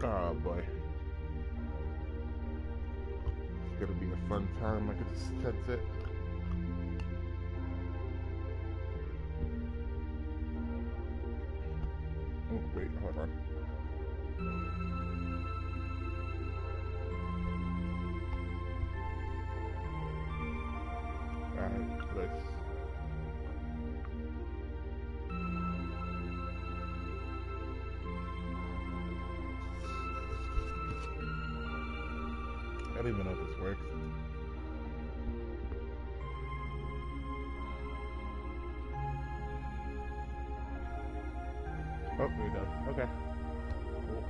Oh boy. It's gonna be a fun time, I can just sense it. Oh, wait, hold on. Alright, let's... I don't even know if this works. Oh, it does. Okay. Cool.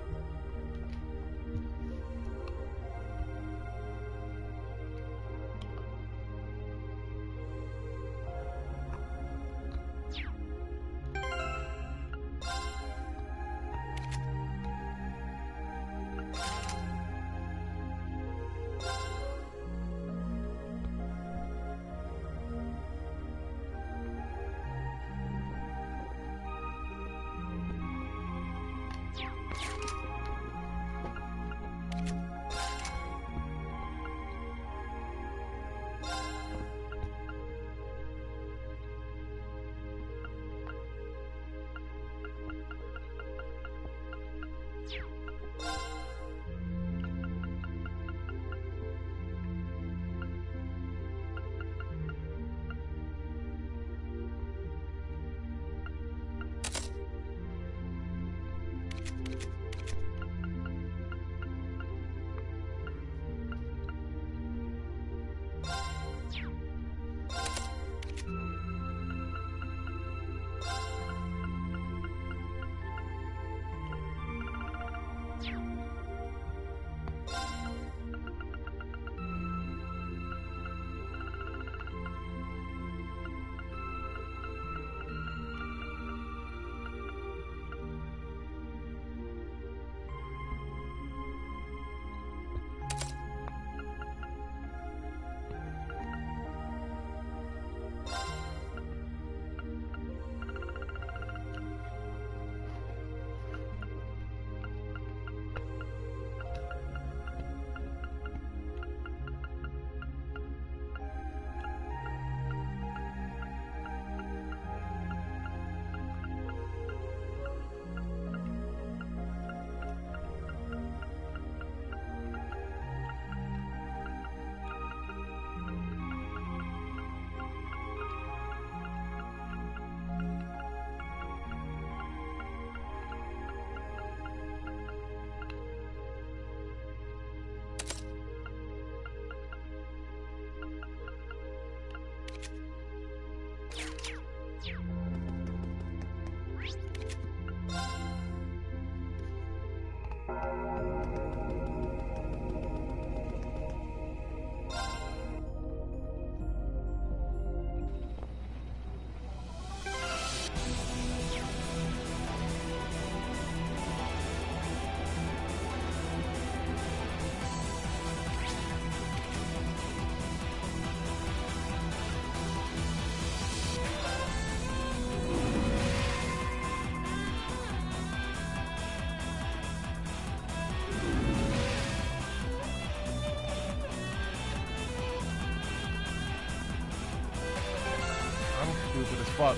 Stupid as fuck.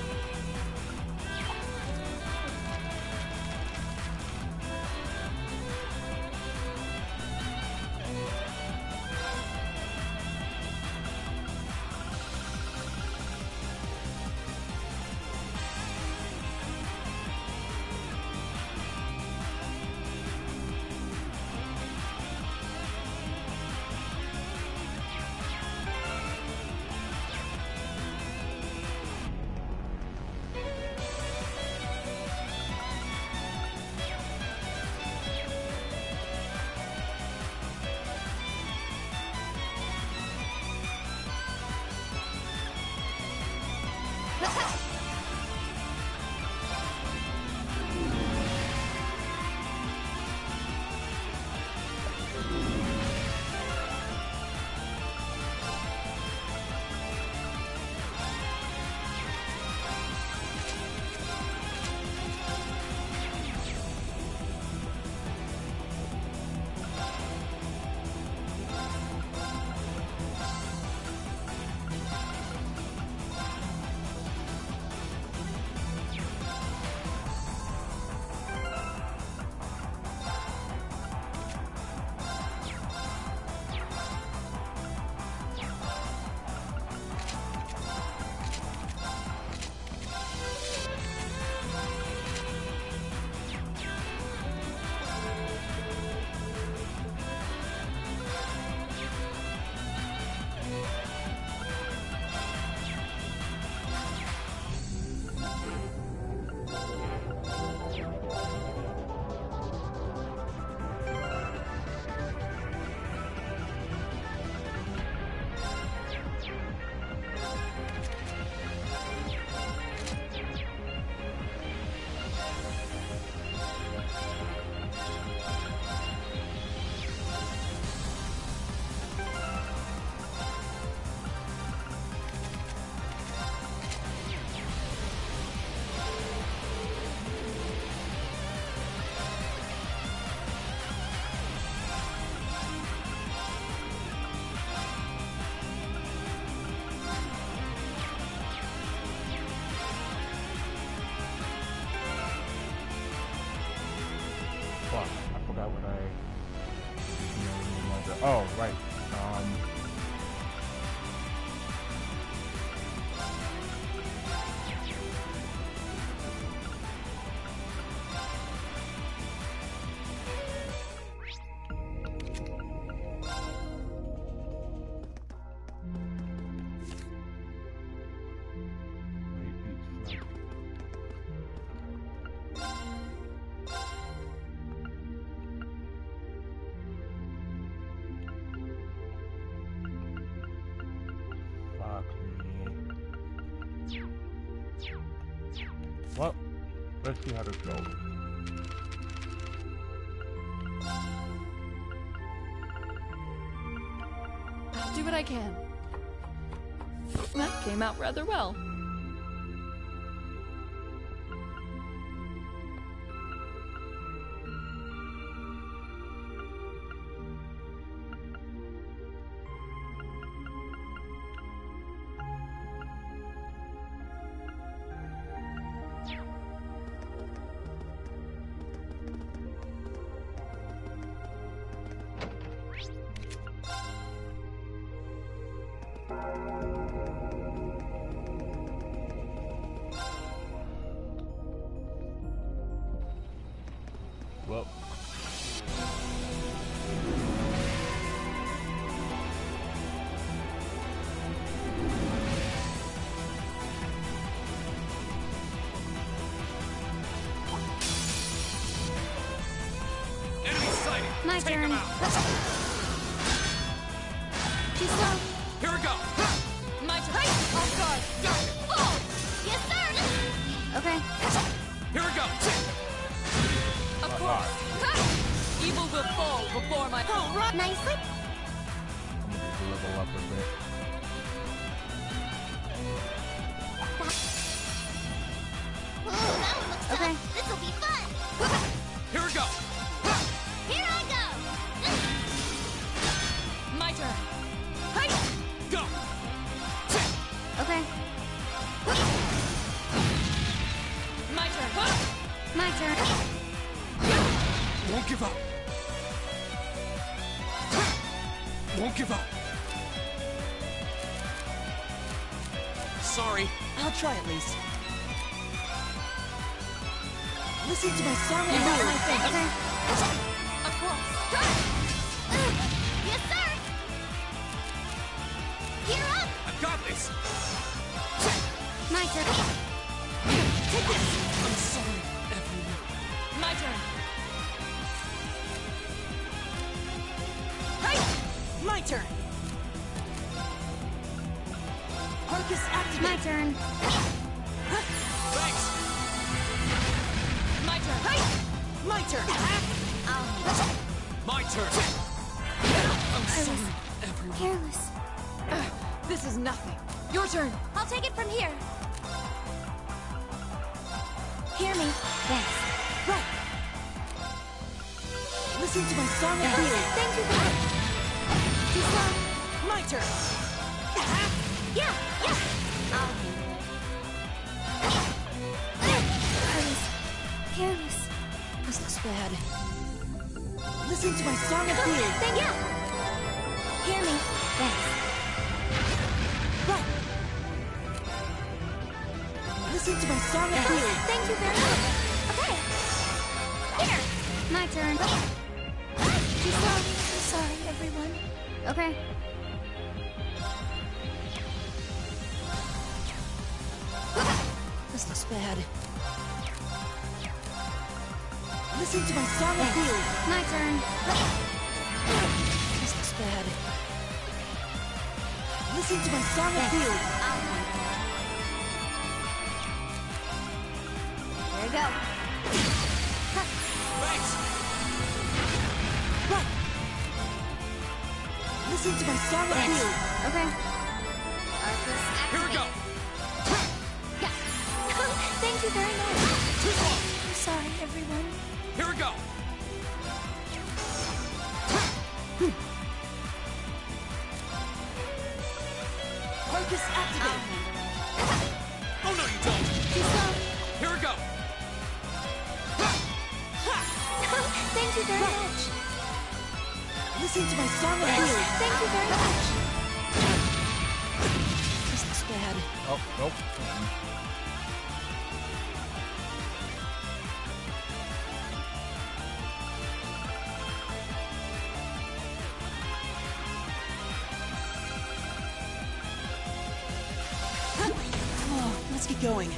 I forgot what oh, right. Well, let's see how this goes. I'll do what I can. That came out rather well. Well, enemy sighted. My Take turn. him out. Too slow. Here we go. My turn. Off guard. Got it. Oh! Yes, sir! Okay. Here we go. Of course. Evil will fall before my... Oh, right. Nicely. I'm gonna just level up a bit. Oh, that one looks okay. Tough. This'll be fun. Here we go. Here I go. My turn. Go. Okay. My turn. My turn. Won't give up. Won't give up. Sorry. I'll try at least. Listen to my song You got my thing. Okay. Of course. Yes, sir. Gear up. I've got this. My turn. Take this. I'm sorry, everyone. My turn. My turn. Focus activate. My turn. Thanks! My turn. My turn. My turn! I'm sorry, everyone. Careless. This is nothing. Your turn. I'll take it from here. Hear me. Thanks. Right. Listen to my song of Thank feeling. you very much. Too slow. My turn. Yeah. I'll handle it. I was careless. This looks bad. Listen to my song of feeling. Thank you. Hear me. Thanks. Right. Listen to my song of feeling. Thank you very much. Okay. Here. My turn. Too slow. I'm sorry, everyone. Okay. This looks bad. Listen to my song of feeling. My turn. This looks bad. Listen to my song of feeling. There you go. Thanks! Right. Listen to my song of feeling. Okay. Arcus Here we go! activate. Yeah. Thank you very much. Too slow! I'm sorry, everyone. Here we go! Focus activate. Oh no, you don't! Too slow. Here we go! Thank you very much. Listen to my song of feeling. Thank you very much. This looks bad. Oh, nope. Oh, let's get going.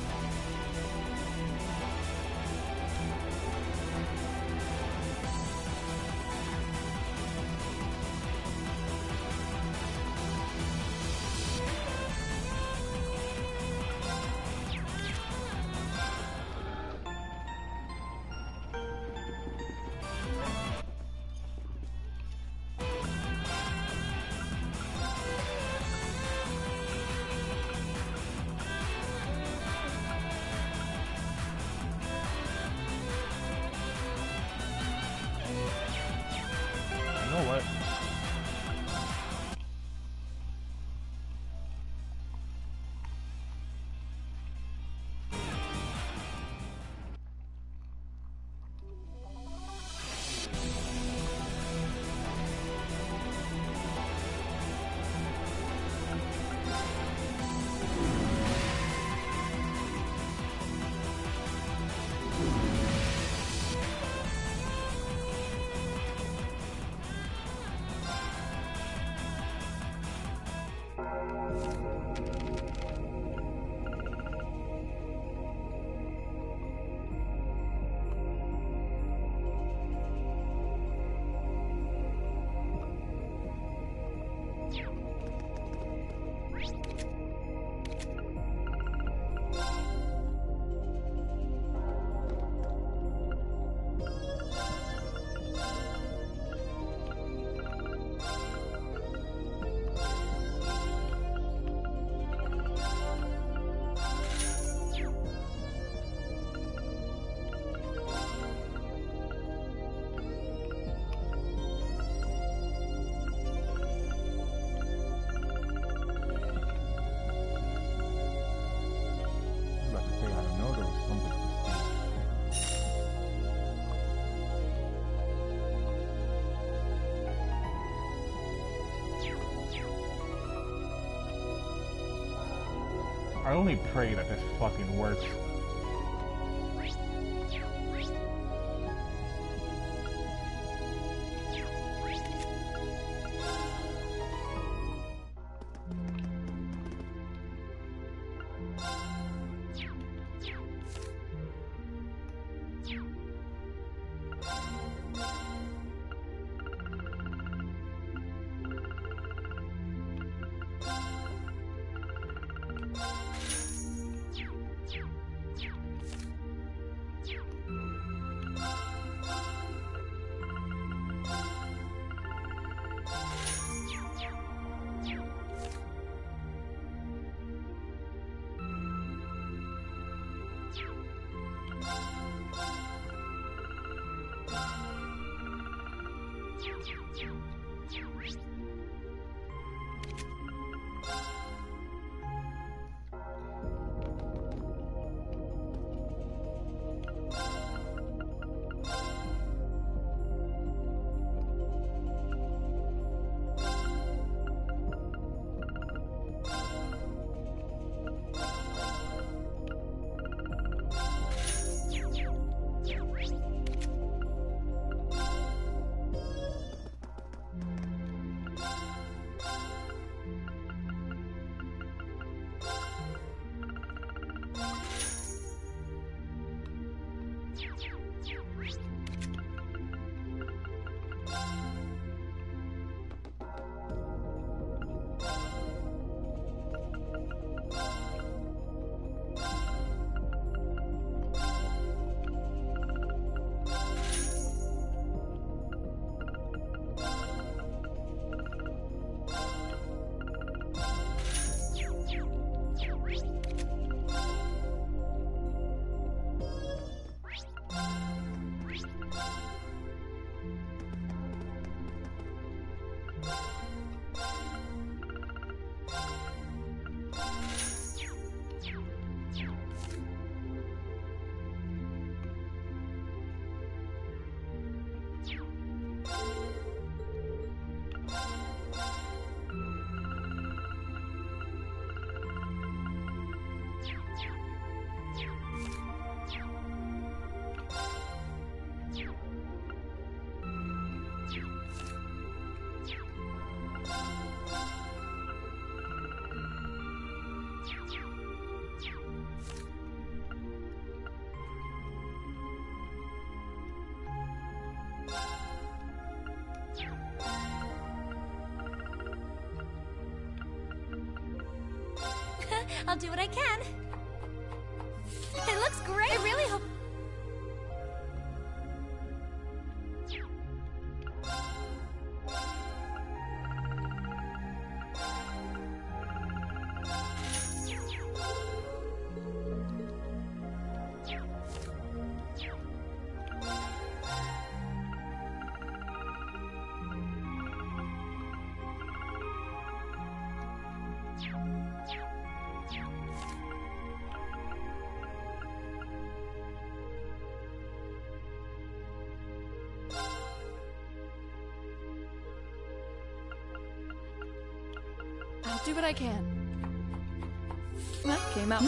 You know what? Like I say, I know there was something to steal. I only pray that this fucking works. I'll do what I can. It looks great. I really hope. I'll do what I can. That came out.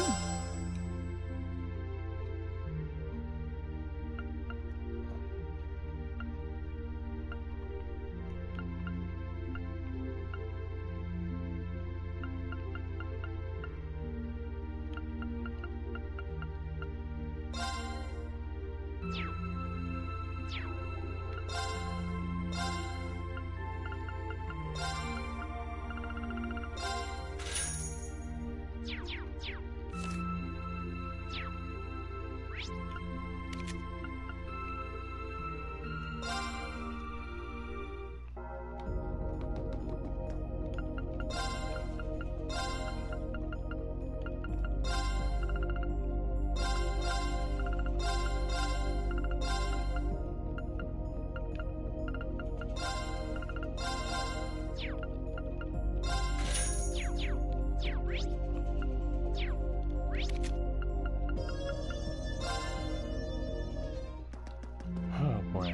Oh boy.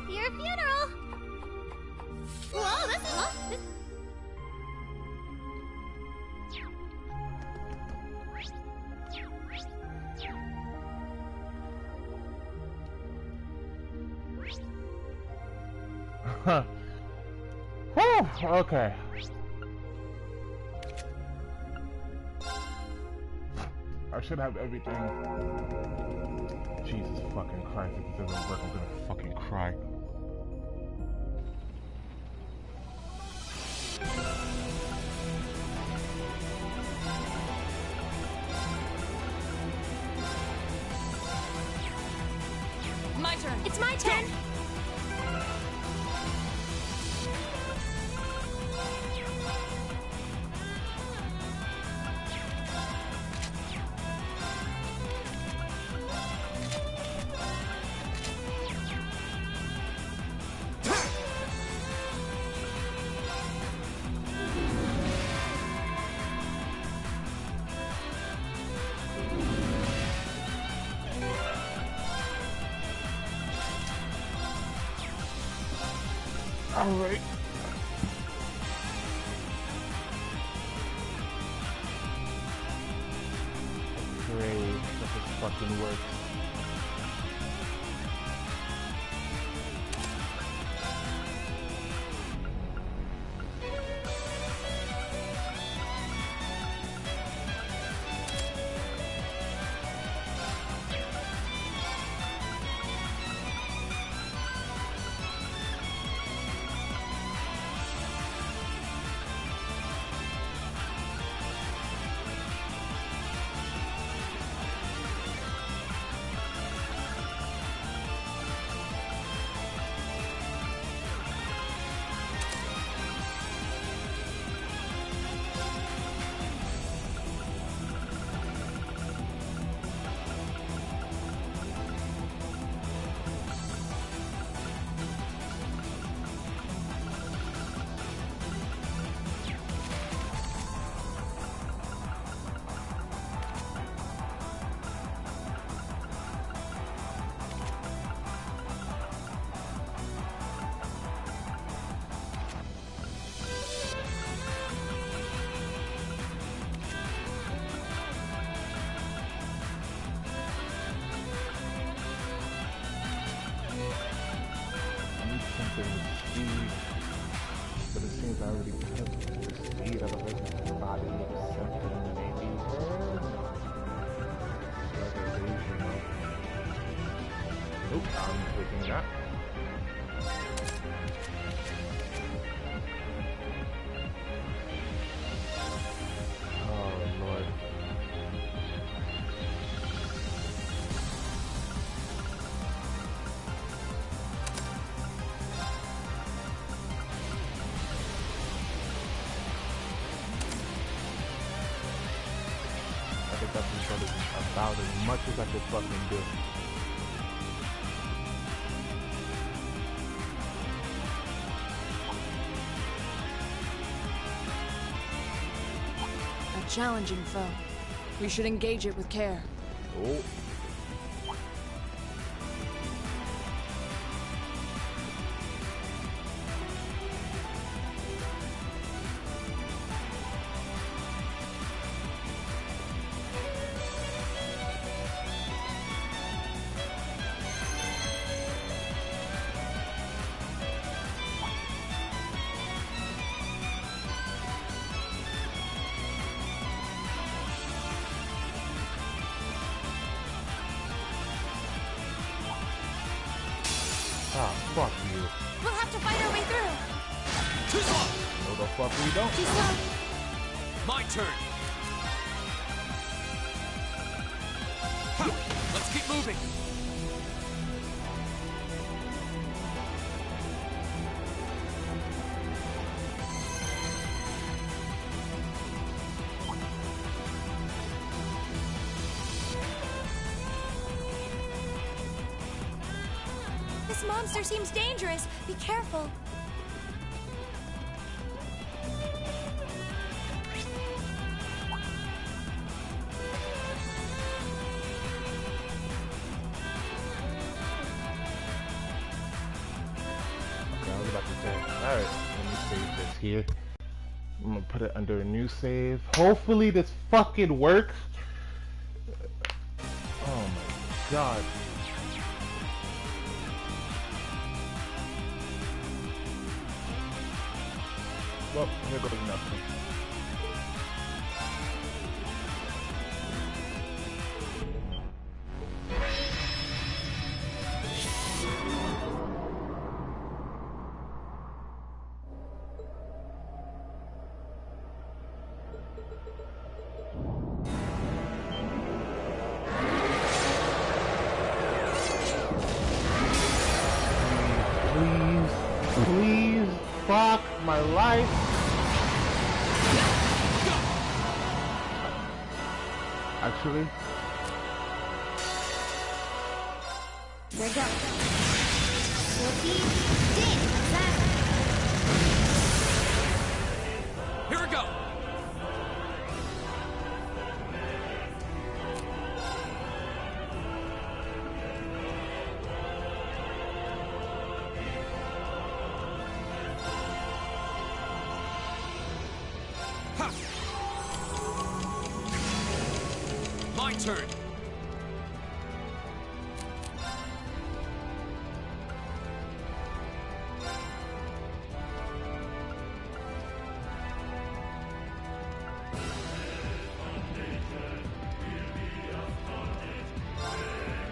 Your funeral. Whoa, this is Huh. Whew, okay. I should have everything. Jesus fucking Christ, if it doesn't work, I'm gonna fucking cry. My turn. It's my turn. Alright. Great, that just fucking works. Nope, I'm taking that. Oh, Lord. I think that's about as much as I could fucking do. A challenging foe. We should engage it with care. Oh. Ah, fuck you. We'll have to fight our way through. Too slow. No, the fuck we don't. Too slow. My turn. Ha! Let's keep moving. This monster seems dangerous. Be careful. Okay, I was about to say. Alright, let me save this here. I'm gonna put it under a new save. Hopefully this fucking works. Oh my god. Well, here goes nothing. Please, fuck my life. Actually, There we go. Silky dig. That. Here we go. Ha! My turn.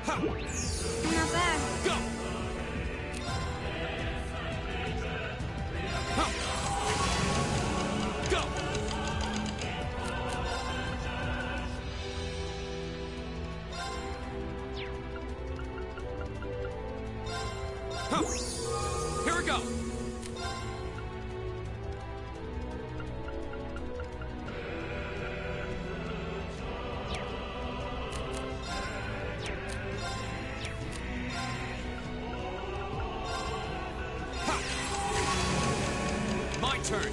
Ha! Not bad. Go! Ha! Go! Ha! Here we go! Ha! My turn!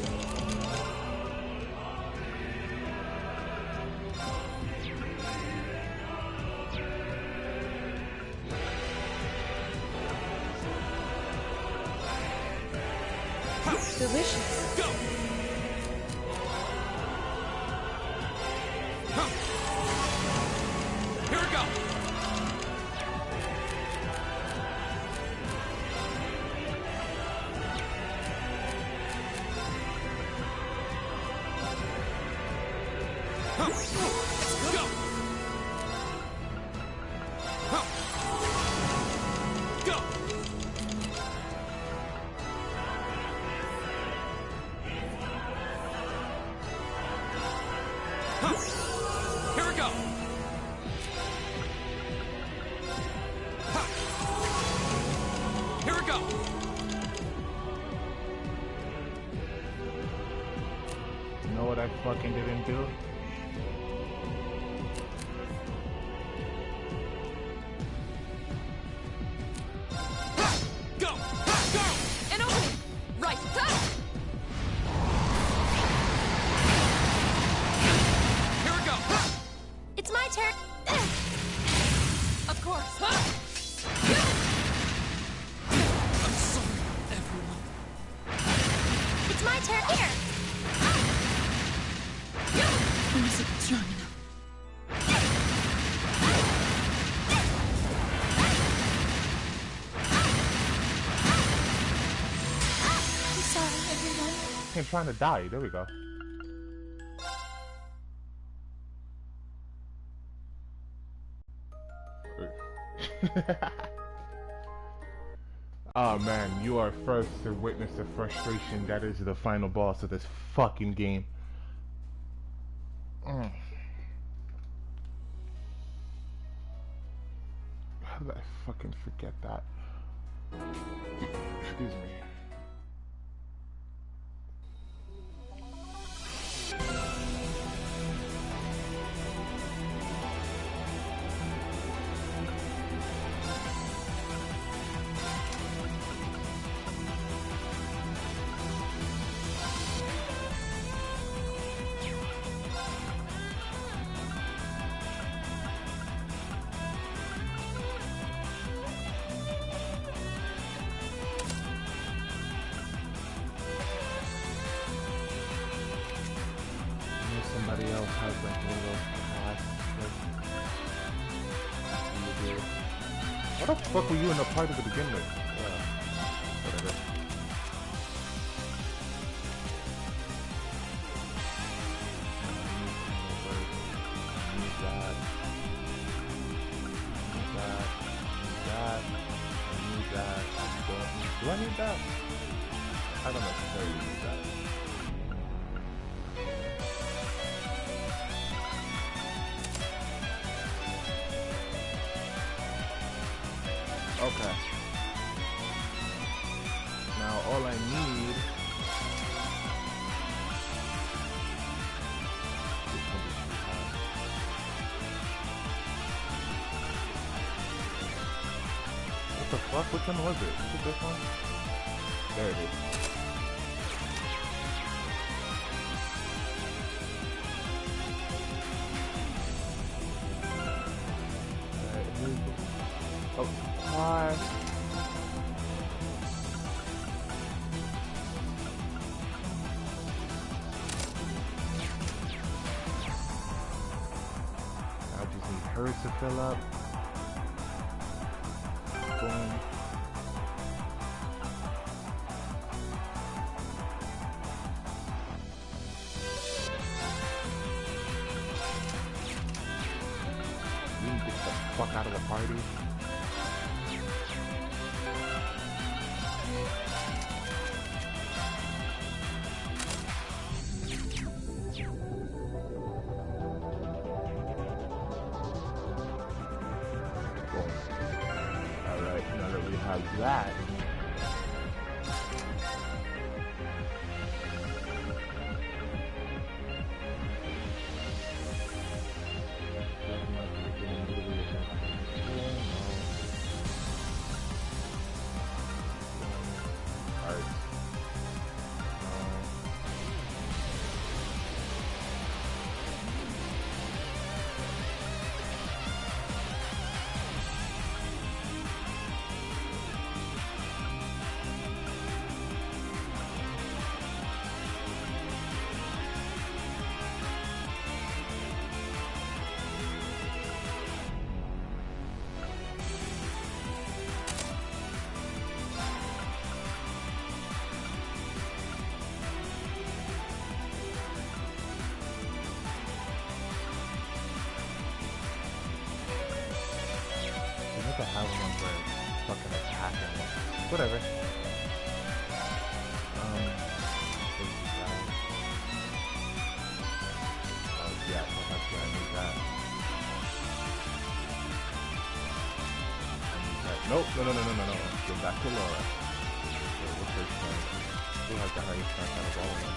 Delicious. Go! Huh. Here we go! Huh. Let's go! Huh. You know what I fucking didn't do? Go! Go! An opening! Right! Here we go! It's my turn. Of course! I'm sorry, everyone. It's my turn. Here! Is it strong enough? I'm sorry, everyone. I'm trying to die. There we go. Oh man, you are first to witness the frustration that is the final boss of this fucking game. How did I fucking forget that? Excuse me. Somebody else has like one of those class. What the fuck were you in the party to begin with? Whatever. Need that. Do I need that? I don't necessarily need that. Okay. Now all I need what the fuck? Which one was it? Is it this one? There it is. Oh, hi. I just need hers to fill up. Boom. You can get the fuck out of the party. Alright, now that we have that, what the hell number fucking attacking? Whatever. Oh yeah, so that's why I need that. Nope, no. Go back to Laura. first one. Who has the highest rank out of all of them?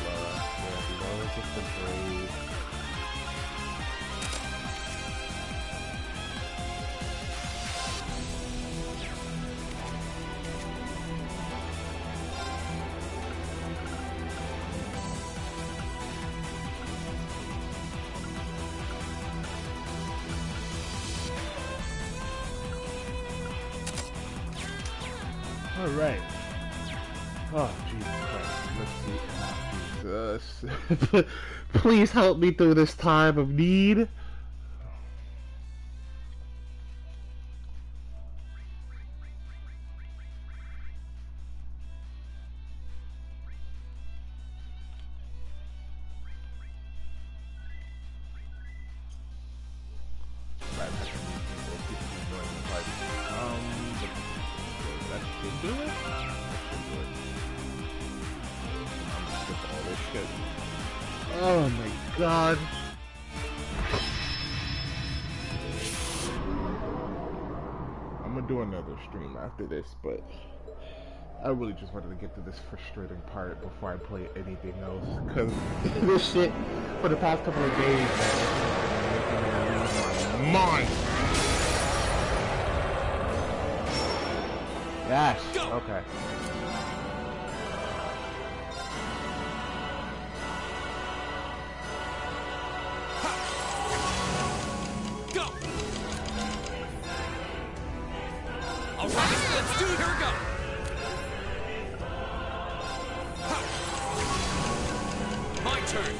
Laura. Yeah, Laura gets the brave. Alright. Oh, Jesus Christ. Let's see. Oh, Jesus. Please help me through this time of need. Do it? That should do it. I'm gonna skip all this shit. Oh my god. I'm gonna do another stream after this, but I really just wanted to get to this frustrating part before I play anything else. Cause this shit for the past couple of days is making me lose my mind. Yes. Okay. Go. All right, let's do it. Here we go. My turn.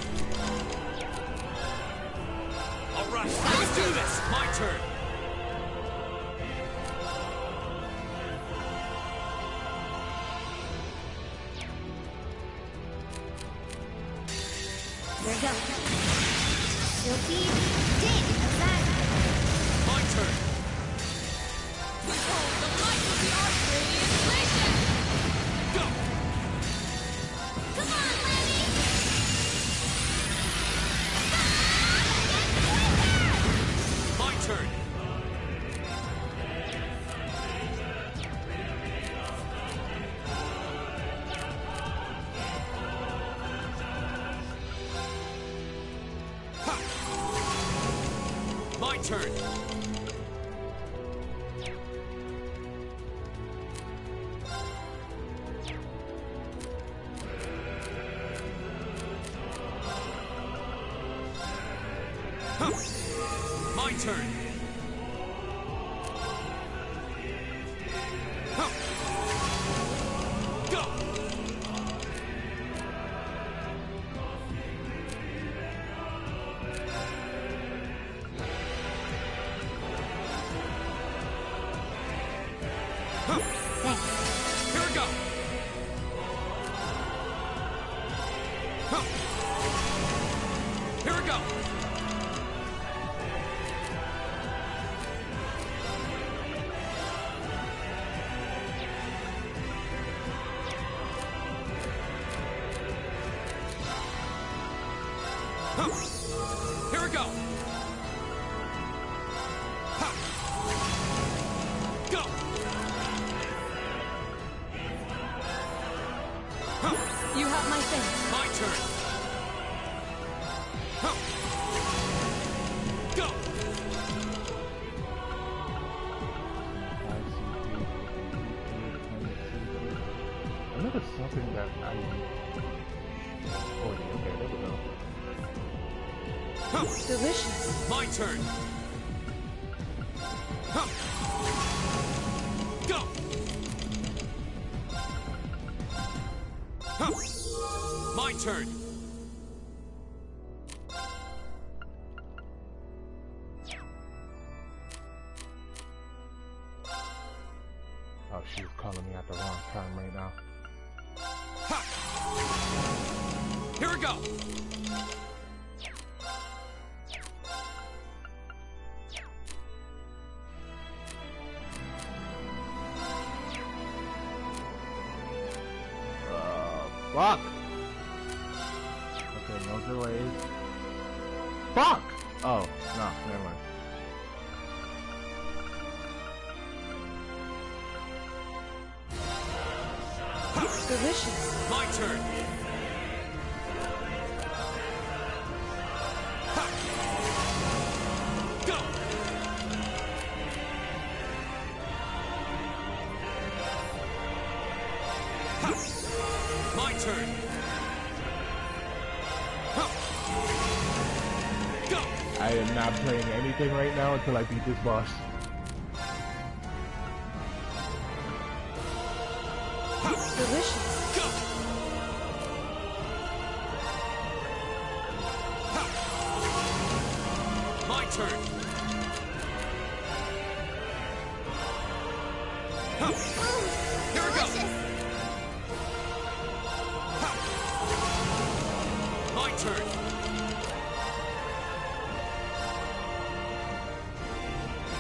All right, let's do this. My turn. There you go. Silky dig of that. My turn. Behold the light of the Archradiant Legion! Go. Come on, Lenny! My turn. My turn. My turn. Go. Thanks. Here we go. Here we go. Here we go. Go. You have my thanks. My turn. Go. I know there's something that I... Oh, okay, there we go. Delicious. My turn. Go. My turn. Oh, she was calling me at the wrong time right now. Here we go. Fuck! Okay, no delays. Fuck! Oh, no, never mind. Delicious. My turn. Ha. Go. Ha. My turn. Ha. Go. I am not playing anything right now until I beat this boss. Delicious. Go. Ha. My turn. Ha. Here we go. Ha. My turn.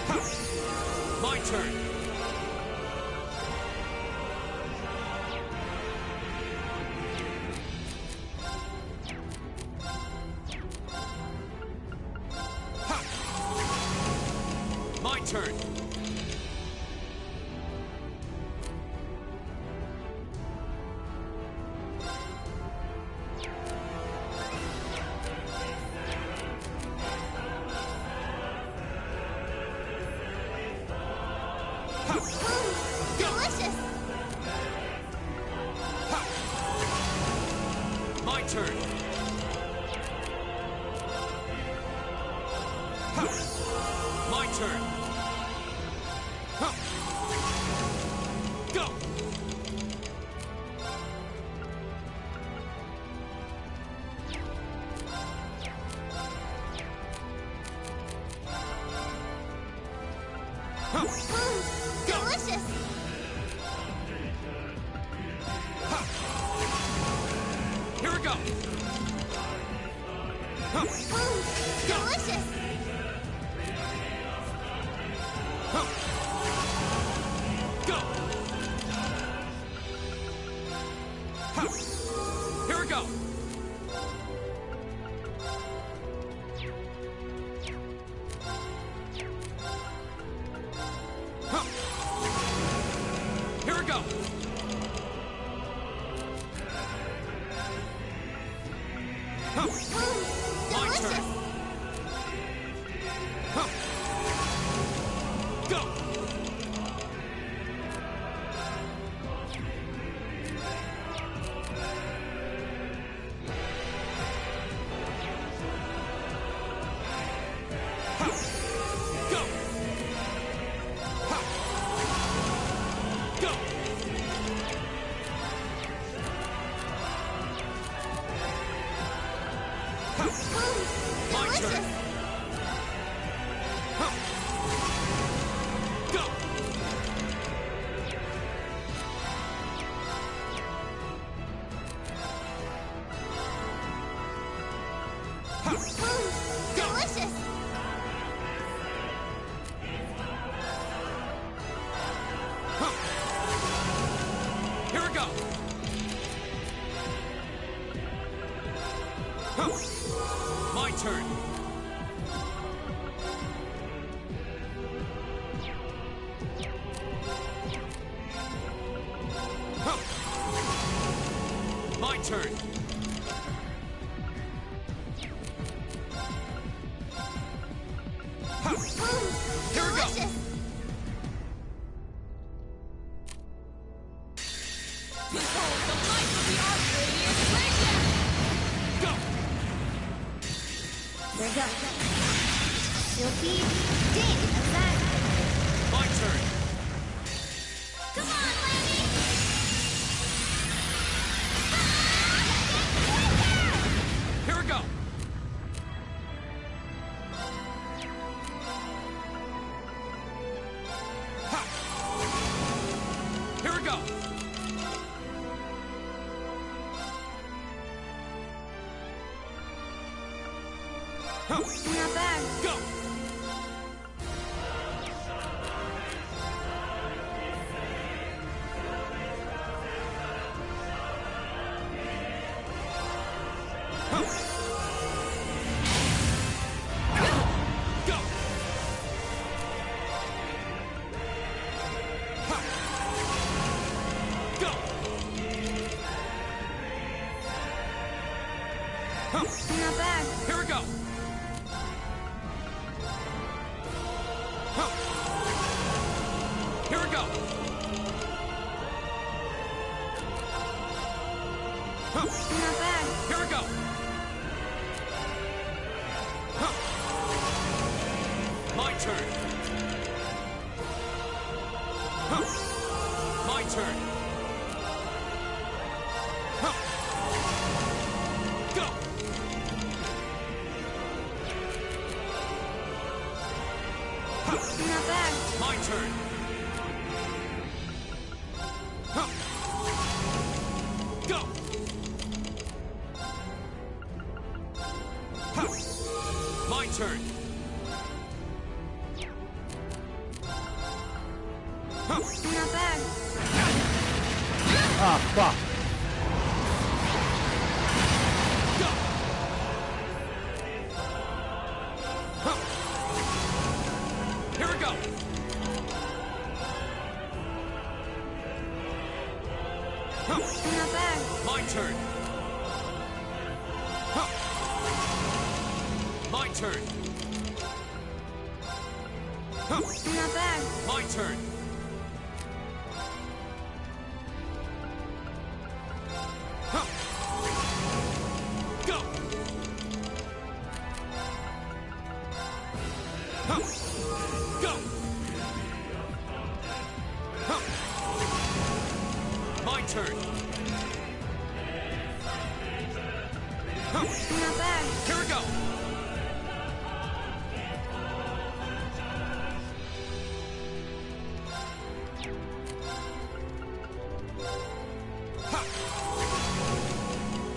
Ha. My turn. Ha. My turn. Delicious. My turn. My turn. Go. Delicious. Here we go. Delicious. Go. Here we go. Here we go. My turn. Go. Go. Go. My turn. Go. Delicious. Here we go. My turn. My turn. Here we go. Delicious. Behold the light of the Arch Radiant Legion! Go. Here we go. Silky ding. That's that. My turn. Come on, Lemmy. Here we go. Here we go. Not bad. Go. Huh. Not bad. Here we go. Huh. My turn. Huh. My turn. Huh. Go. Huh. Not bad. My turn. Huh. Go. Huh. My turn. Huh. Not bad. Ah, fuck. Go. Huh. Here we go. Huh. Not bad. My turn. Huh. My turn. Huh. Not bad. My turn. Huh. Go. Huh. Go. Huh. My turn. Huh. Not bad. Here we go. Ha.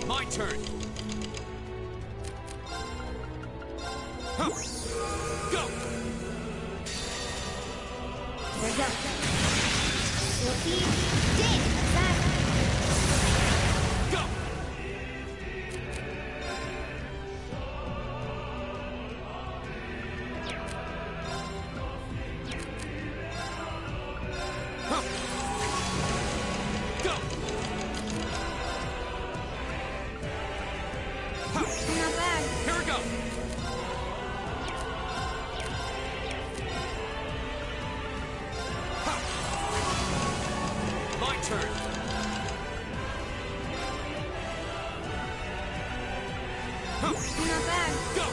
My turn. Huh. Go. There you go. Whoopee. Ding. That's that. Go. Huh. Go. Ha. Not bad. Here we go. Ha. My turn. Huh. Not bad. Go.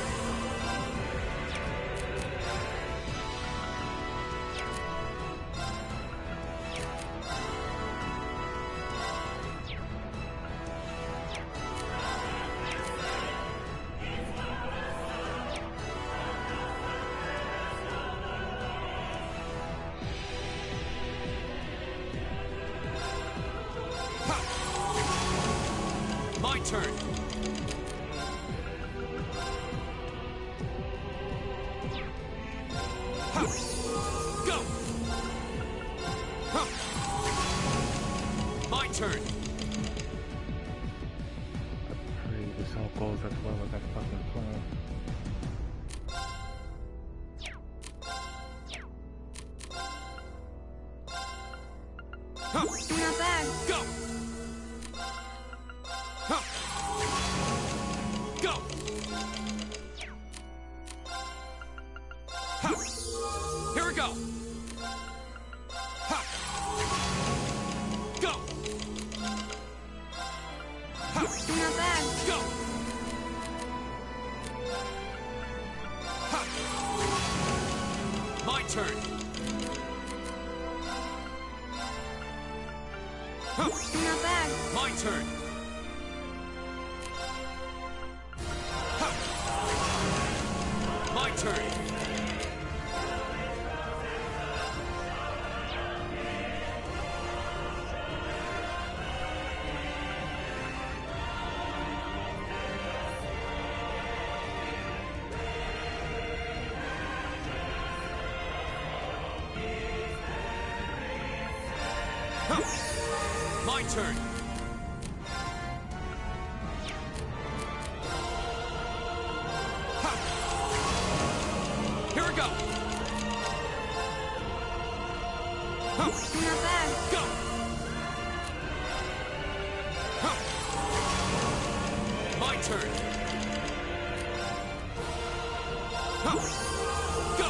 Ha. My turn. Ha. Go. Huh. My turn. I pray this all goes as well as I fucking plan. Huh. Not bad. Go. Huh. Go. Ha. Here we go. Ha. Go. Ha. Not bad. Go. Ha. My turn. Huh. Not bad. My turn. Ha. My turn. Huh. My turn. Ha. Here we go. Huh. Not bad. Go. Huh. My turn. Huh. Go.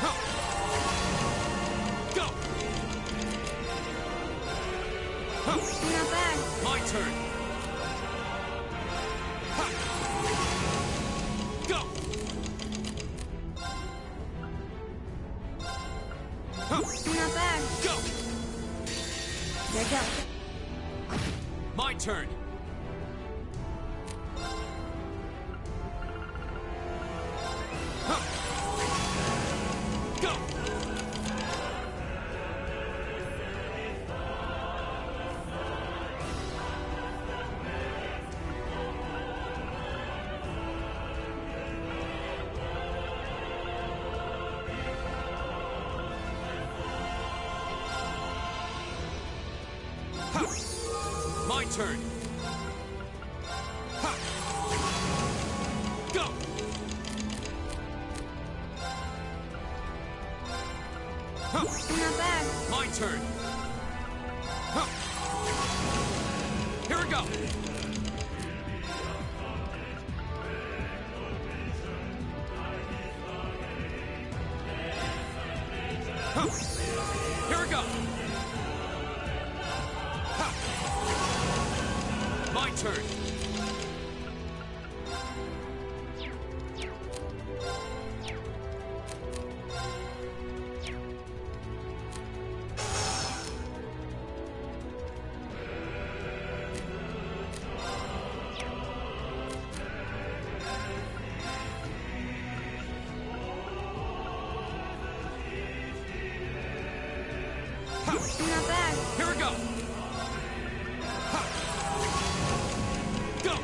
Huh. Not bad. Go! There you go. My turn. Go! My turn. Ha! Go! Ha! Not bad. My turn. Ha! Here we go. Ha! Here we go. Ha! My turn. Ha! Not bad. Here we go. Ha! Go!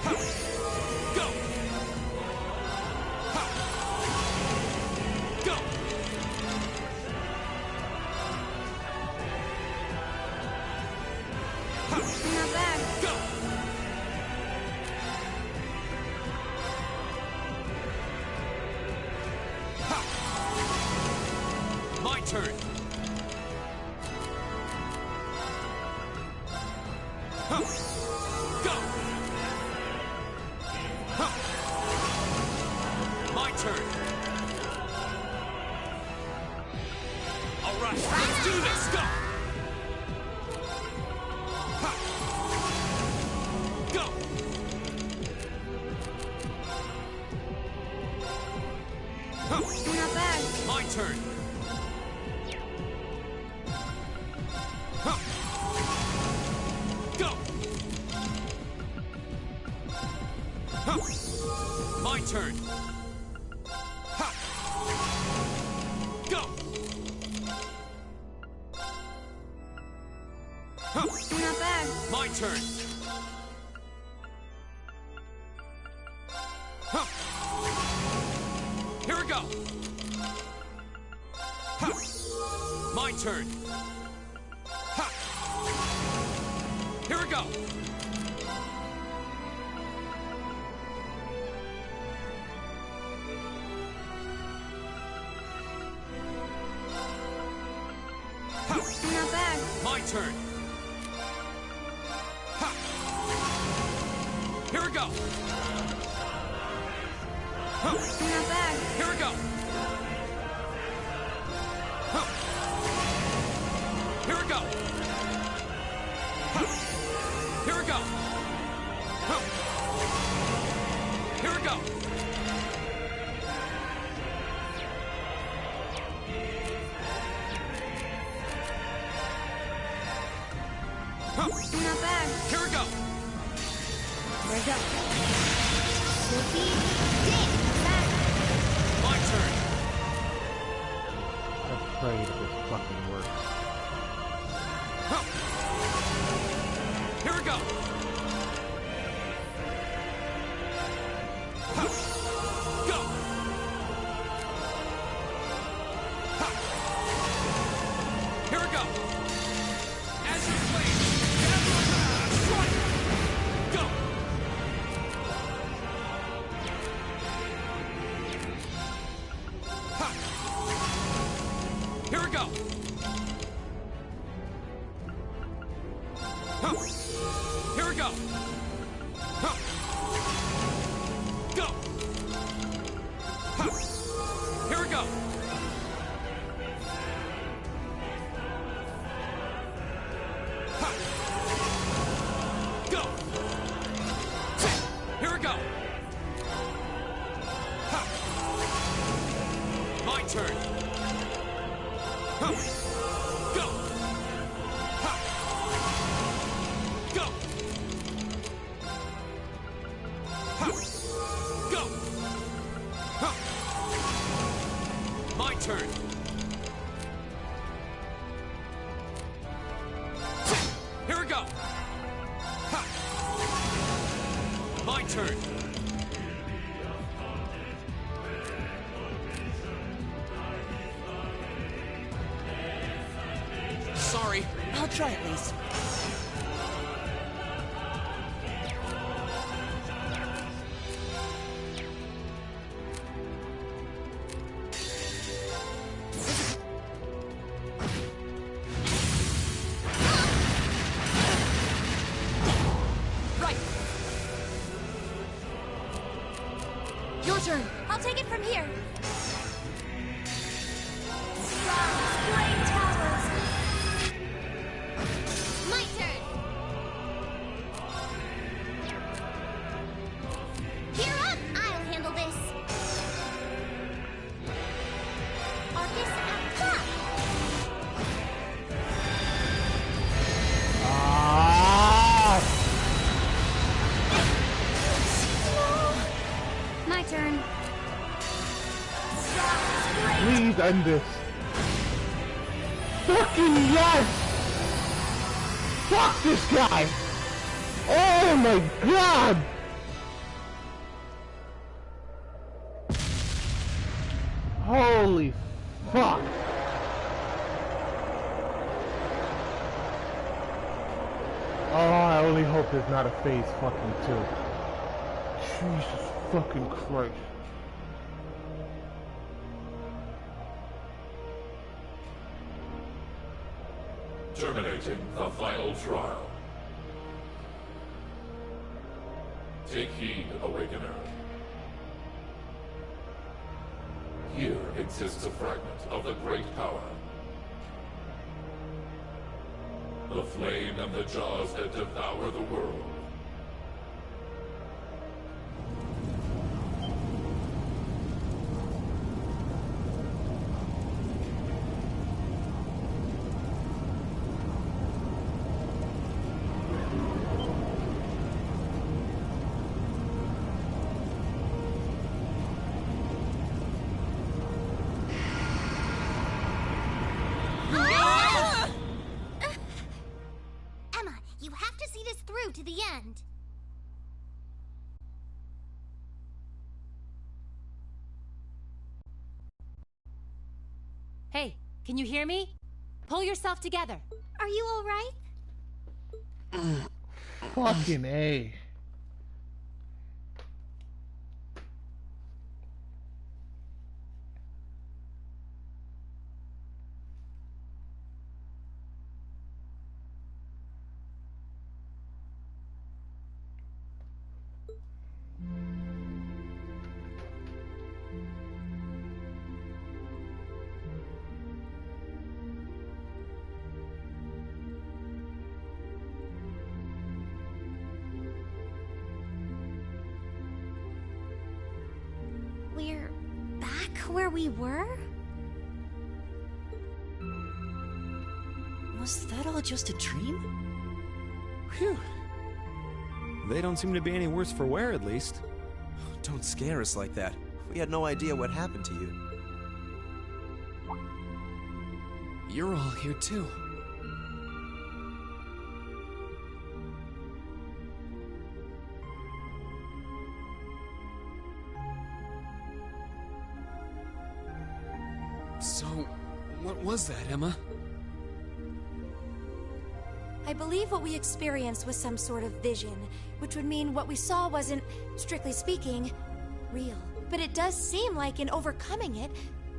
Ha! Go! Ha! Go! Ha! Not bad. Go! Ha! My turn. Ha! Go! Ha! My turn. All right, let's do this. Go! Ha! Go! Ha! Not bad. My turn. Huh. Go. Huh. My turn. Ha. Go. Huh. Not bad. My turn. Huh. Here we go. Ha. My turn. Ha. Here we go. Ha. Not bad. My turn. Ha. Here we go. Ha. Not bad. Here we go. Ha. Here we go. Ha. Here we go. Ha. Here we go. Ha. Not bad. Here we go. There you go. Sophie, dig. Back. My turn. I pray that this fucking works. Huh. Here we go. Ha. Go. Ha. Here we go. As you please. Strike. Go. Ha. Here we go. Huh. Here we go. Huh. Go. Huh. Here we go. Huh. Go. My turn. Huh. Go. Ha. Go. Ha. Go. Ha. My turn. Here we go. Ha. My turn. Sorry. I'll try at least. Right. Your turn. I'll take it from here. Great towers. My turn. Gear up. I'll handle this. Arcus at top. Ah! My turn. Please end this. Fucking yes! Fuck this guy! Oh my god! Holy fuck! Oh, I only hope there's not a phase fucking 2. Jesus fucking Christ. Terminating the final trial. Take heed, Awakener. Here exists a fragment of the Great Power. The flame and the jaws that devour the world. Emma, you have to see this through to the end. Hey, can you hear me? Pull yourself together. Are you all right? Fucking A. We're back where we were? Was that all just a dream? Phew. They don't seem to be any worse for wear, at least. Don't scare us like that. We had no idea what happened to you. You're all here too. So, what was that, Emma? I believe what we experienced was some sort of vision, which would mean what we saw wasn't, strictly speaking, real. But it does seem like in overcoming it,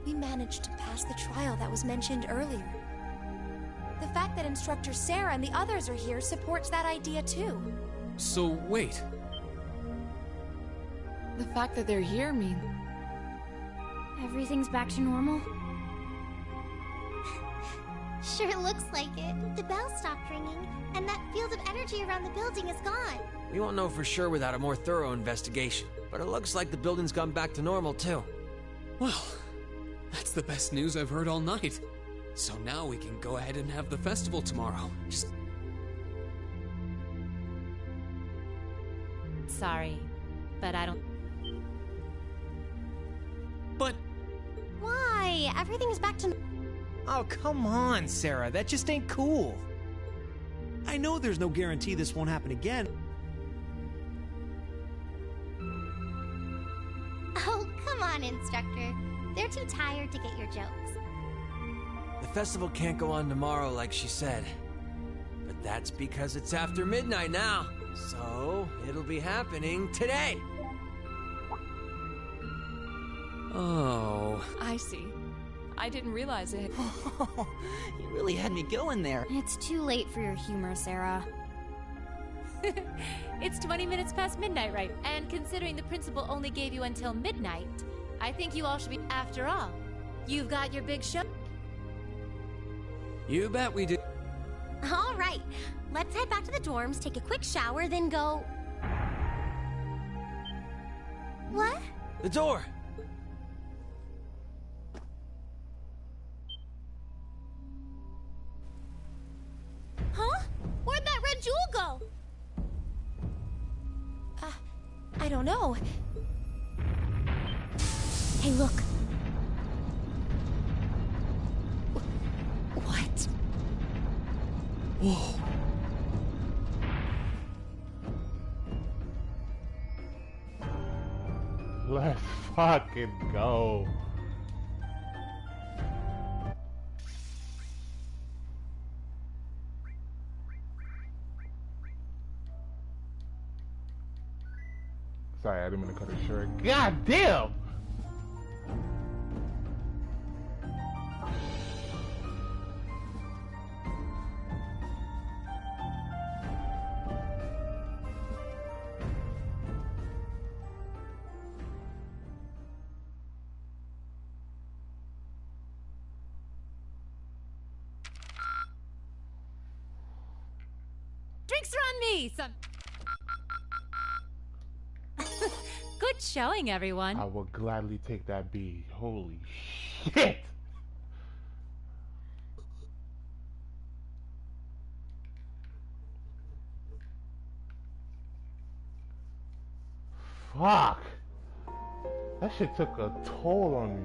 we managed to pass the trial that was mentioned earlier. The fact that Instructor Sarah and the others are here supports that idea too. So, wait. The fact that they're here means... Everything's back to normal? Sure looks like it. The bell stopped ringing, and that field of energy around the building is gone. We won't know for sure without a more thorough investigation, but it looks like the building's gone back to normal too. Well, That's the best news I've heard all night. So now we can go ahead and have the festival tomorrow. Sorry, but I don't... But... Why? Everything's back to... Oh, come on, Sarah. That just ain't cool. I know there's no guarantee this won't happen again. Oh, come on, Instructor. They're too tired to get your jokes. The festival can't go on tomorrow like she said. But that's because it's after midnight now. So, it'll be happening today. Oh... I see. I didn't realize it. You really had me going there. It's too late for your humor, Sarah. It's 20 minutes past midnight, right? And considering the principal only gave you until midnight, I think you all should be... After all, you've got your big show. You bet we do. All right, let's head back to the dorms, take a quick shower, then go... What? The door! Huh? Where'd that red jewel go? I don't know. Hey, look. What? Whoa. Let's fucking go. Sorry, I didn't mean to cut it short. God damn! Drinks are on me, son. Good showing, everyone. I will gladly take that B. Holy shit! Fuck! That shit took a toll on me.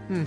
Hey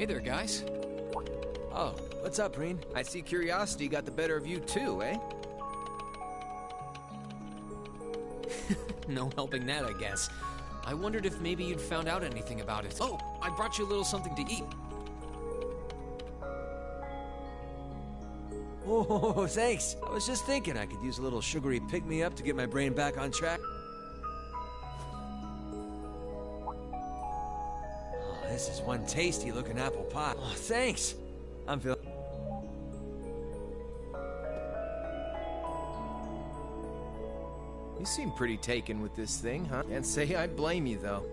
there, guys. Oh, what's up, Reen? I see curiosity got the better of you too, eh? No helping that, I guess. I wondered if maybe you'd found out anything about it. Oh, I brought you a little something to eat. Oh, thanks. I was just thinking I could use a little sugary pick-me-up to get my brain back on track. Oh, this is one tasty-looking apple pie. Oh, thanks. I'm feeling... You seem pretty taken with this thing, huh? Can't say I blame you, though.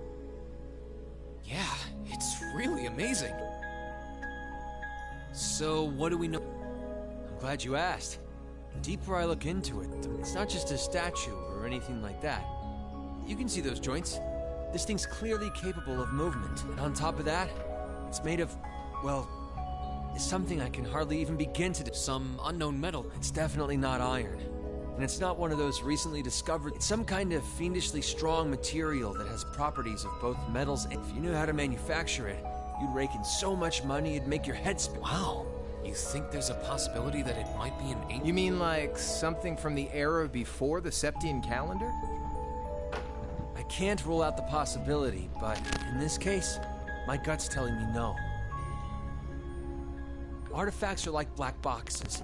Yeah, it's really amazing. So, what do we know? I'm glad you asked. The deeper I look into it, it's not just a statue or anything like that. You can see those joints. This thing's clearly capable of movement. And on top of that, it's made of, well, it's something I can hardly even begin to... Some unknown metal. It's definitely not iron. And it's not one of those recently discovered... It's some kind of fiendishly strong material that has properties of both metals and... If you knew how to manufacture it, you'd rake in so much money it'd make your head spin. Wow. You think there's a possibility that it might be an ancient... You mean like something from the era before the Septian calendar? I can't rule out the possibility, but in this case, my gut's telling me no. Artifacts are like black boxes.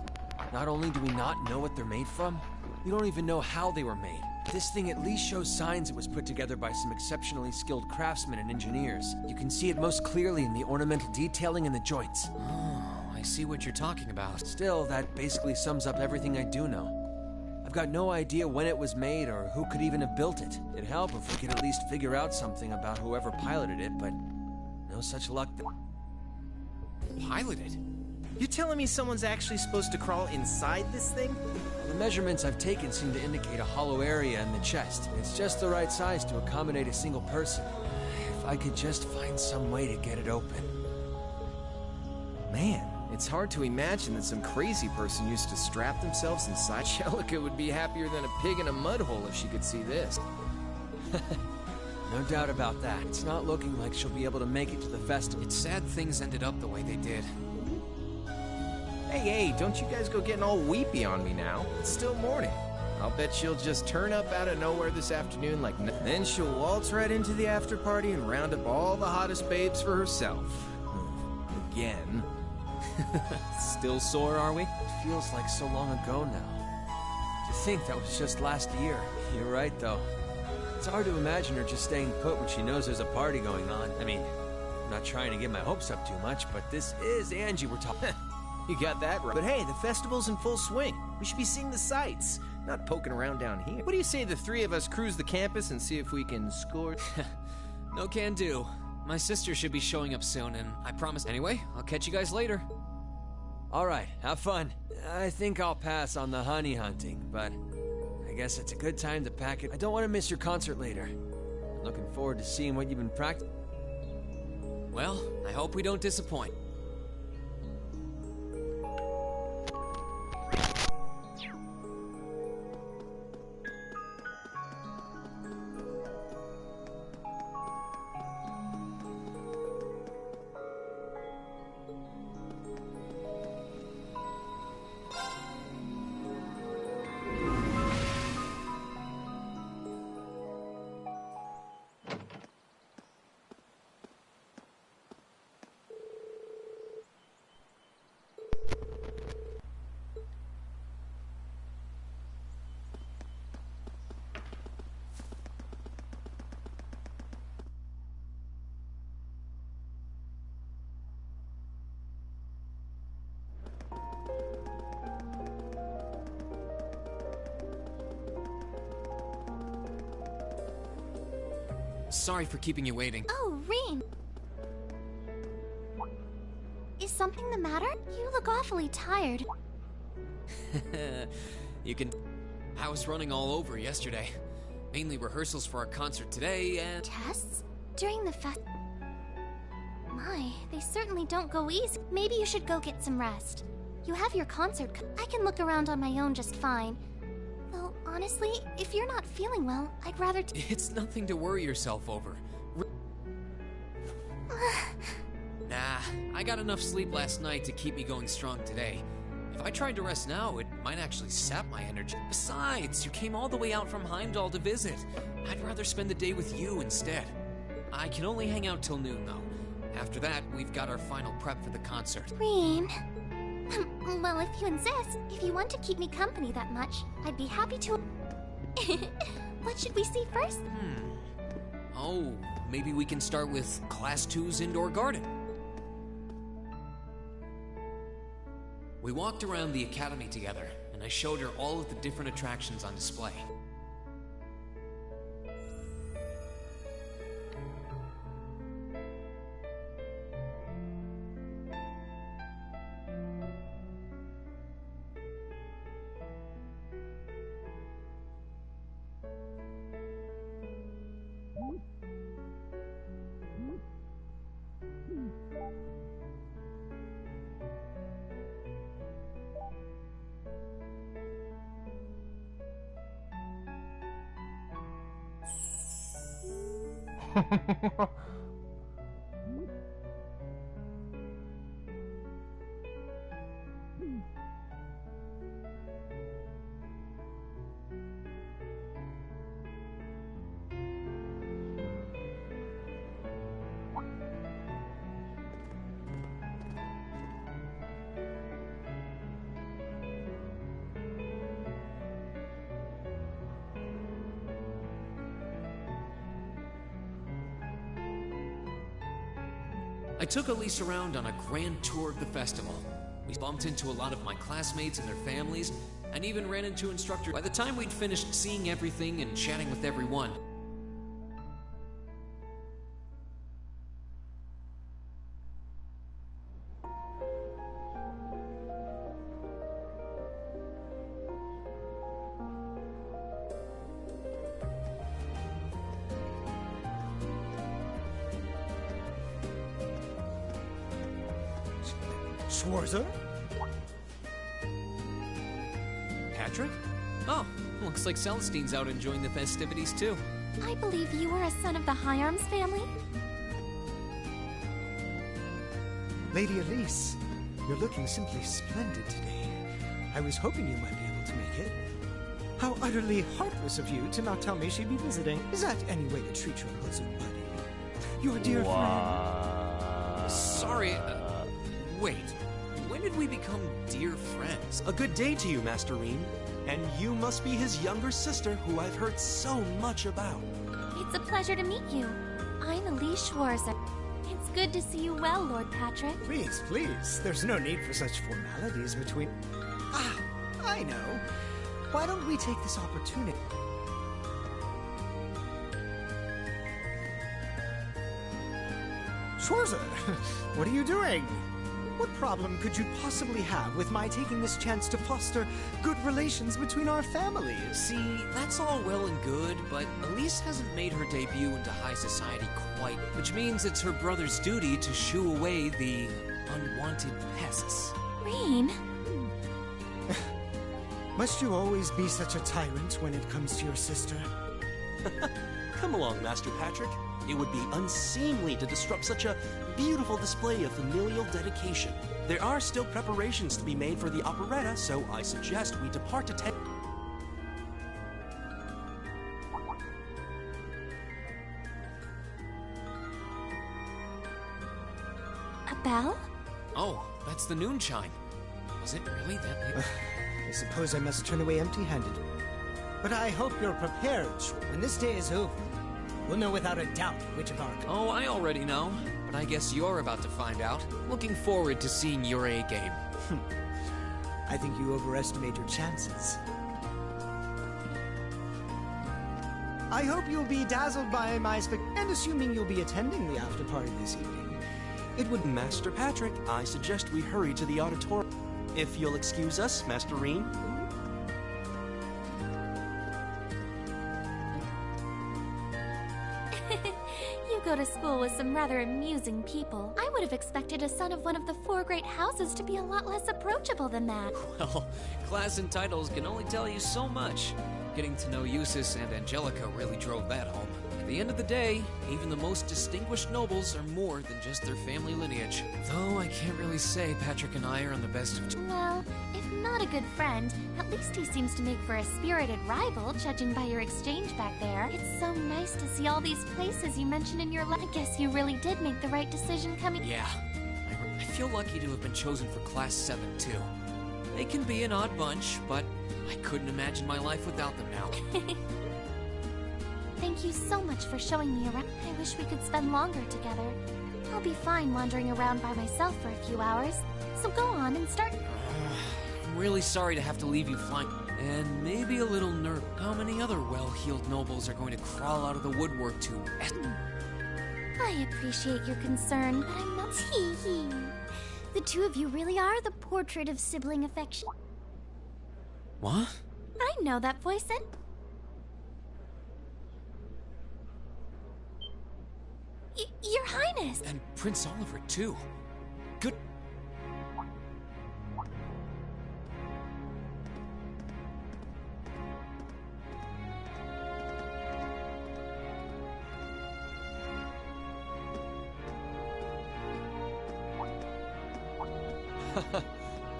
Not only do we not know what they're made from, we don't even know how they were made. This thing at least shows signs it was put together by some exceptionally skilled craftsmen and engineers. You can see it most clearly in the ornamental detailing and the joints. Oh, I see what you're talking about. Still, that basically sums up everything I do know. I've got no idea when it was made or who could even have built it. It'd help if we could at least figure out something about whoever piloted it, but no such luck. Piloted? You telling me someone's actually supposed to crawl inside this thing? The measurements I've taken seem to indicate a hollow area in the chest. It's just the right size to accommodate a single person. If I could just find some way to get it open. Man, it's hard to imagine that some crazy person used to strap themselves inside. Jellica would be happier than a pig in a mud hole if she could see this. No doubt about that. It's not looking like she'll be able to make it to the festival. It's sad things ended up the way they did. Hey, don't you guys go getting all weepy on me now. It's still morning. I'll bet she'll just turn up out of nowhere this afternoon like then she'll waltz right into the after party and round up all the hottest babes for herself. Again. Still sore, are we? It feels like so long ago now. To think that was just last year. You're right, though. It's hard to imagine her just staying put when she knows there's a party going on. I mean, I'm not trying to get my hopes up too much, but this is Angie we're talking... You got that right. But hey, the festival's in full swing. We should be seeing the sights, not poking around down here. What do you say the three of us cruise the campus and see if we can score? No can do. My sister should be showing up soon, and I promise... Anyway, I'll catch you guys later. All right, have fun. I think I'll pass on the honey hunting, but I guess it's a good time to pack it. I don't want to miss your concert later. I'm looking forward to seeing what you've been practicing. Well, I hope we don't disappoint. Sorry for keeping you waiting. Oh, Rean. Is something the matter? You look awfully tired. You can... I was running all over yesterday. Mainly rehearsals for our concert today, and... Tests? During the fest... My, they certainly don't go easy. Maybe you should go get some rest. You have your concert. I can look around on my own just fine. Though, honestly, if you're not feeling well, I'd rather... It's nothing to worry yourself over. Nah, I got enough sleep last night to keep me going strong today. If I tried to rest now, it might actually sap my energy. Besides, you came all the way out from Heimdall to visit. I'd rather spend the day with you instead. I can only hang out till noon, though. After that, we've got our final prep for the concert. Rean... Well, if you insist, if you want to keep me company that much, I'd be happy to... What should we see first? Oh, maybe we can start with Class 2's indoor garden. We walked around the academy together, and I showed her all of the different attractions on display. I took Elise around on a grand tour of the festival. We bumped into a lot of my classmates and their families, and even ran into instructors. By the time we'd finished seeing everything and chatting with everyone, Schwarzer? Patrick? Oh, looks like Celestine's out enjoying the festivities too. I believe you are a son of the High Arms family? Lady Elise, you're looking simply splendid today. I was hoping you might be able to make it. How utterly heartless of you to not tell me she'd be visiting. Is that any way to treat your bosom buddy? Your dear friend? Sorry, wait. When did we become dear friends? A good day to you, Master Rean. And you must be his younger sister, who I've heard so much about. It's a pleasure to meet you. I'm Elise Schwarzer. It's good to see you well, Lord Patrick. Please, please. There's no need for such formalities between... Ah, I know. Why don't we take this opportunity... Schwarzer, what are you doing? What problem could you possibly have with my taking this chance to foster good relations between our families? See, that's all well and good, but Elise hasn't made her debut into high society quite, which means it's her brother's duty to shoo away the unwanted pests. Rean? Must you always be such a tyrant when it comes to your sister? Come along, Master Patrick. It would be unseemly to disrupt such a beautiful display of familial dedication. There are still preparations to be made for the operetta, so I suggest we depart to A bell? Oh, that's the noon chime. Was it really that late? I suppose I must turn away empty-handed. But I hope you're prepared. When this day is over, we'll know without a doubt which of our... Oh, I already know. But I guess you're about to find out. Looking forward to seeing your A-game. I think you overestimate your chances. I hope you'll be dazzled by my and assuming you'll be attending the after party this evening, it would... Master Patrick, I suggest we hurry to the auditorium. If you'll excuse us, Master Reen. You go to school with some rather amusing people. I would have expected a son of one of the 4 great houses to be a lot less approachable than that. Well, class and titles can only tell you so much. Getting to know Eustace and Angelica really drove that home. At the end of the day, even the most distinguished nobles are more than just their family lineage. Though I can't really say Patrick and I are on the best of terms. Well, if not a good friend, at least he seems to make for a spirited rival, judging by your exchange back there. It's so nice to see all these places you mentioned in your life. I guess you really did make the right decision coming... Yeah. I feel lucky to have been chosen for Class 7, too. They can be an odd bunch, but I couldn't imagine my life without them now. Thank you so much for showing me around. I wish we could spend longer together. I'll be fine wandering around by myself for a few hours. So go on and start... I'm really sorry to have to leave you flying. And maybe a little nervous. How many other well-heeled nobles are going to crawl out of the woodwork to... I appreciate your concern, but I'm not... Hee-hee. The two of you really are the portrait of sibling affection. What? I know that voice and... Your Highness! And Prince Oliver, too. Good...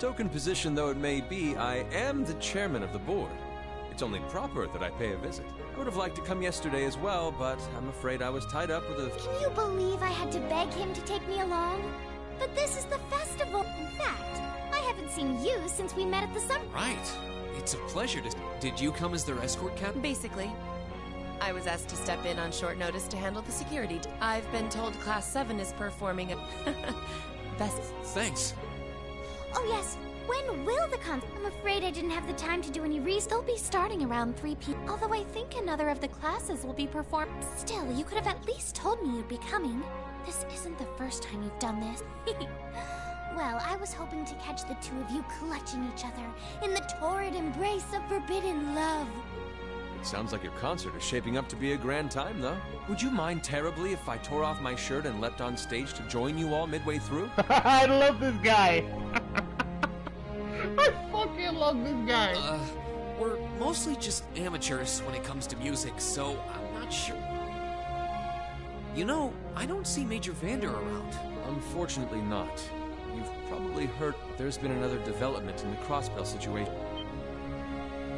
Token position though it may be, I am the chairman of the board. It's only proper that I pay a visit. I would have liked to come yesterday as well, but I'm afraid I was tied up with a... Can you believe I had to beg him to take me along? But this is the festival. In fact, I haven't seen you since we met at the summer. Right. It's a pleasure to... Did you come as their escort captain? Basically. I was asked to step in on short notice to handle the security. I've been told Class 7 is performing a... best... Thanks. Oh yes, when will the concert? I'm afraid I didn't have the time to do any research. They'll be starting around 3 p.m. Although I think another of the classes will be performed. Still, you could have at least told me you'd be coming. This isn't the first time you've done this. Well, I was hoping to catch the two of you clutching each other in the torrid embrace of forbidden love. It sounds like your concert is shaping up to be a grand time, though. Would you mind terribly if I tore off my shirt and leapt on stage to join you all midway through? I love this guy. I fucking love this guy. We're mostly just amateurs when it comes to music, so I'm not sure. You know, I don't see Major Vander around. Unfortunately not. You've probably heard there's been another development in the Crossbell situation.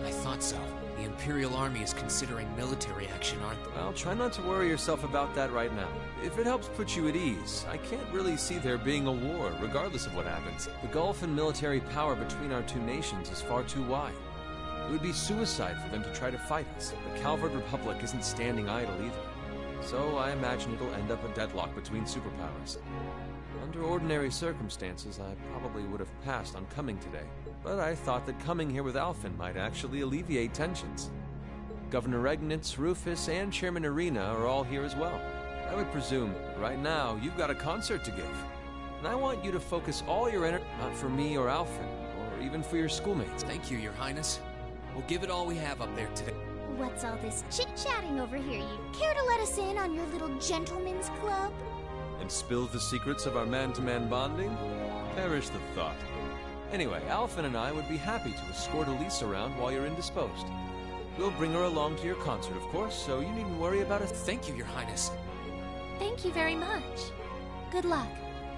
I thought so. The Imperial Army is considering military action, aren't they? Well, try not to worry yourself about that right now. If it helps put you at ease, I can't really see there being a war, regardless of what happens. The gulf in military power between our two nations is far too wide. It would be suicide for them to try to fight us. The Calvard Republic isn't standing idle either. So I imagine it'll end up a deadlock between superpowers. Under ordinary circumstances, I probably would have passed on coming today. But I thought that coming here with Alphen might actually alleviate tensions. Governor Regnitz, Rufus, and Chairman Irina are all here as well. I would presume, right now, you've got a concert to give. And I want you to focus all your energy, not for me or Alphen, or even for your schoolmates. Thank you, Your Highness. We'll give it all we have up there today. What's all this chit-chatting over here? You care to let us in on your little gentleman's club? And spill the secrets of our man-to-man bonding? Perish the thought. Anyway, Alphen and I would be happy to escort Elise around while you're indisposed. We'll bring her along to your concert, of course, so you needn't worry about it. Thank you, Your Highness. Thank you very much. Good luck.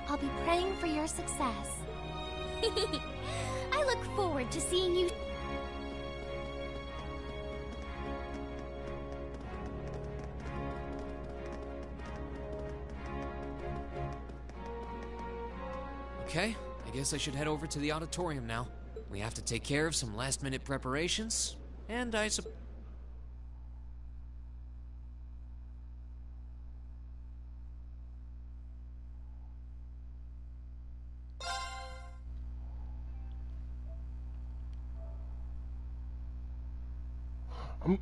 I'll be praying for your success. I look forward to seeing you. Okay, I guess I should head over to the auditorium now. We have to take care of some last-minute preparations, and I suppose...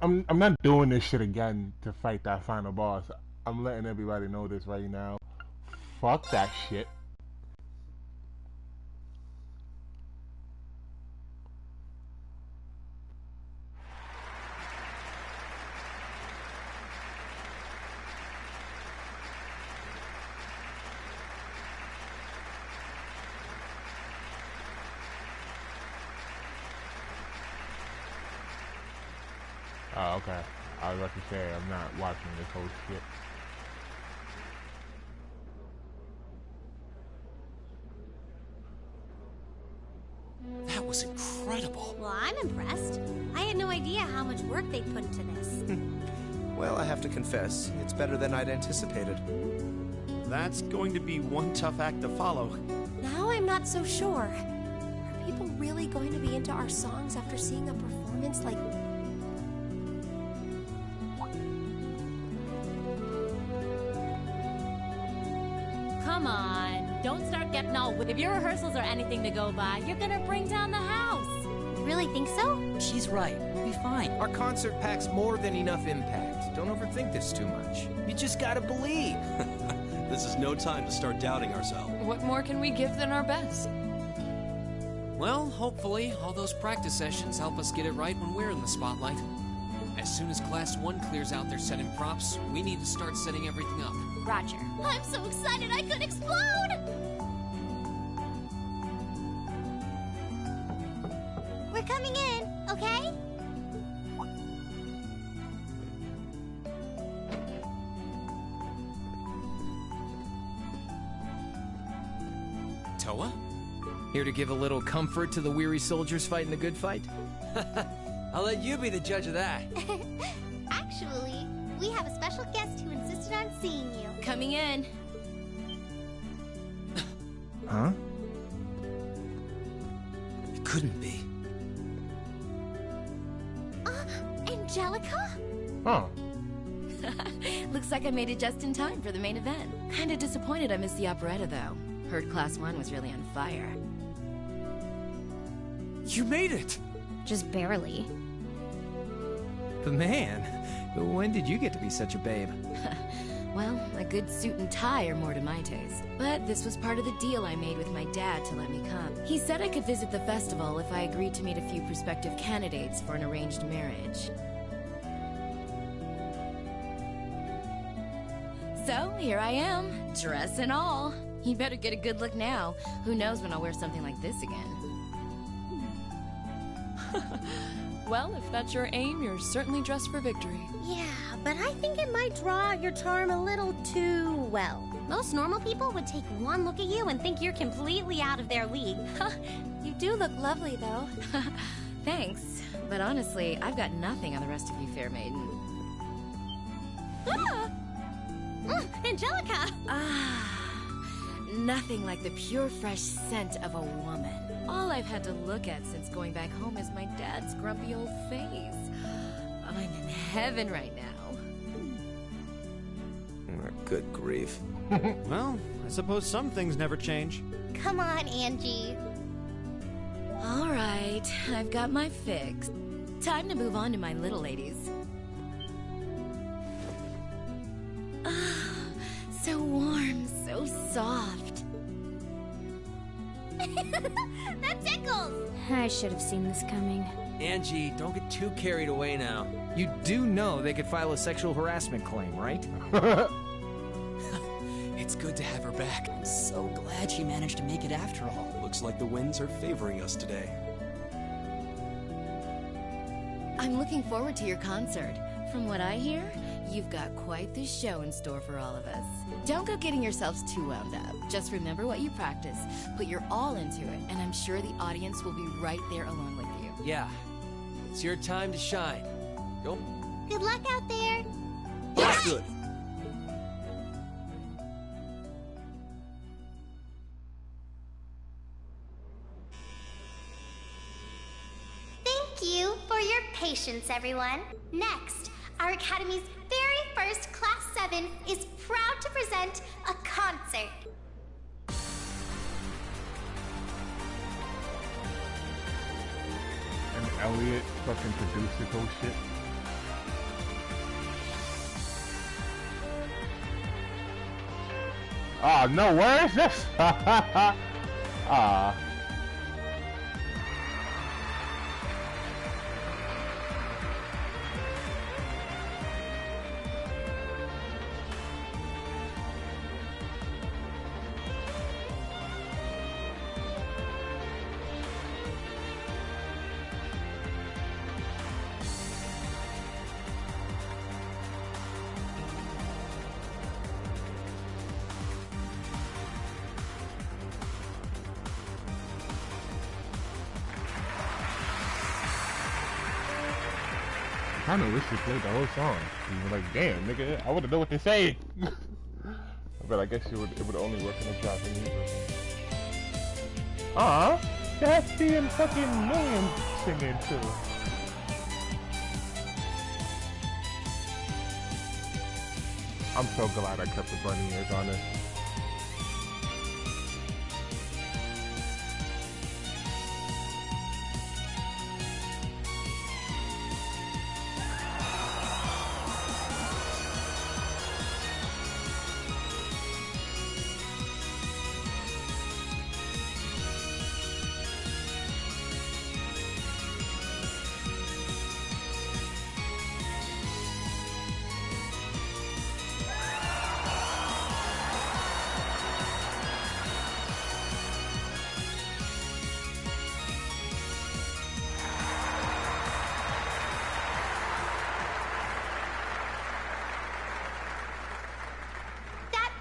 I'm not doing this shit again to fight that final boss. I'm letting everybody know this right now. Fuck that shit. Oh, okay. I was about to say, I'm not watching this whole shit. That was incredible. Well, I'm impressed. I had no idea how much work they'd put into this. Well, I have to confess, it's better than I'd anticipated. That's going to be one tough act to follow. Now I'm not so sure. Are people really going to be into our songs after seeing a performance like... Come on, don't start getting all... If your rehearsals are anything to go by, you're gonna bring down the house. You really think so? She's right. We'll be fine. Our concert packs more than enough impact. Don't overthink this too much. You just gotta believe. This is no time to start doubting ourselves. What more can we give than our best? Well, hopefully, all those practice sessions help us get it right when we're in the spotlight. As soon as Class 1 clears out their set and props, we need to start setting everything up. Roger. I'm so excited I could explode! We're coming in, okay? Toa? Here to give a little comfort to the weary soldiers fighting the good fight? I'll let you be the judge of that. Actually, we have a special guest who insisted on seeing you. Coming in. Huh? It couldn't be. Angelica? Oh. Looks like I made it just in time for the main event. Kinda disappointed I missed the operetta, though. Heard Class 1 was really on fire. You made it! Just barely. But man, when did you get to be such a babe? Well, a good suit and tie are more to my taste. But this was part of the deal I made with my dad to let me come. He said I could visit the festival if I agreed to meet a few prospective candidates for an arranged marriage. So, here I am, dress and all. You better get a good look now. Who knows when I'll wear something like this again. Well, if that's your aim, you're certainly dressed for victory. Yeah, but I think it might draw out your charm a little too well. Most normal people would take one look at you and think you're completely out of their league. You do look lovely, though. Thanks, but honestly, I've got nothing on the rest of you fair maiden. Ah! Angelica! Nothing like the pure, fresh scent of a woman. All I've had to look at since going back home is my dad's grumpy old face. I'm in heaven right now. Good grief. Well, I suppose some things never change. Come on, Angie. All right, I've got my fix. Time to move on to my little ladies. So warm, so soft. That tickles! I should have seen this coming. Angie, don't get too carried away now. You do know they could file a sexual harassment claim, right? It's good to have her back. I'm so glad she managed to make it after all. Looks like the winds are favoring us today. I'm looking forward to your concert. From what I hear, you've got quite the show in store for all of us. Don't go getting yourselves too wound up. Just remember what you practice, put your all into it, and I'm sure the audience will be right there along with you. Yeah, it's your time to shine. Go. Good luck out there. That's good. Thank you for your patience, everyone. Next, our Academy's very first Class 7 is proud to present a concert. And Elliot fucking produced this whole shit. Oh no, where is this? Ah. I kinda wish you played the whole song. You were like, damn, nigga, I wouldn't know what to say. But I guess it would only work in a Japanese version. Dusty and fucking Million singing too. I'm so glad I kept the bunny ears on it.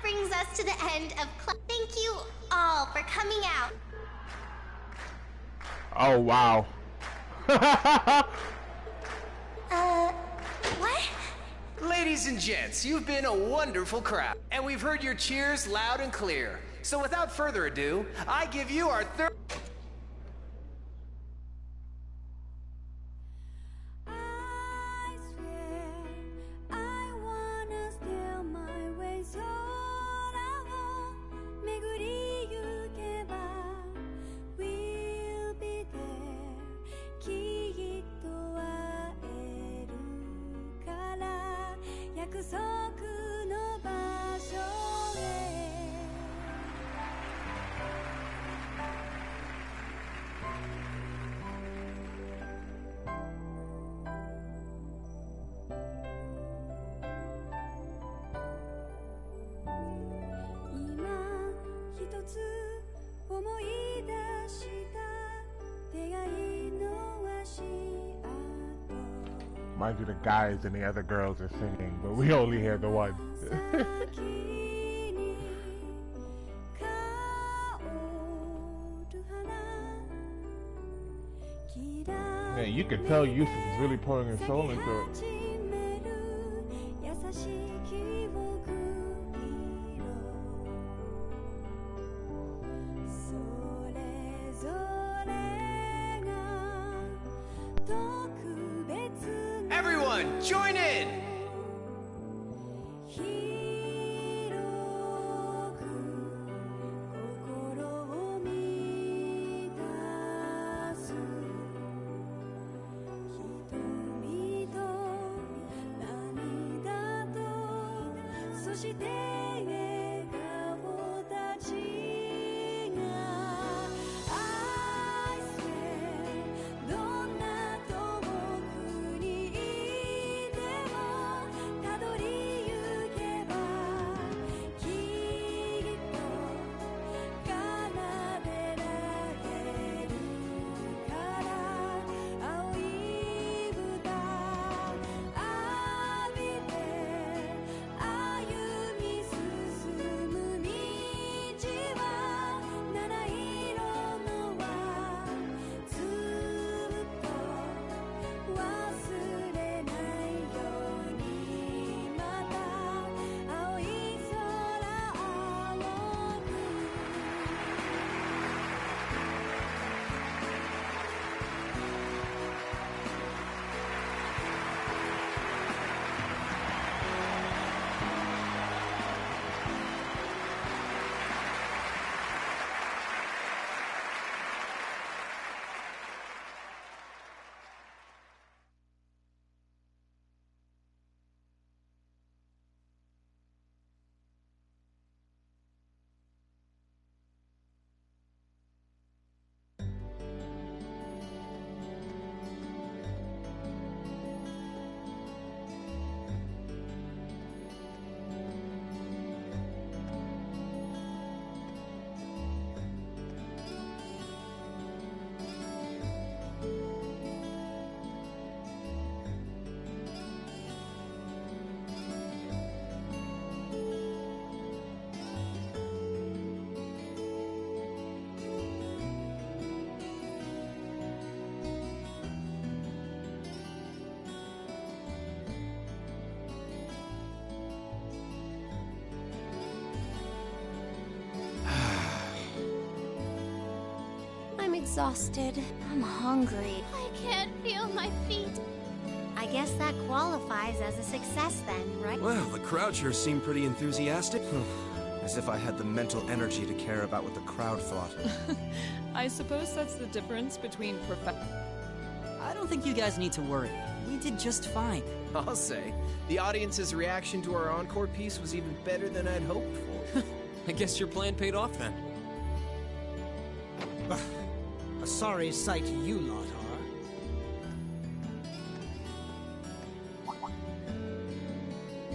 Brings us to the end of class. Thank you all for coming out. Oh wow. What? Ladies and gents, you've been a wonderful crowd, and we've heard your cheers loud and clear. So without further ado, I give you our third... Mind you, the guys and the other girls are singing, but we only hear the one. Yeah, you can tell Yusuf is really pouring his soul into it. Everyone, join in! exhausted. I'm hungry. I can't feel my feet. I guess that qualifies as a success then, right? Well, the crowd sure seemed pretty enthusiastic. As if I had the mental energy to care about what the crowd thought. I suppose that's the difference between I don't think you guys need to worry. We did just fine. I'll say, the audience's reaction to our encore piece was even better than I'd hoped for. I guess your plan paid off then. A sorry sight you lot are.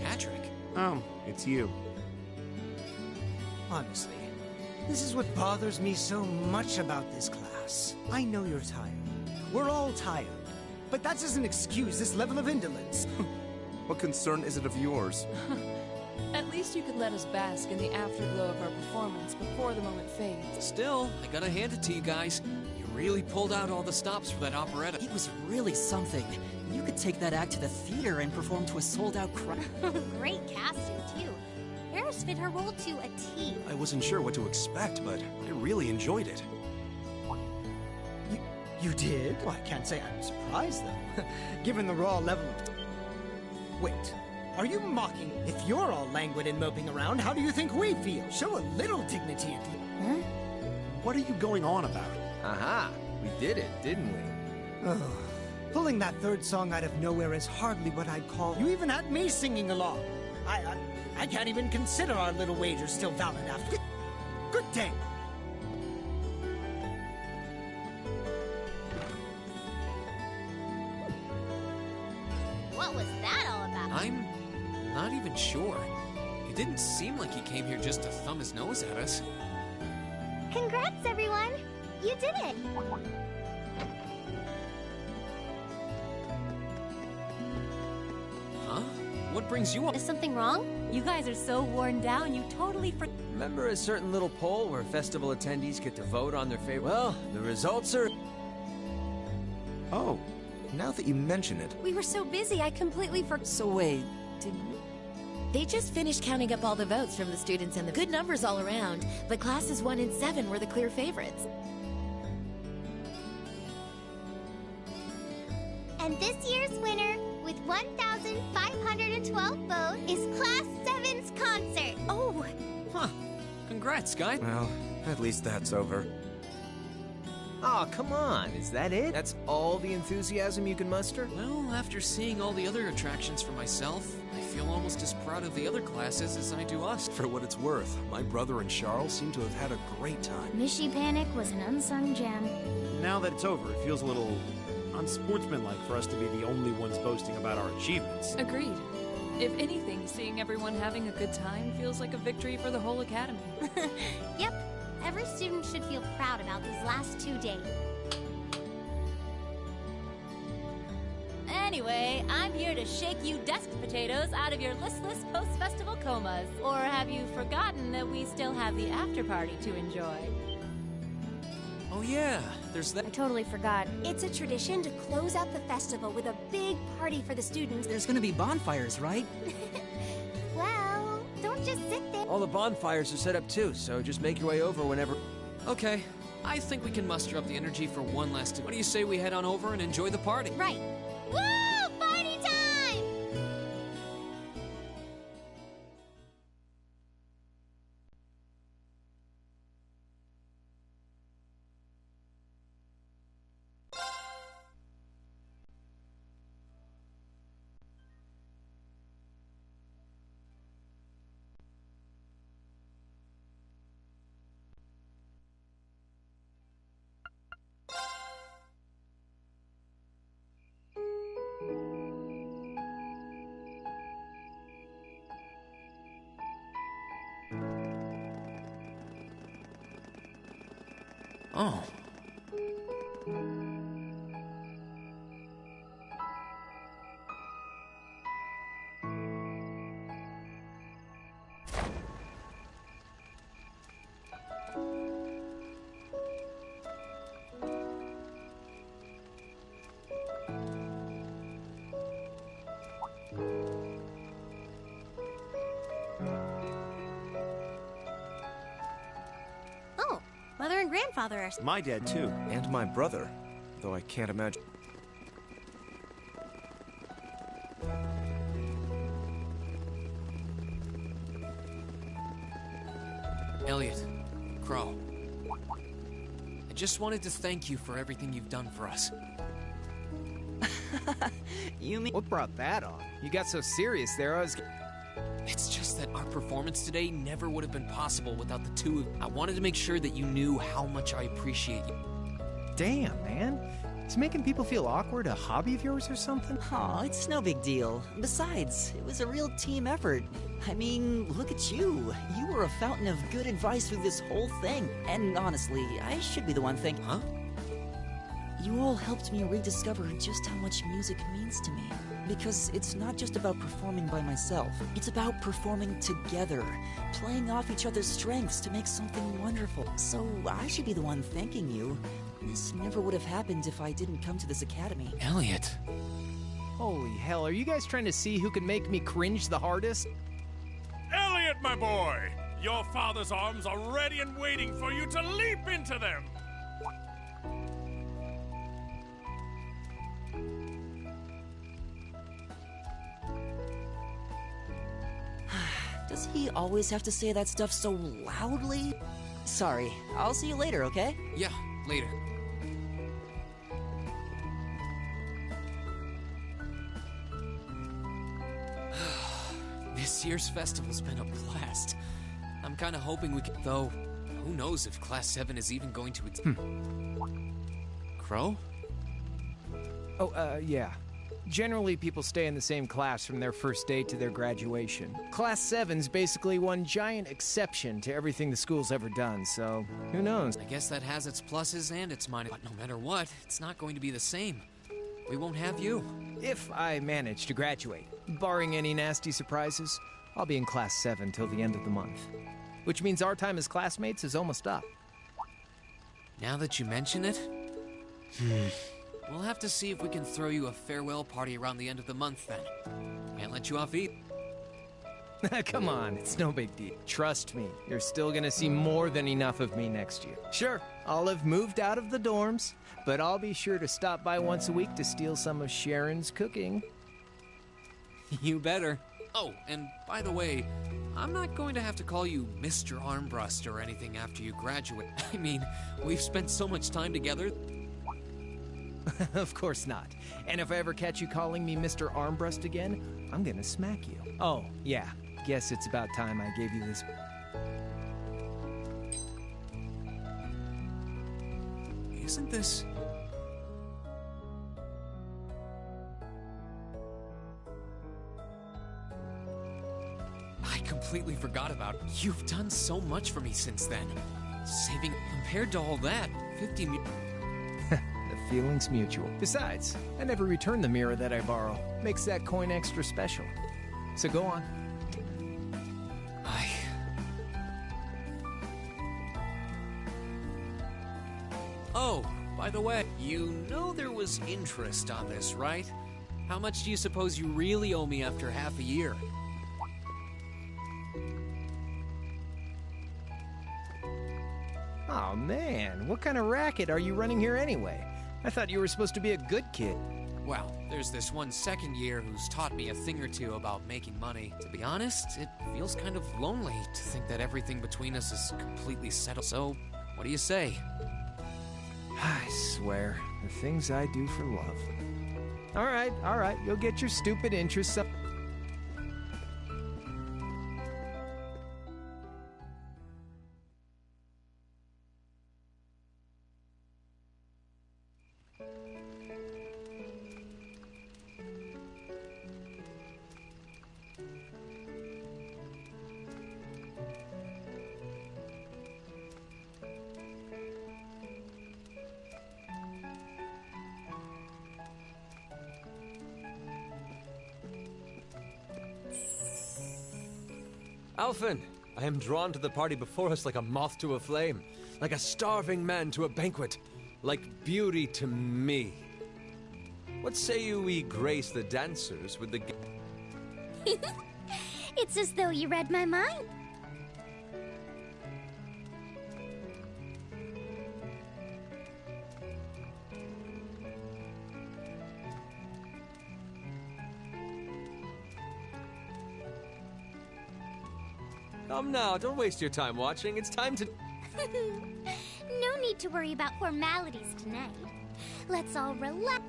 Patrick. Oh, it's you. Honestly, this is what bothers me so much about this class. I know you're tired. We're all tired. But that doesn't excuse this level of indolence. What concern is it of yours? At least you could let us bask in the afterglow of our performance before the moment fades. Still, I gotta hand it to you guys. You really pulled out all the stops for that operetta. It was really something. You could take that act to the theater and perform to a sold-out crowd. Great casting, too. Paris fit her role to a T. I wasn't sure what to expect, but I really enjoyed it. You did? Well, I can't say I'm surprised, though. Given the raw level of... Wait, are you mocking? If you're all languid and moping around, how do you think we feel? Show a little dignity at least. Huh? What are you going on about? Aha! We did it, didn't we? Oh, pulling that third song out of nowhere is hardly what I'd call... You even had me singing along. I can't even consider our little wager still valid after... Good day. What was that all about? I'm not even sure. It didn't seem like he came here just to thumb his nose at us. Congrats, everyone! You did it! Huh? What brings you up? Is something wrong? You guys are so worn down, you totally Remember a certain little poll where festival attendees get to vote on their favorite? Well, the results are... Oh, now that you mention it. We were so busy, I completely So wait, did we? They just finished counting up all the votes from the students and the good numbers all around, but classes 1 and 7 were the clear favorites. And this year's winner, with 1,512 votes, is Class 7's concert. Oh! Huh. Congrats, guys. Well, at least that's over. Aw, come on, is that it? That's all the enthusiasm you can muster? Well, after seeing all the other attractions for myself, I feel almost as proud of the other classes as I do us. For what it's worth, my brother and Charles seem to have had a great time. Mishy Panic was an unsung gem. Now that it's over, it feels a little unsportsmanlike for us to be the only ones boasting about our achievements. Agreed. If anything, seeing everyone having a good time feels like a victory for the whole academy. Yep. Every student should feel proud about these last 2 days. Anyway, I'm here to shake you desk potatoes out of your listless post-festival comas. Or have you forgotten that we still have the after-party to enjoy? Oh yeah, there's that. I totally forgot. It's a tradition to close out the festival with a big party for the students. There's gonna be bonfires, right? Well, don't just sit there. All the bonfires are set up too, so just make your way over whenever... Okay, I think we can muster up the energy for one last... What do you say we head on over and enjoy the party? Right. Woo! Party time! Oh. Oh, Mother and grandfather are... My dad, too. And my brother. Though I can't imagine... Elliot, Crow. I just wanted to thank you for everything you've done for us. You mean... What brought that on? You got so serious there, I was... It's just that our performance today never would have been possible without the two of you. I wanted to make sure that you knew how much I appreciate you. Damn, man. Is making people feel awkward a hobby of yours or something? Aw, it's no big deal. Besides, it was a real team effort. I mean, look at you. You were a fountain of good advice through this whole thing. And honestly, I should be the one thinking... Huh? You all helped me rediscover just how much music means to me. Because it's not just about performing by myself. It's about performing together, playing off each other's strengths to make something wonderful. So I should be the one thanking you. This never would have happened if I didn't come to this academy. Elliot. Holy hell, are you guys trying to see who can make me cringe the hardest? Elliot, my boy! Your father's arms are ready and waiting for you to leap into them! Does he always have to say that stuff so loudly? Sorry, I'll see you later, okay? Yeah, later. This year's festival's been a blast. I'm kinda hoping we can... Though, who knows if Class 7 is even going to... Crow? Oh, yeah. Generally, people stay in the same class from their first day to their graduation. Class 7's basically one giant exception to everything the school's ever done, so who knows? I guess that has its pluses and its minuses. But no matter what, it's not going to be the same. We won't have you. If I manage to graduate, barring any nasty surprises, I'll be in Class 7 till the end of the month. Which means our time as classmates is almost up. Now that you mention it... We'll have to see if we can throw you a farewell party around the end of the month, then. Can't let you off either. Come on, it's no big deal. Trust me, you're still gonna see more than enough of me next year. Sure, I'll have moved out of the dorms, but I'll be sure to stop by once a week to steal some of Sharon's cooking. You better. Oh, and by the way, I'm not going to have to call you Mr. Armbrust or anything after you graduate. I mean, we've spent so much time together. Of course not. And if I ever catch you calling me Mr. Armbrust again, I'm gonna smack you. Oh, yeah. Guess it's about time I gave you this... Isn't this... I completely forgot about it. You've done so much for me since then. Saving... Compared to all that, 50... The feeling's mutual. Besides, I never return the mirror that I borrow. Makes that coin extra special. So go on. Oh, by the way, you know there was interest on this, right? How much do you suppose you really owe me after half a year? Oh man, what kind of racket are you running here anyway? I thought you were supposed to be a good kid. Well, there's this one second year who's taught me a thing or two about making money. To be honest, it feels kind of lonely to think that everything between us is completely settled. So, what do you say? I swear, the things I do for love. All right, you'll get your stupid interests up. Alphen, I am drawn to the party before us like a moth to a flame, like a starving man to a banquet, like beauty to me. What say you we grace the dancers with the... It's as though you read my mind. Come now, don't waste your time watching. It's time to... No need to worry about formalities tonight. Let's all relax.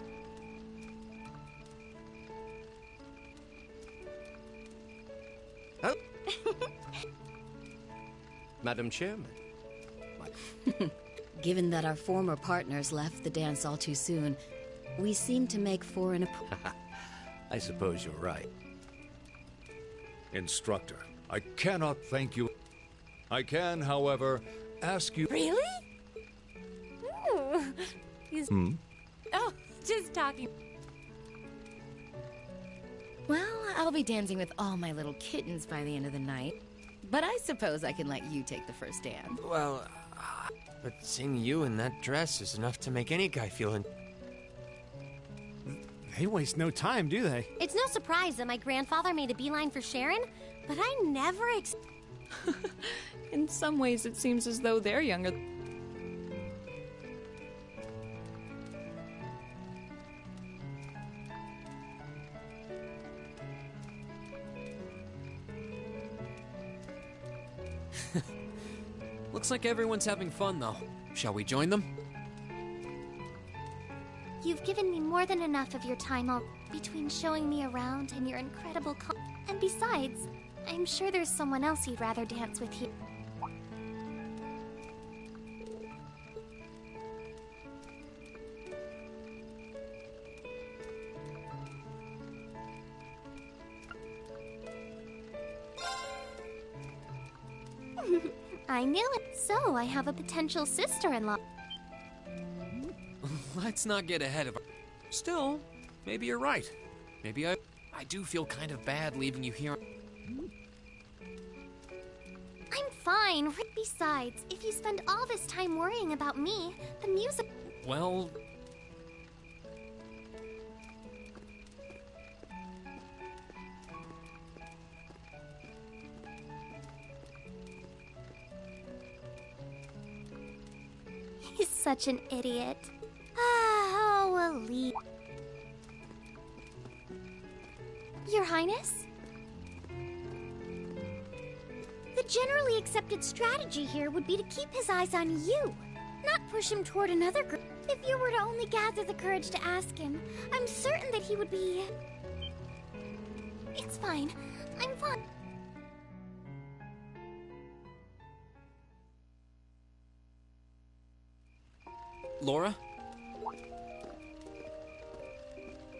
Oh. Madam Chairman. Given that our former partners left the dance all too soon, we seem to make for an... I suppose you're right. Instructor, I cannot thank you. I can, however, ask you... Really? Ooh. He's... Oh, just talking. Well, I'll be dancing with all my little kittens by the end of the night. But I suppose I can let you take the first dance. Well, but seeing you in that dress is enough to make any guy feel They waste no time, do they? It's no surprise that my grandfather made a beeline for Sharon, but I never In some ways, it seems as though they're younger. Looks like everyone's having fun, though. Shall we join them? You've given me more than enough of your time all between showing me around and your incredible and besides, I'm sure there's someone else you'd rather dance with here. I knew it. So, I have a potential sister-in-law. Let's not get ahead of... Still, maybe you're right. Maybe I do feel kind of bad leaving you here. I'm fine. Besides, if you spend all this time worrying about me, the music... Well... He's such an idiot. Oh, Elite. Your Highness? The generally accepted strategy here would be to keep his eyes on you, not push him toward another group. If you were to only gather the courage to ask him, I'm certain that he would be... It's fine. I'm fine. Laura?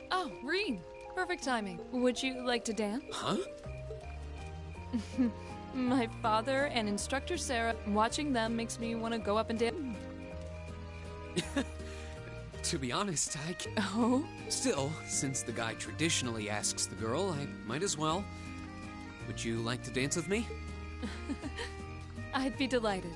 Oh, Rean. Perfect timing. Would you like to dance? Huh? My father and instructor Sarah, watching them makes me want to go up and dance. To be honest, I can't. Oh? Still, since the guy traditionally asks the girl, I might as well. Would you like to dance with me? I'd be delighted.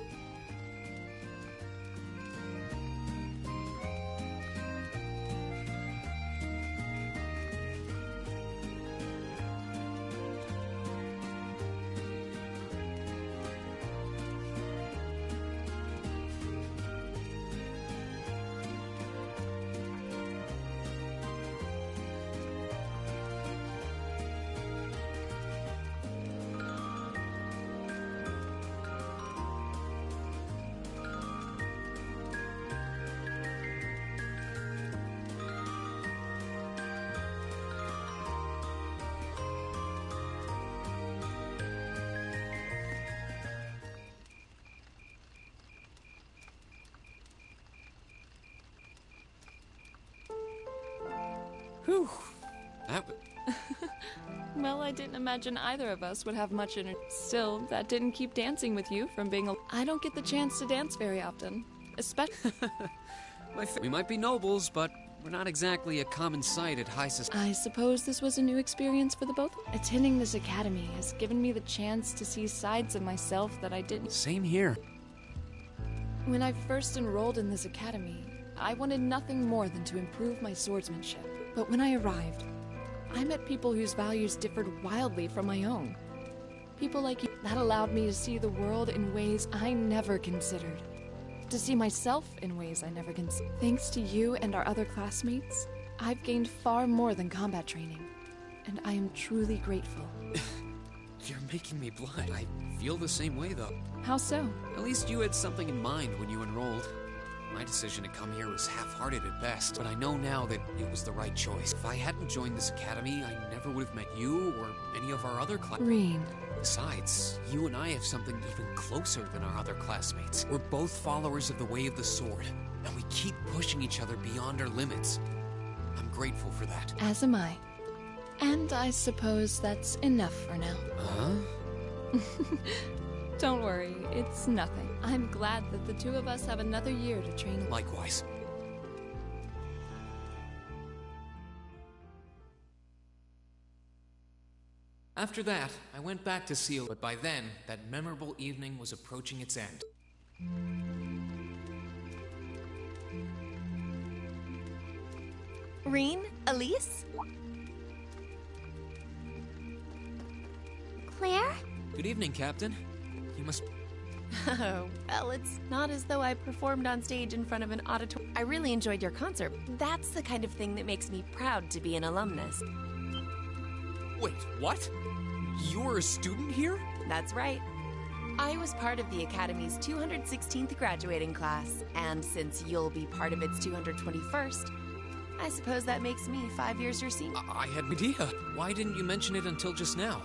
Whew. Well, I didn't imagine either of us would have much energy. Still, that didn't keep dancing with you from being a... I don't get the chance to dance very often. Especially... We might be nobles, but we're not exactly a common sight at high society. I suppose this was a new experience for the both. Attending this academy has given me the chance to see sides of myself that I didn't... Same here. When I first enrolled in this academy, I wanted nothing more than to improve my swordsmanship. But when I arrived, I met people whose values differed wildly from my own. People like you. That allowed me to see the world in ways I never considered. To see myself in ways I never considered. Thanks to you and our other classmates, I've gained far more than combat training. And I am truly grateful. You're making me blush. I feel the same way, though. How so? At least you had something in mind when you enrolled. My decision to come here was half-hearted at best, but I know now that it was the right choice. If I hadn't joined this academy, I never would have met you or any of our other classmates. Rean. Besides, you and I have something even closer than our other classmates. We're both followers of the Way of the Sword, and we keep pushing each other beyond our limits. I'm grateful for that. As am I. And I suppose that's enough for now. Huh? Don't worry, it's nothing. I'm glad that the two of us have another year to train. Likewise. After that, I went back to Seal, but by then, that memorable evening was approaching its end. Rean? Elise? Claire? Good evening, Captain. You must... Oh, well, it's not as though I performed on stage in front of an auditorium. I really enjoyed your concert. That's the kind of thing that makes me proud to be an alumnus. Wait, what? You're a student here? That's right. I was part of the Academy's 216th graduating class, and since you'll be part of its 221st, I suppose that makes me 5 years your senior. I had no idea. Why didn't you mention it until just now?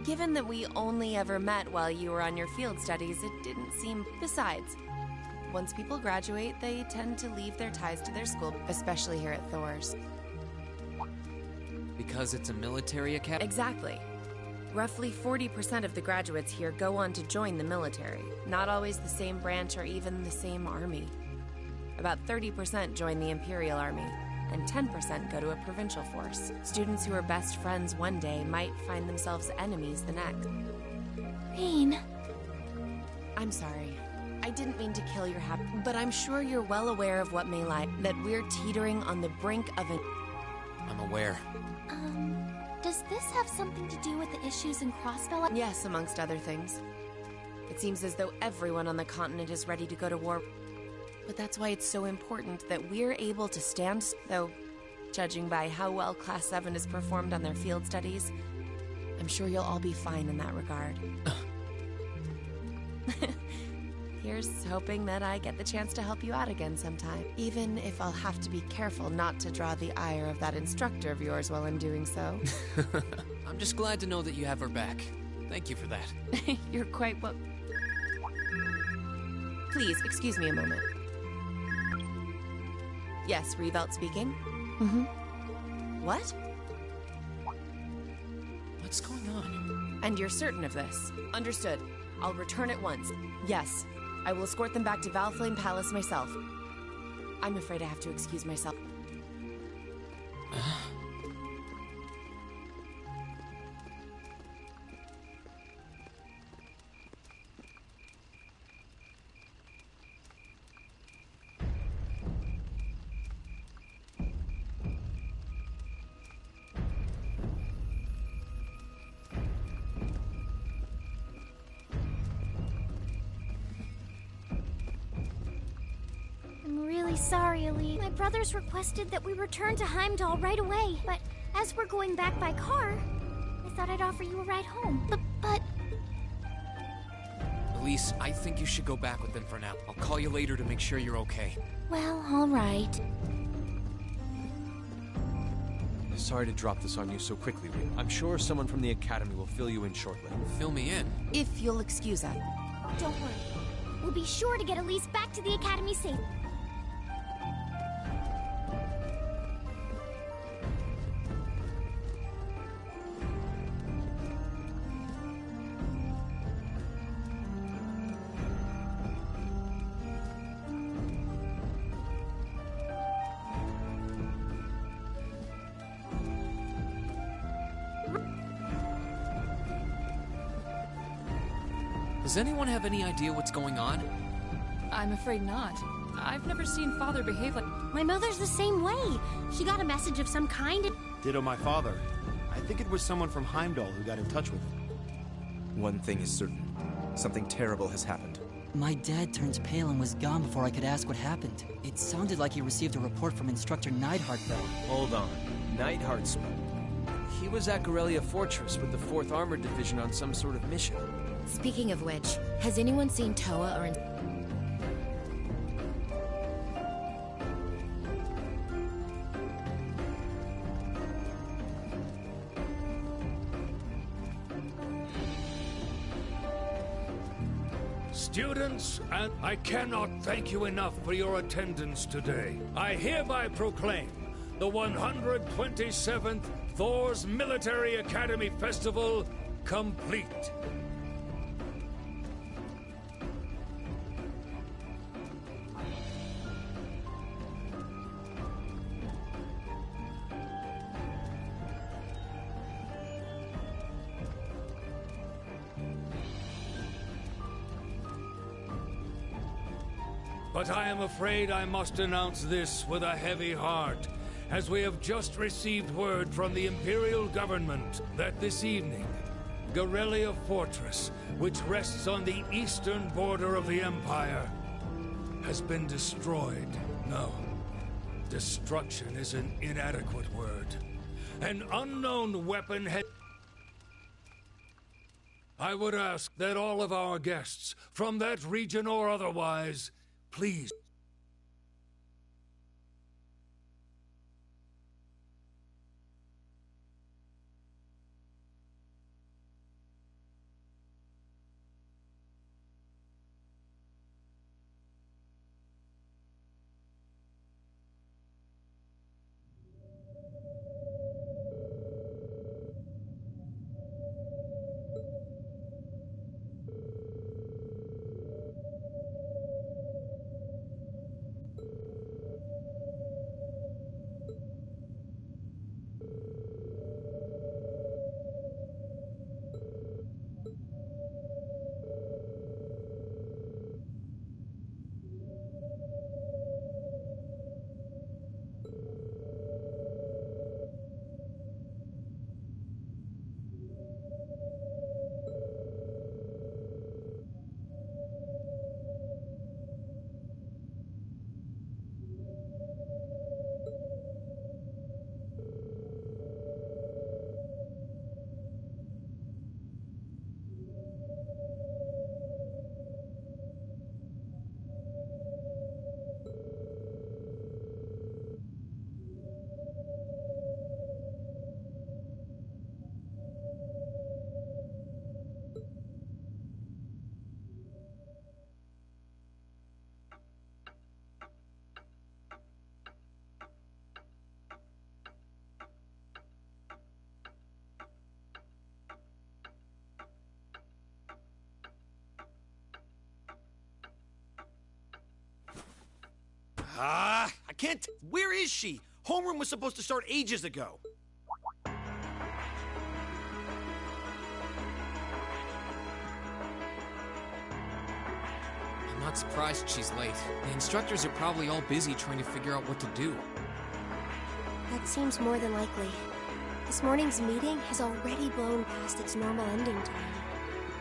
Given that we only ever met while you were on your field studies, it didn't seem... Besides, once people graduate, they tend to leave their ties to their school, especially here at Thor's. Because it's a military academy? Exactly. Roughly 40% of the graduates here go on to join the military. Not always the same branch or even the same army. About 30% join the Imperial Army, and 10% go to a provincial force. Students who are best friends one day might find themselves enemies the next. Rean. I'm sorry. I didn't mean to kill your happiness, but I'm sure you're well aware of what may lie, that we're teetering on the brink of an... I'm aware. Does this have something to do with the issues in Crossbell? Yes, amongst other things. It seems as though everyone on the continent is ready to go to war. But that's why it's so important that we're able to stand, though, judging by how well Class 7 has performed on their field studies, I'm sure you'll all be fine in that regard. Here's hoping that I get the chance to help you out again sometime, even if I'll have to be careful not to draw the ire of that instructor of yours while I'm doing so. I'm just glad to know that you have her back. Thank you for that. You're quite well... Please, excuse me a moment. Yes, Revelt speaking? Mm-hmm. What? What's going on? And you're certain of this? Understood. I'll return at once. Yes, I will escort them back to Valflame Palace myself. I'm afraid I have to excuse myself. Sorry, Elise. My brothers requested that we return to Heimdall right away, but as we're going back by car, I thought I'd offer you a ride home. But... Elise, I think you should go back with them for now. I'll call you later to make sure you're okay. Well, all right. Sorry to drop this on you so quickly, Rean. I'm sure someone from the Academy will fill you in shortly. Fill me in? If you'll excuse us. Don't worry. We'll be sure to get Elise back to the Academy safe. Does anyone have any idea what's going on? I'm afraid not. I've never seen Father behave like... My mother's the same way. She got a message of some kind and... Ditto my father. I think it was someone from Heimdall who got in touch with him. One thing is certain. Something terrible has happened. My dad turned pale and was gone before I could ask what happened. It sounded like he received a report from Instructor Neidhart, though. Hold on. Neidhart spoke. He was at Gorelia Fortress with the 4th Armored Division on some sort of mission. Speaking of which, has anyone seen Toa or... Students, and I cannot thank you enough for your attendance today. I hereby proclaim the 127th Thor's Military Academy Festival complete. But I am afraid I must announce this with a heavy heart, as we have just received word from the Imperial government that this evening, Gorelia Fortress, which rests on the eastern border of the Empire, has been destroyed. No, destruction is an inadequate word. An unknown weapon has... I would ask that all of our guests, from that region or otherwise, please. I can't... Where is she? Homeroom was supposed to start ages ago. I'm not surprised she's late. The instructors are probably all busy trying to figure out what to do. That seems more than likely. This morning's meeting has already blown past its normal ending time.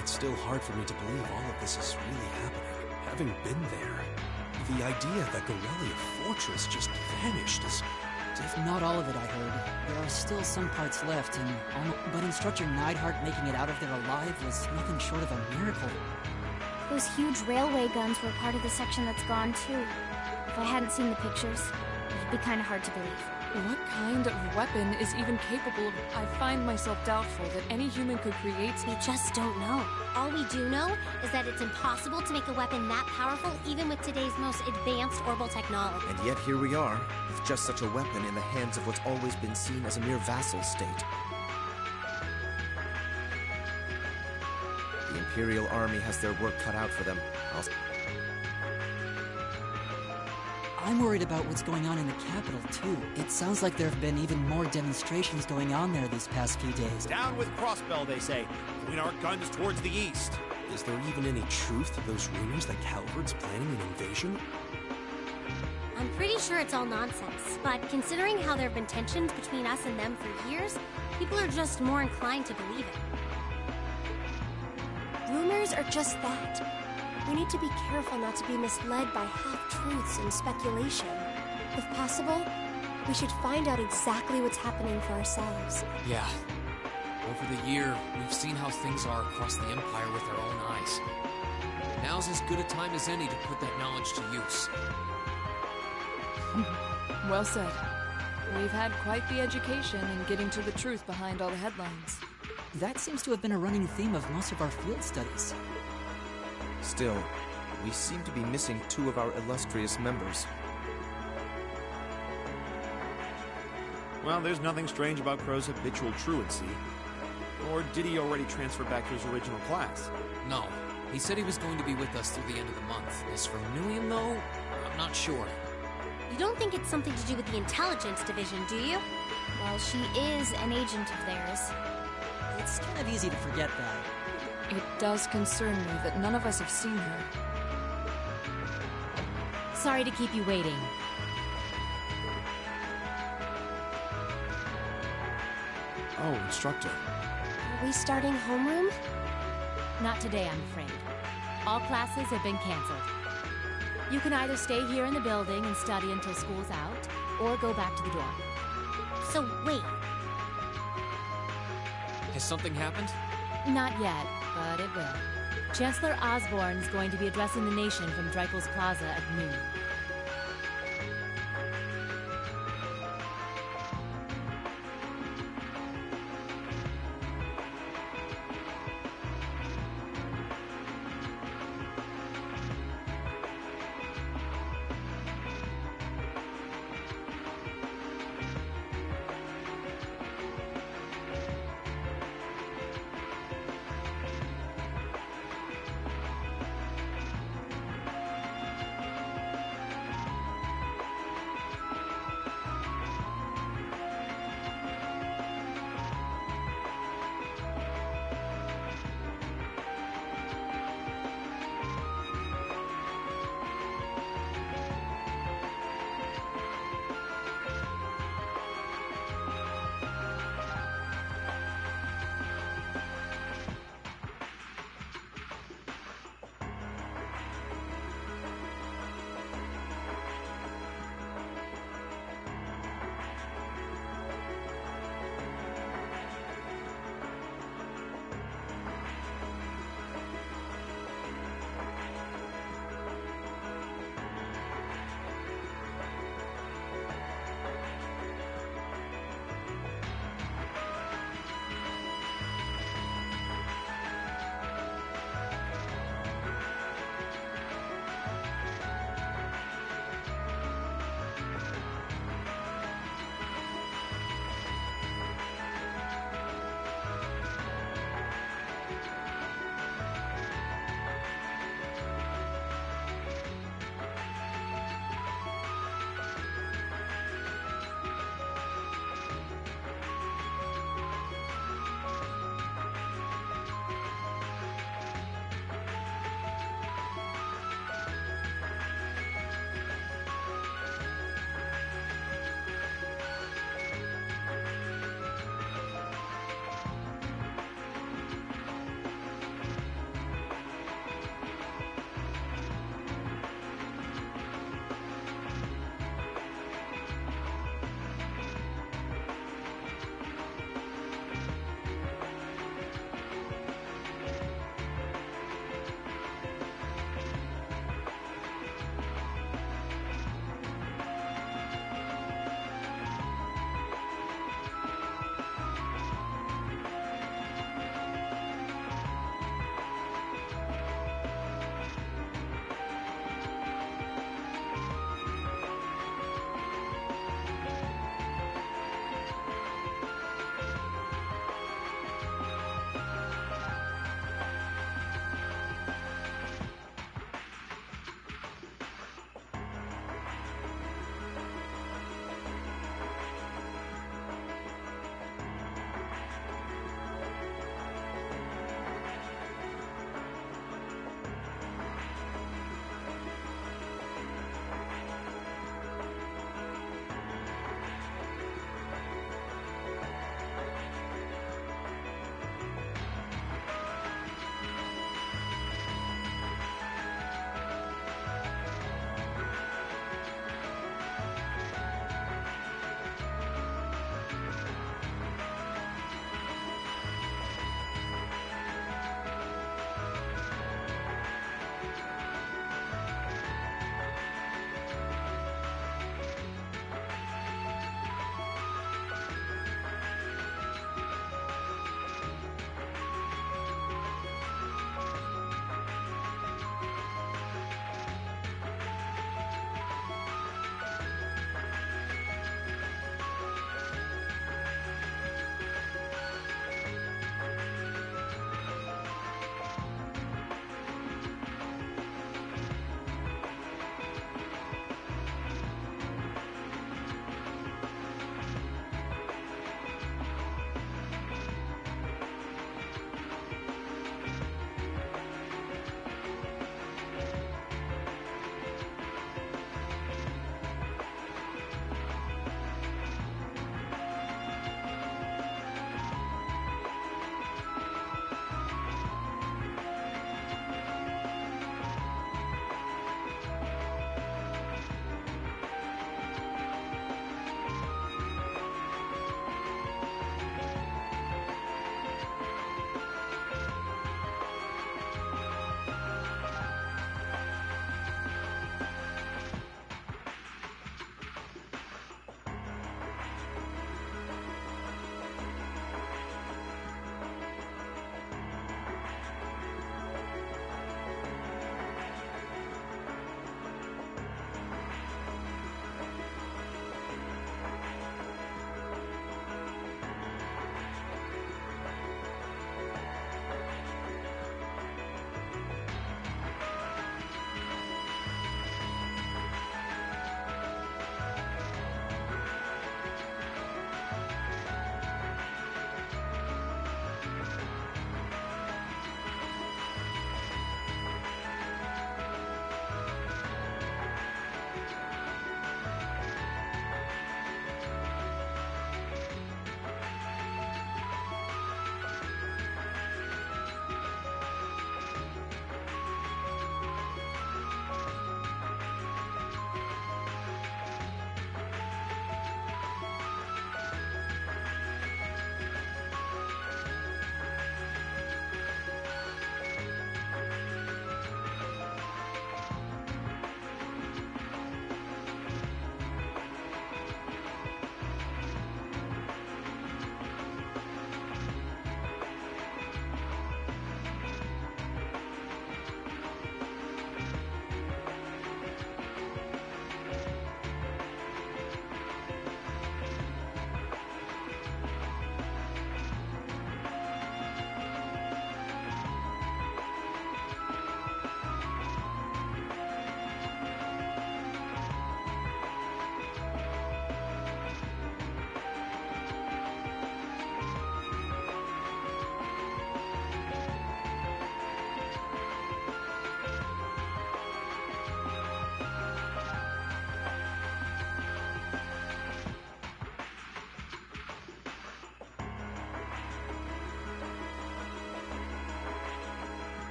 It's still hard for me to believe all of this is really happening. Having been there, the idea that Gorelia Fortress just vanished is... If not all of it, I heard. There are still some parts left, but Instructor Neidhart making it out of there alive was nothing short of a miracle. Those huge railway guns were part of the section that's gone, too. If I hadn't seen the pictures, it'd be kind of hard to believe. What kind of weapon is even capable of... I find myself doubtful that any human could create... We just don't know. All we do know is that it's impossible to make a weapon that powerful even with today's most advanced orbital technology. And yet here we are, with just such a weapon in the hands of what's always been seen as a mere vassal state. The Imperial Army has their work cut out for them. I'm worried about what's going on in the capital, too. It sounds like there have been even more demonstrations going on there these past few days. Down with Crossbell, they say. Point our guns towards the east. Is there even any truth to those rumors that Calvard's planning an invasion? I'm pretty sure it's all nonsense, but considering how there have been tensions between us and them for years, people are just more inclined to believe it. Rumors are just that. We need to be careful not to be misled by half-truths and speculation. If possible, We should find out exactly what's happening for ourselves. Yeah. Over the year, we've seen how things are across the Empire with our own eyes. Now's as good a time as any to put that knowledge to use. Well said. We've had quite the education in getting to the truth behind all the headlines. That seems to have been a running theme of most of our field studies. Still, we seem to be missing 2 of our illustrious members. Well, there's nothing strange about Crow's habitual truancy. Or did he already transfer back to his original class? No. He said he was going to be with us through the end of the month. As for Million, though, I'm not sure. You don't think it's something to do with the intelligence division, do you? Well, she is an agent of theirs. It's kind of easy to forget that. It does concern me that none of us have seen her. Sorry to keep you waiting. Oh, instructor. Are we starting homeroom? Not today, I'm afraid. All classes have been canceled. You can either stay here in the building and study until school's out, or go back to the dorm. So, wait. Has something happened? Not yet, but it will. Chancellor Osborne's going to be addressing the nation from Dreikel's Plaza at noon.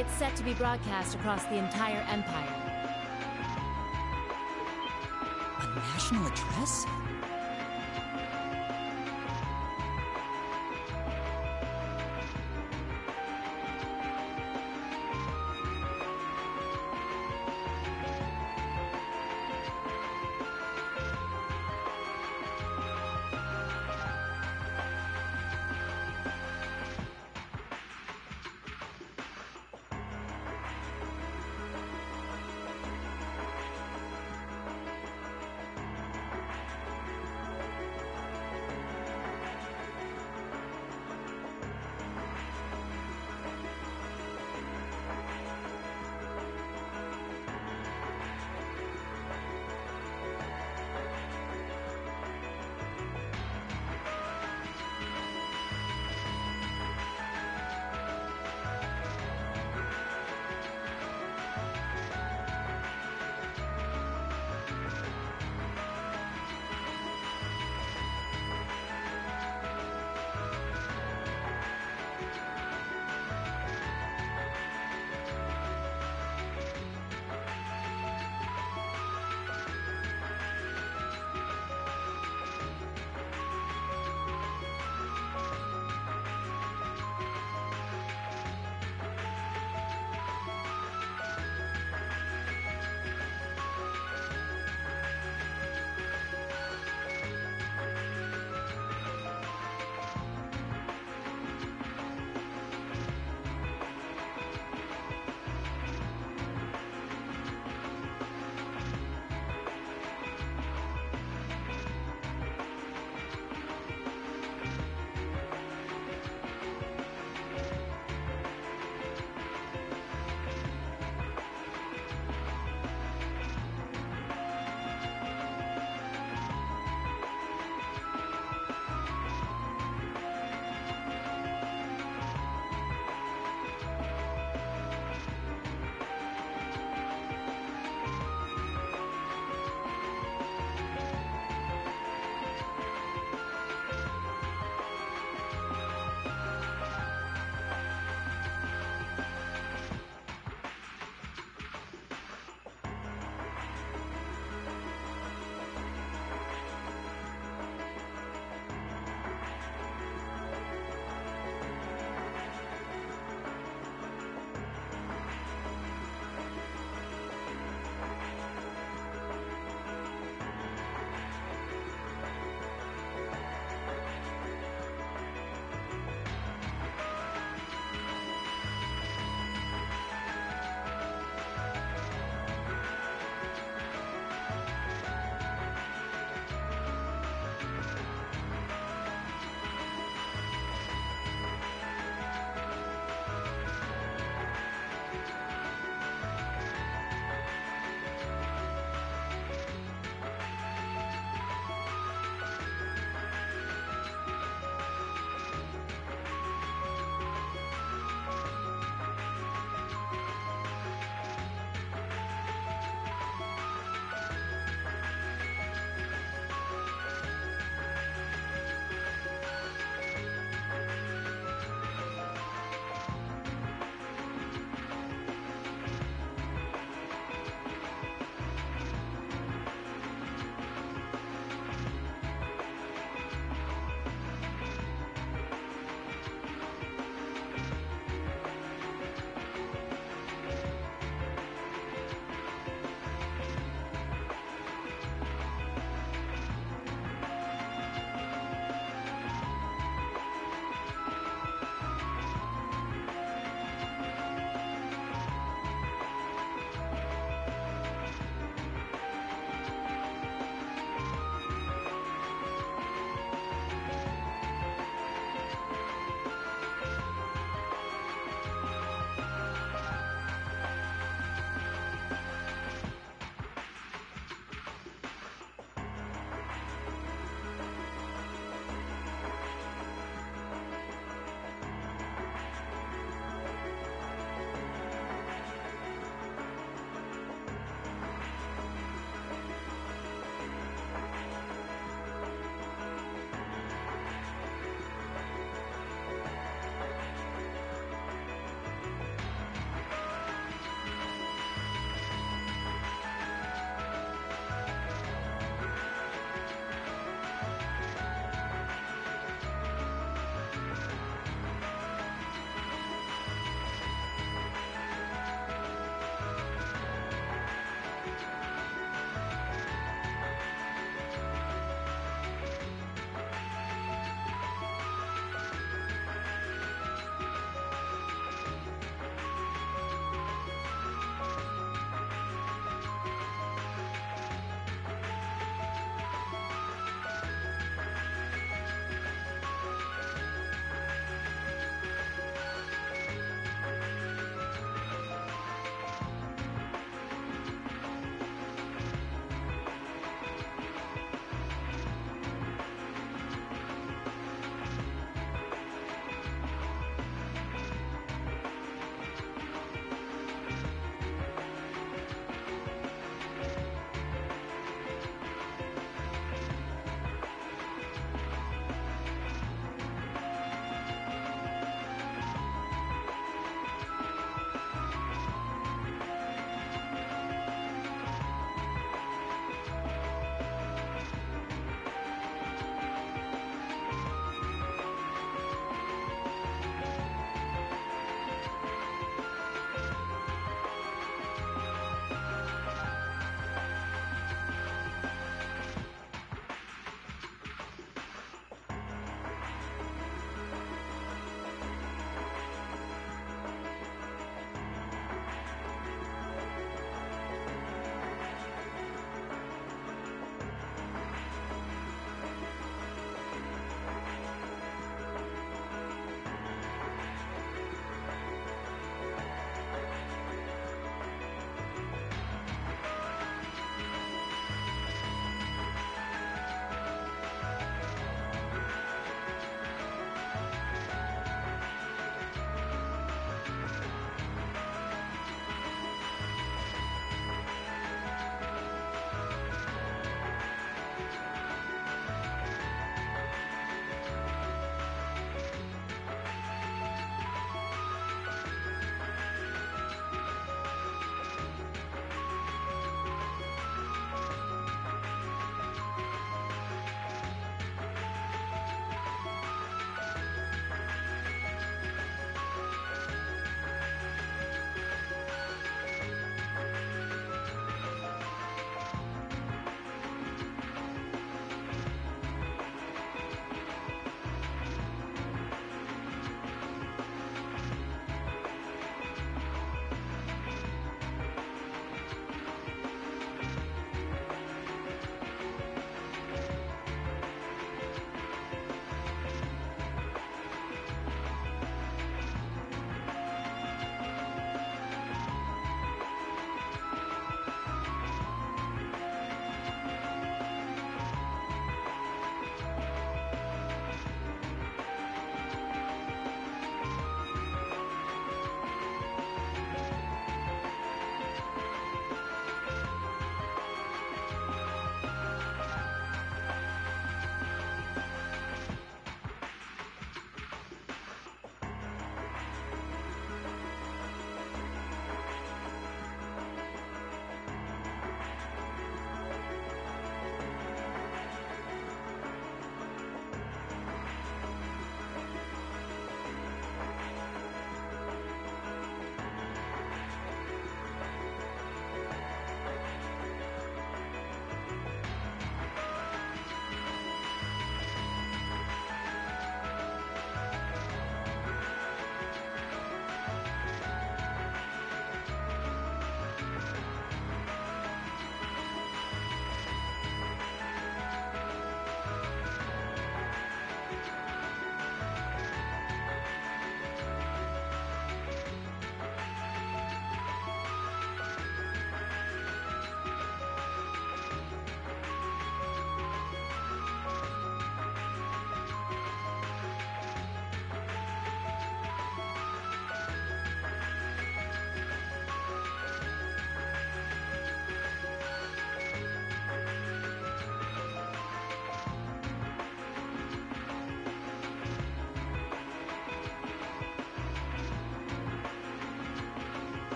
It's set to be broadcast across the entire Empire. A national address?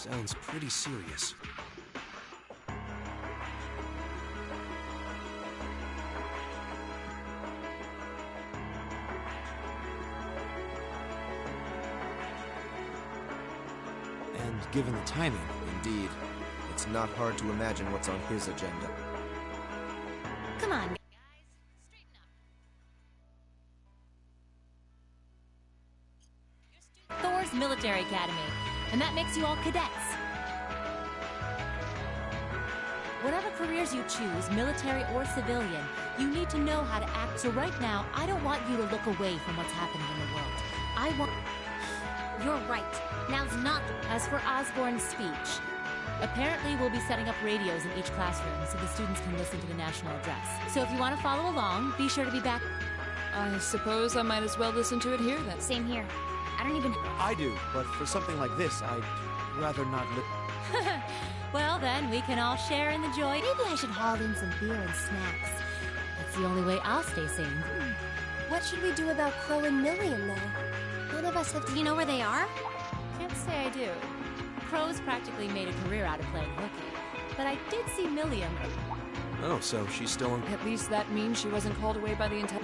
Sounds pretty serious. And given the timing, Indeed. It's not hard to imagine what's on his agenda. Come on, Thor's Military Academy, and that makes you all cadets. Whatever careers you choose, military or civilian, you need to know how to act. So right now, I don't want you to look away from what's happening in the world. I want... You're right. Now's not... As for Osborne's speech, apparently we'll be setting up radios in each classroom so the students can listen to the national address. So if you want to follow along, be sure to be back. I suppose I might as well listen to it here then. Same here. I don't even... I do, but for something like this, I'd rather not Well then, we can all share in the joy. Maybe I should haul in some beer and snacks. That's the only way I'll stay sane. What should we do about Crow and Milliam, though? None of us have... Do you know where they are? Can't say I do. Crow's practically made a career out of playing hooky. But I did see Milliam. Oh, so she's still in... At least that means she wasn't called away by the entire...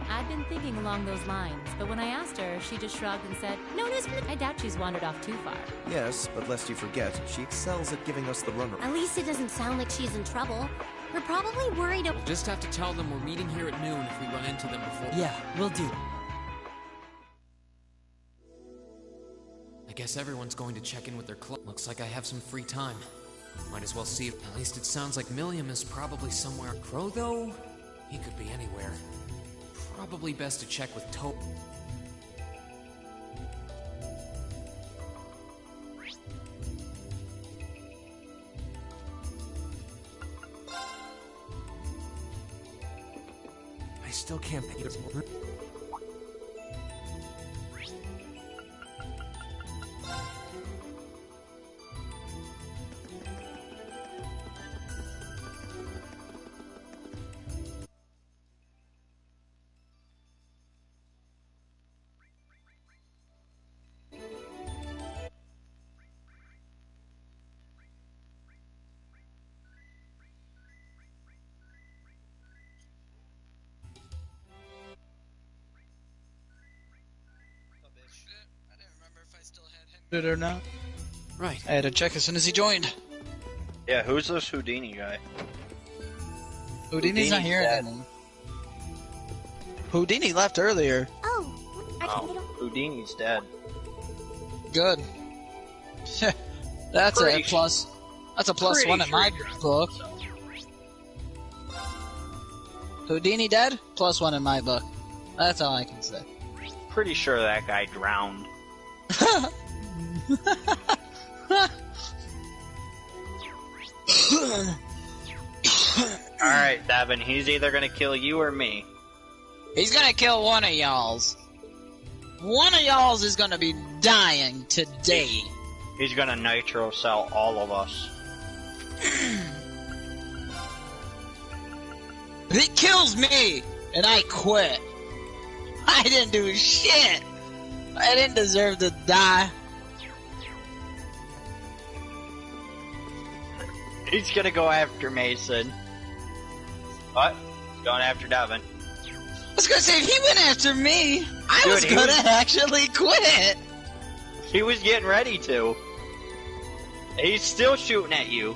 I'd been thinking along those lines, but when I asked her, she just shrugged and said, "No news from the..." I doubt she's wandered off too far. Yes, but lest you forget, she excels at giving us the runaround. At least it doesn't sound like she's in trouble. We're probably worried... We'll just have to tell them we're meeting here at noon if we run into them before... Yeah, will do. I guess everyone's going to check in with their club. Looks like I have some free time. Might as well see if... At least it sounds like Milliam is probably somewhere. Crow, though? He could be anywhere. Probably best to check with Tope. I still can't pay this. It or not. Right. I had to check as soon as he joined. Yeah, who's this Houdini guy? Houdini's not here anymore. Houdini left earlier. Oh, Houdini's dead. Good. That's Pretty a plus. That's a plus pretty one in my book. Houdini dead? Plus one in my book. That's all I can say. Pretty sure that guy drowned. Alright, Devin, he's either gonna kill you or me. He's gonna kill one of y'all's. One of y'all's is gonna be dying today. He's gonna nitro cell all of us. It kills me, and I quit. I didn't do shit. I didn't deserve to die. He's gonna go after Mason. What? He's going after Devin. I was gonna say, if he went after me, I was gonna actually quit. He was getting ready to. He's still shooting at you.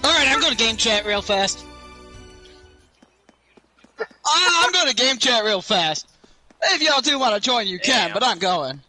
Alright, I'm gonna game chat real fast. I'm gonna game chat real fast. If y'all do want to join, you can, but I'm going.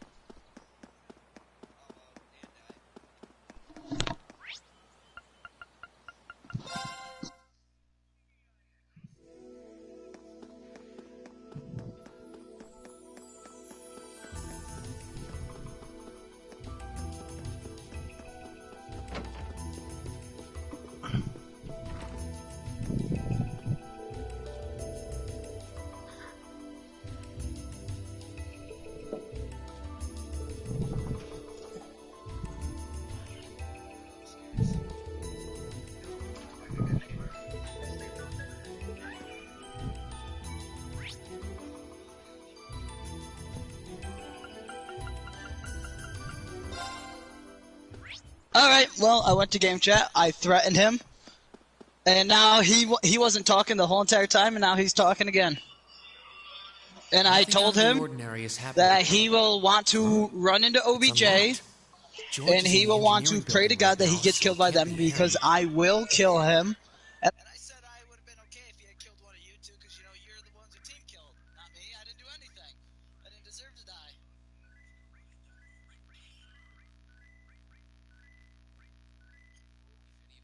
Alright, well, I went to game chat, I threatened him, and now he wasn't talking the whole entire time, and now he's talking again. And I told him that he will want to run into OBJ, and he will want to pray to God that he gets killed by them, because I will kill him. And I said I would have been okay if he had killed one of you two, because, you know, you're the ones who team killed, not me. I didn't do anything. I didn't deserve to die.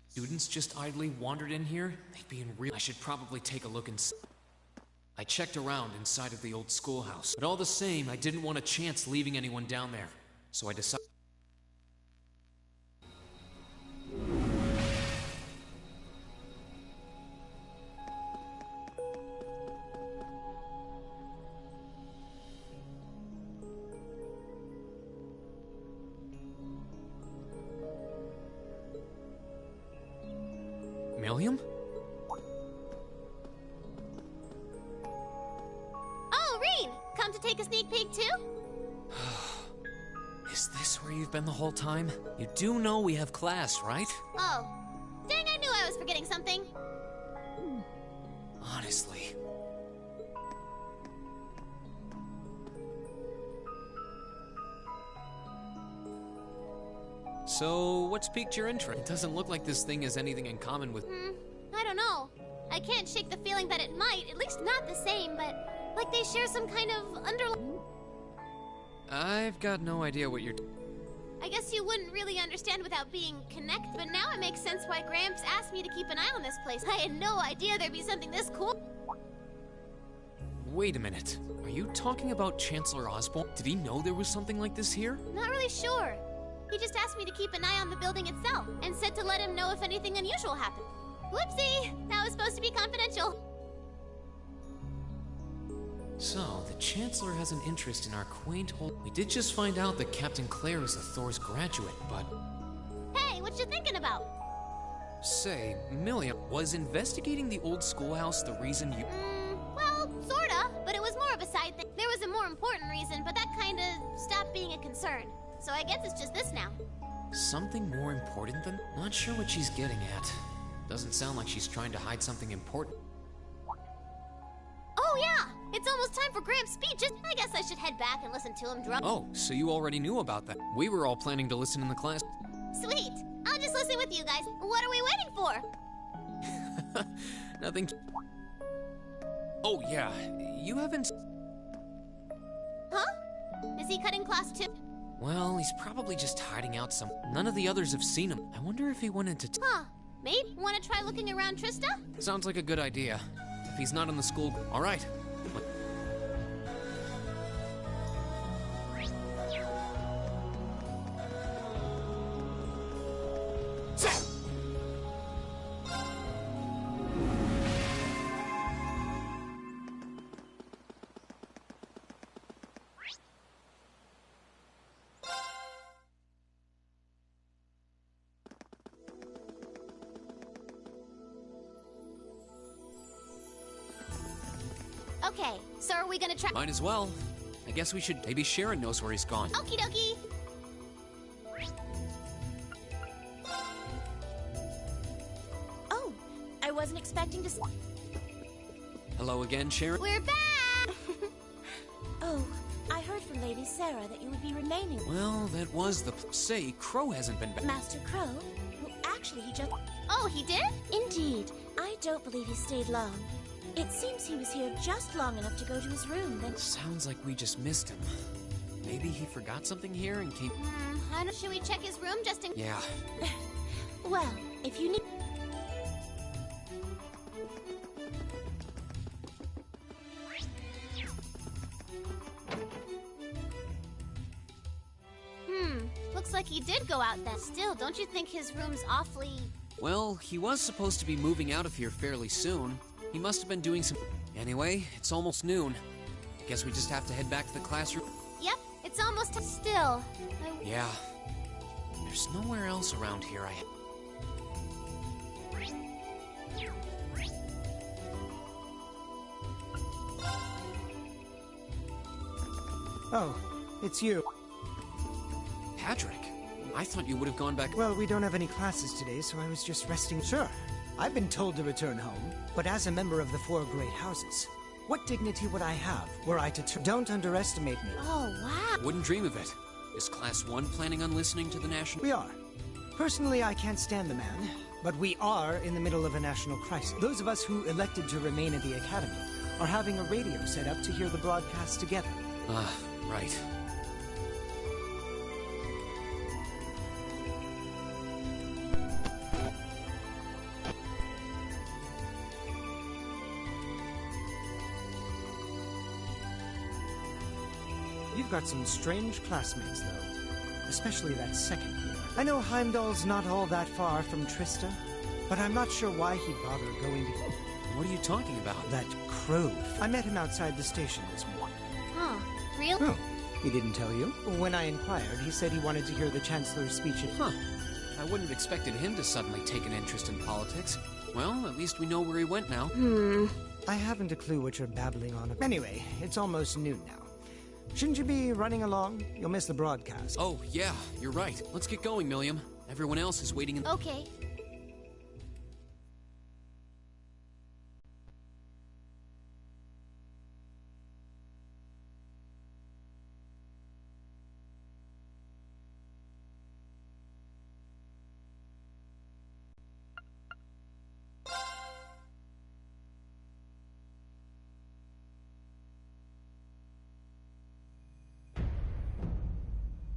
Students just idly wandered in here? They'd be in real... I should probably take a look inside. I checked around inside of the old schoolhouse, but all the same, I didn't want a chance leaving anyone down there. So I decided... Millium? Oh, Rean! Come to take a sneak peek too? Is this where you've been the whole time? You do know we have class, right? Oh. Dang, I knew I was forgetting something. Honestly. So, what's piqued your interest? It doesn't look like this thing has anything in common with... I don't know. I can't shake the feeling that it might, at least not the same, but like they share some kind of I've got no idea what you're... I guess you wouldn't really understand without being connected, but now it makes sense why Gramps asked me to keep an eye on this place. I had no idea there'd be something this cool. Wait a minute. Are you talking about Chancellor Osborn? Did he know there was something like this here? Not really sure. He just asked me to keep an eye on the building itself, and said to let him know if anything unusual happened. Whoopsie! That was supposed to be confidential. So, the Chancellor has an interest in our quaint old... We did just find out that Captain Claire is a Thor's graduate, but... Hey, what you thinking about? Say, Milliam, was investigating the old schoolhouse the reason you... Well, sorta, but it was more of a side thing. There was a more important reason, but that kinda stopped being a concern. So I guess it's just this now. Something more important than... Not sure what she's getting at. Doesn't sound like she's trying to hide something important. Oh yeah! It's almost time for Gramps' speech. I guess I should head back and listen to him drum. Oh, so you already knew about that. We were all planning to listen in the class. Sweet! I'll just listen with you guys. What are we waiting for? Nothing... Oh yeah, you haven't... Huh? Is he cutting class too? Well, he's probably just hiding out some... None of the others have seen him. I wonder if he wanted to... Huh. Maybe? Want to try looking around Trista? Sounds like a good idea. If he's not in the school... All right. Okay, so are we gonna try— Might as well. I guess we should... Maybe Sharon knows where he's gone. Okie dokie! Oh, I wasn't expecting to... Hello again, Sharon? We're back! Oh, I heard from Lady Sarah that you would be remaining. Well, that was the... Say, Crow hasn't been back. Master Crow? Well, actually, he just... Oh, he did? Indeed. I don't believe he stayed long. It seems he was here just long enough to go to his room, then... Sounds like we just missed him. Maybe he forgot something here and came... I don't... Should we check his room just in... Yeah. Well, if you need... Looks like he did go out then. Still, don't you think his room's awfully... Well, he was supposed to be moving out of here fairly soon. He must have been doing some... Anyway, it's almost noon. Guess we just have to head back to the classroom. Yep, it's almost... Still. Yeah. There's nowhere else around here Oh, it's you. Patrick, I thought you would have gone back. Well, we don't have any classes today, so I was just resting. Sure, I've been told to return home, but as a member of the 4 great houses, what dignity would I have were I to Don't underestimate me. Oh, wow. Wouldn't dream of it. Is Class 1 planning on listening to the national... We are. Personally, I can't stand the man, but we are in the middle of a national crisis. Those of us who elected to remain at the Academy are having a radio set up to hear the broadcast together. Ah, right. You've got some strange classmates, though. Especially that second year. I know Heimdall's not all that far from Trista, but I'm not sure why he'd bother going to... What are you talking about? That Krove. I met him outside the station this morning. Huh. Really? Oh, he didn't tell you? When I inquired, he said he wanted to hear the Chancellor's speech at... Huh. I wouldn't have expected him to suddenly take an interest in politics. Well, at least we know where he went now. I haven't a clue what you're babbling on. Anyway, it's almost noon now. Shouldn't you be running along? You'll miss the broadcast. Oh, yeah, you're right. Let's get going, Milliam. Everyone else is waiting in... Okay.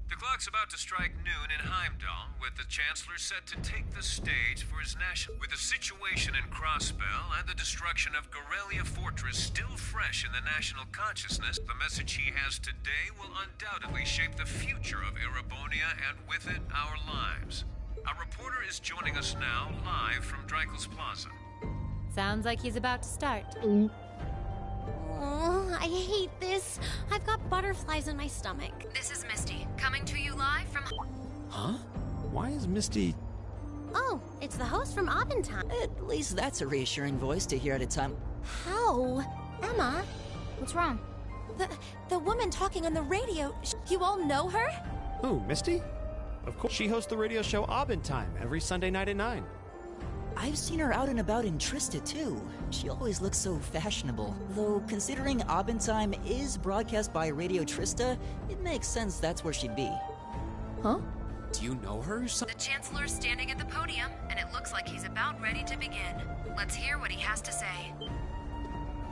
The clock's about to strike noon in Heimdall, with the Chancellor set to take the stage for his national... With the situation in Crossbell and the destruction of Gorelia Fortress still fresh in the national consciousness, the message he has today will undoubtedly shape the future of Erebonia and with it, our lives. Our reporter is joining us now, live from Dreikel's Plaza. Sounds like he's about to start. Oh, I hate this. I've got butterflies in my stomach. This is Misty, coming to you live from... Huh? Why is Misty... Oh, it's the host from Abendtime. At least that's a reassuring voice to hear at a time. How? Emma? What's wrong? The woman talking on the radio. You all know her? Who, Misty? Of course. She hosts the radio show Abendtime every Sunday night at 9. I've seen her out and about in Trista, too. She always looks so fashionable. Though, considering Abendtime is broadcast by Radio Trista, it makes sense that's where she'd be. Huh? Do you know her? The Chancellor's standing at the podium, and it looks like he's about ready to begin. Let's hear what he has to say.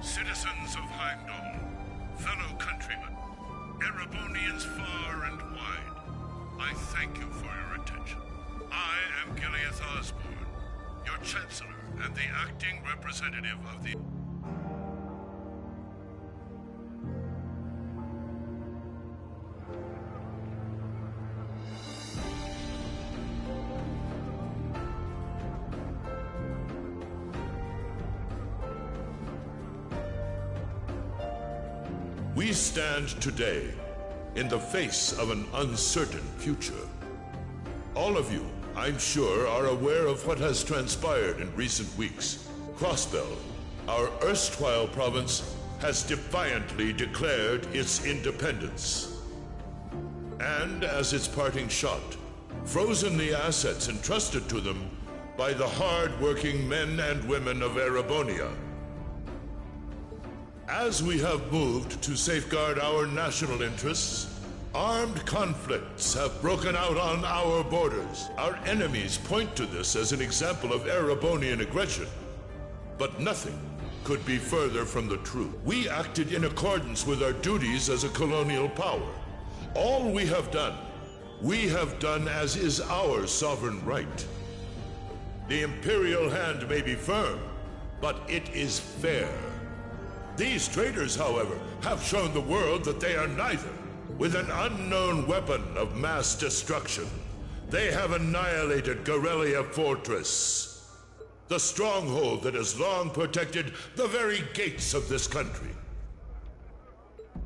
Citizens of Heimdall, fellow countrymen, Erebonians far and wide, I thank you for your attention. I am Gileath Osborne, your Chancellor and the acting representative of the... We stand today in the face of an uncertain future. All of you, I'm sure, are aware of what has transpired in recent weeks. Crossbell, our erstwhile province, has defiantly declared its independence. And as its parting shot, frozen the assets entrusted to them by the hard-working men and women of Erebonia. As we have moved to safeguard our national interests, armed conflicts have broken out on our borders. Our enemies point to this as an example of Erebonian aggression. But nothing could be further from the truth. We acted in accordance with our duties as a colonial power. All we have done as is our sovereign right. The Imperial hand may be firm, but it is fair. These traitors, however, have shown the world that they are neither. With an unknown weapon of mass destruction, they have annihilated Gorelia Fortress, the stronghold that has long protected the very gates of this country.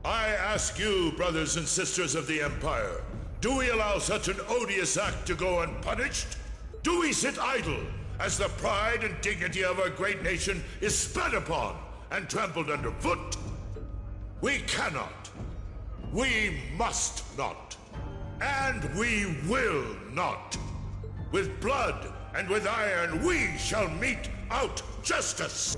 I ask you, brothers and sisters of the Empire, do we allow such an odious act to go unpunished? Do we sit idle as the pride and dignity of our great nation is spat upon and trampled underfoot? We cannot. We must not. And we will not. With blood and with iron, we shall mete out justice!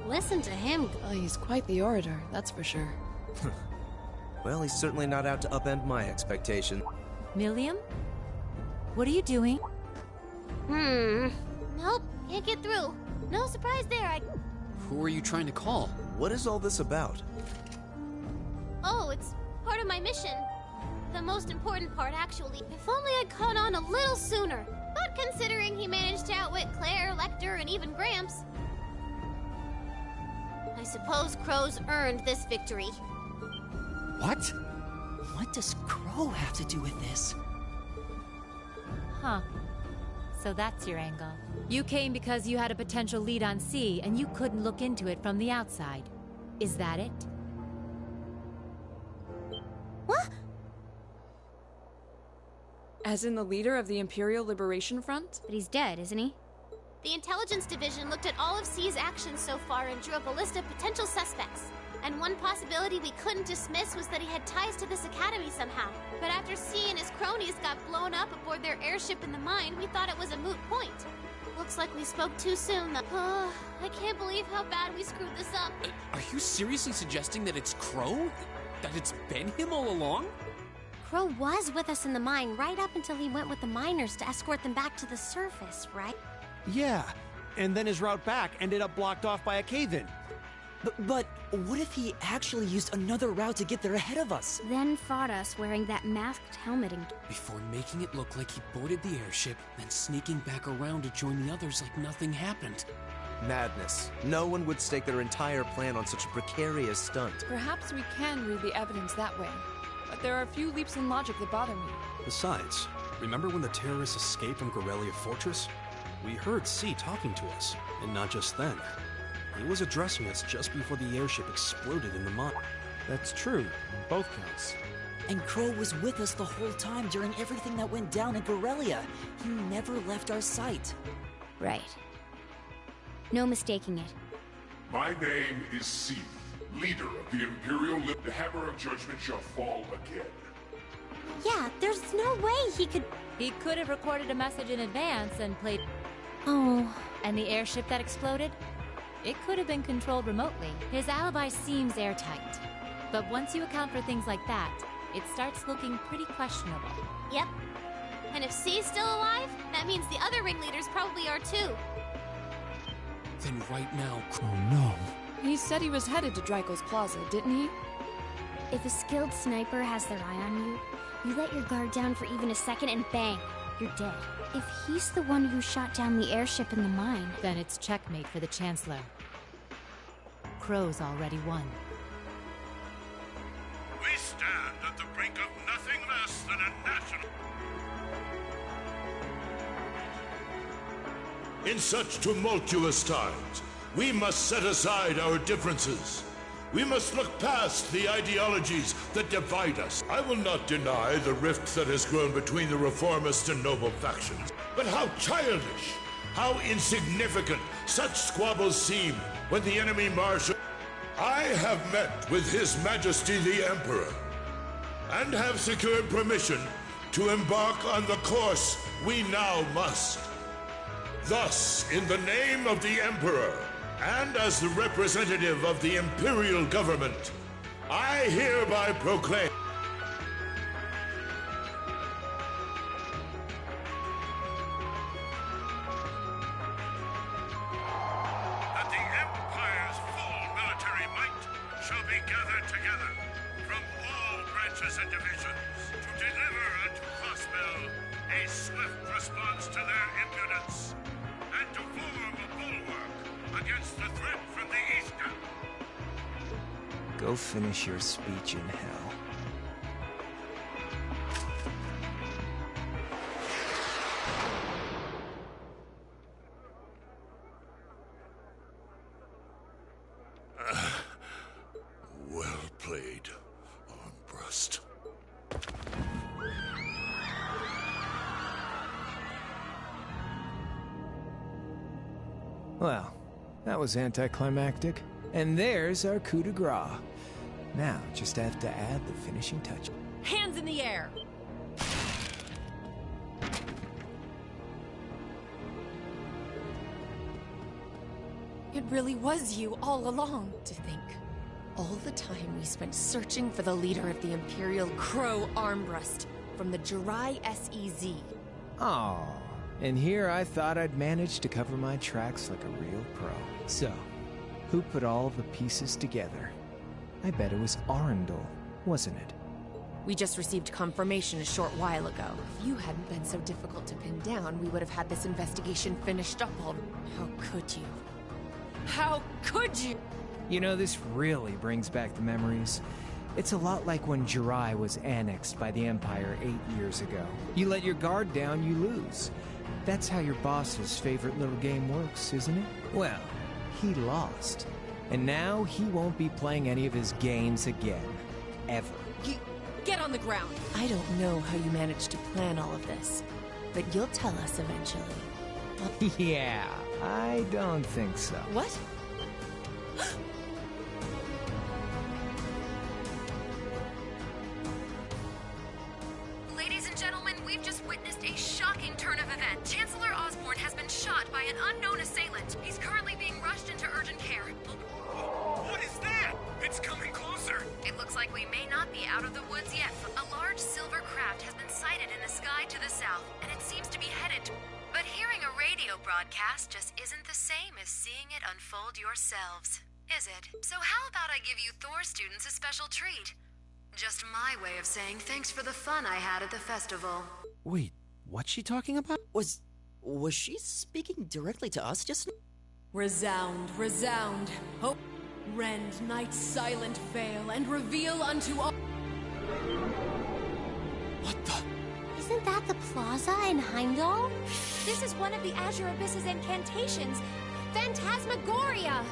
Listen to him. Oh, he's quite the orator, that's for sure. Well, he's certainly not out to upend my expectation. Millium? What are you doing? Nope, can't get through. No surprise there, Who are you trying to call? What is all this about? Oh, it's part of my mission. The most important part, actually. If only I'd caught on a little sooner. But considering he managed to outwit Claire, Lecter, and even Gramps, I suppose Crow's earned this victory. What? What does Crow have to do with this? Huh. So that's your angle. You came because you had a potential lead on C, and you couldn't look into it from the outside. Is that it? What? As in the leader of the Imperial Liberation Front? But he's dead, isn't he? The Intelligence Division looked at all of C's actions so far and drew up a list of potential suspects. And one possibility we couldn't dismiss was that he had ties to this academy somehow. But after C and his cronies got blown up aboard their airship in the mine, we thought it was a moot point. Looks like we spoke too soon, though. I can't believe how bad we screwed this up. Are you seriously suggesting that it's Crow? That it's been him all along? Crow was with us in the mine right up until he went with the miners to escort them back to the surface, right? Yeah, and then his route back ended up blocked off by a cave-in. But what if he actually used another route to get there ahead of us? Then fought us wearing that masked helmet and... Before making it look like he boarded the airship, then sneaking back around to join the others like nothing happened. Madness. No one would stake their entire plan on such a precarious stunt. Perhaps we can read the evidence that way. But there are a few leaps in logic that bother me. Besides, remember when the terrorists escaped from Gorelia Fortress? We heard C talking to us, and not just then. He was addressing us just before the airship exploded in the mine. That's true, on both counts. And Crow was with us the whole time during everything that went down in Gorelia. He never left our sight. Right. No mistaking it. My name is Seath, leader of the Imperial The Hammer of Judgment shall fall again. Yeah, there's no way he could... He could have recorded a message in advance and played... Oh. And the airship that exploded? It could have been controlled remotely. His alibi seems airtight. But once you account for things like that, it starts looking pretty questionable. Yep. And if C's still alive, that means the other ringleaders probably are too. Then right now... Oh no. He said he was headed to Drykel's Plaza, didn't he? If a skilled sniper has their eye on you, you let your guard down for even a second and bang, you're dead. If he's the one who shot down the airship in the mine... Then it's checkmate for the Chancellor. Crow's already won. We stand at the brink of nothing less than a national... In such tumultuous times, we must set aside our differences. We must look past the ideologies that divide us. I will not deny the rift that has grown between the reformist and noble factions. But how childish, how insignificant such squabbles seem when the enemy marshal... I have met with His Majesty the Emperor, and have secured permission to embark on the course we now must. Thus, in the name of the Emperor, and as the representative of the Imperial Government, I hereby proclaim that the Empire's full military might shall be gathered together from all branches and divisions to deliver unto Crossbell a swift response to their impudence and to form a bulwark against the threat from the east. Go finish your speech in hell. Well played, Armbrust. Well, that was anticlimactic. And there's our coup de grace. Now, just have to add the finishing touch. Hands in the air! It really was you all along. To think, all the time we spent searching for the leader of the Imperial Crow Armbrust from the Jirai SEZ. Aw, and here I thought I'd managed to cover my tracks like a real pro. So, who put all the pieces together? I bet it was Arundel, wasn't it? We just received confirmation a short while ago. If you hadn't been so difficult to pin down, we would have had this investigation finished up all... How could you? How could you? You know, this really brings back the memories. It's a lot like when Jirai was annexed by the Empire 8 years ago. You let your guard down, you lose. That's how your boss's favorite little game works, isn't it? Well, he lost. And now he won't be playing any of his games again. Ever. Get on the ground! I don't know how you managed to plan all of this, but you'll tell us eventually. Yeah, I don't think so. What? Ladies and gentlemen, we've just witnessed a shocking turn of event. Chancellor Osborne has been shot by an unknown assailant. He's currently being rushed into urgent care. What is that? It's coming closer. It looks like we may not be out of the woods yet. A large silver craft has been sighted in the sky to the south, and it seems to be headed. But hearing a radio broadcast just isn't the same as seeing it unfold yourselves, is it? So how about I give you Thor students a special treat? Just my way of saying thanks for the fun I had at the festival. Wait, what's she talking about? Was she speaking directly to us just now? Resound, resound. Hope, rend night's silent veil and reveal unto all. What the? Isn't that the plaza in Heimdall? This is one of the Azure Abyss's incantations. Phantasmagoria!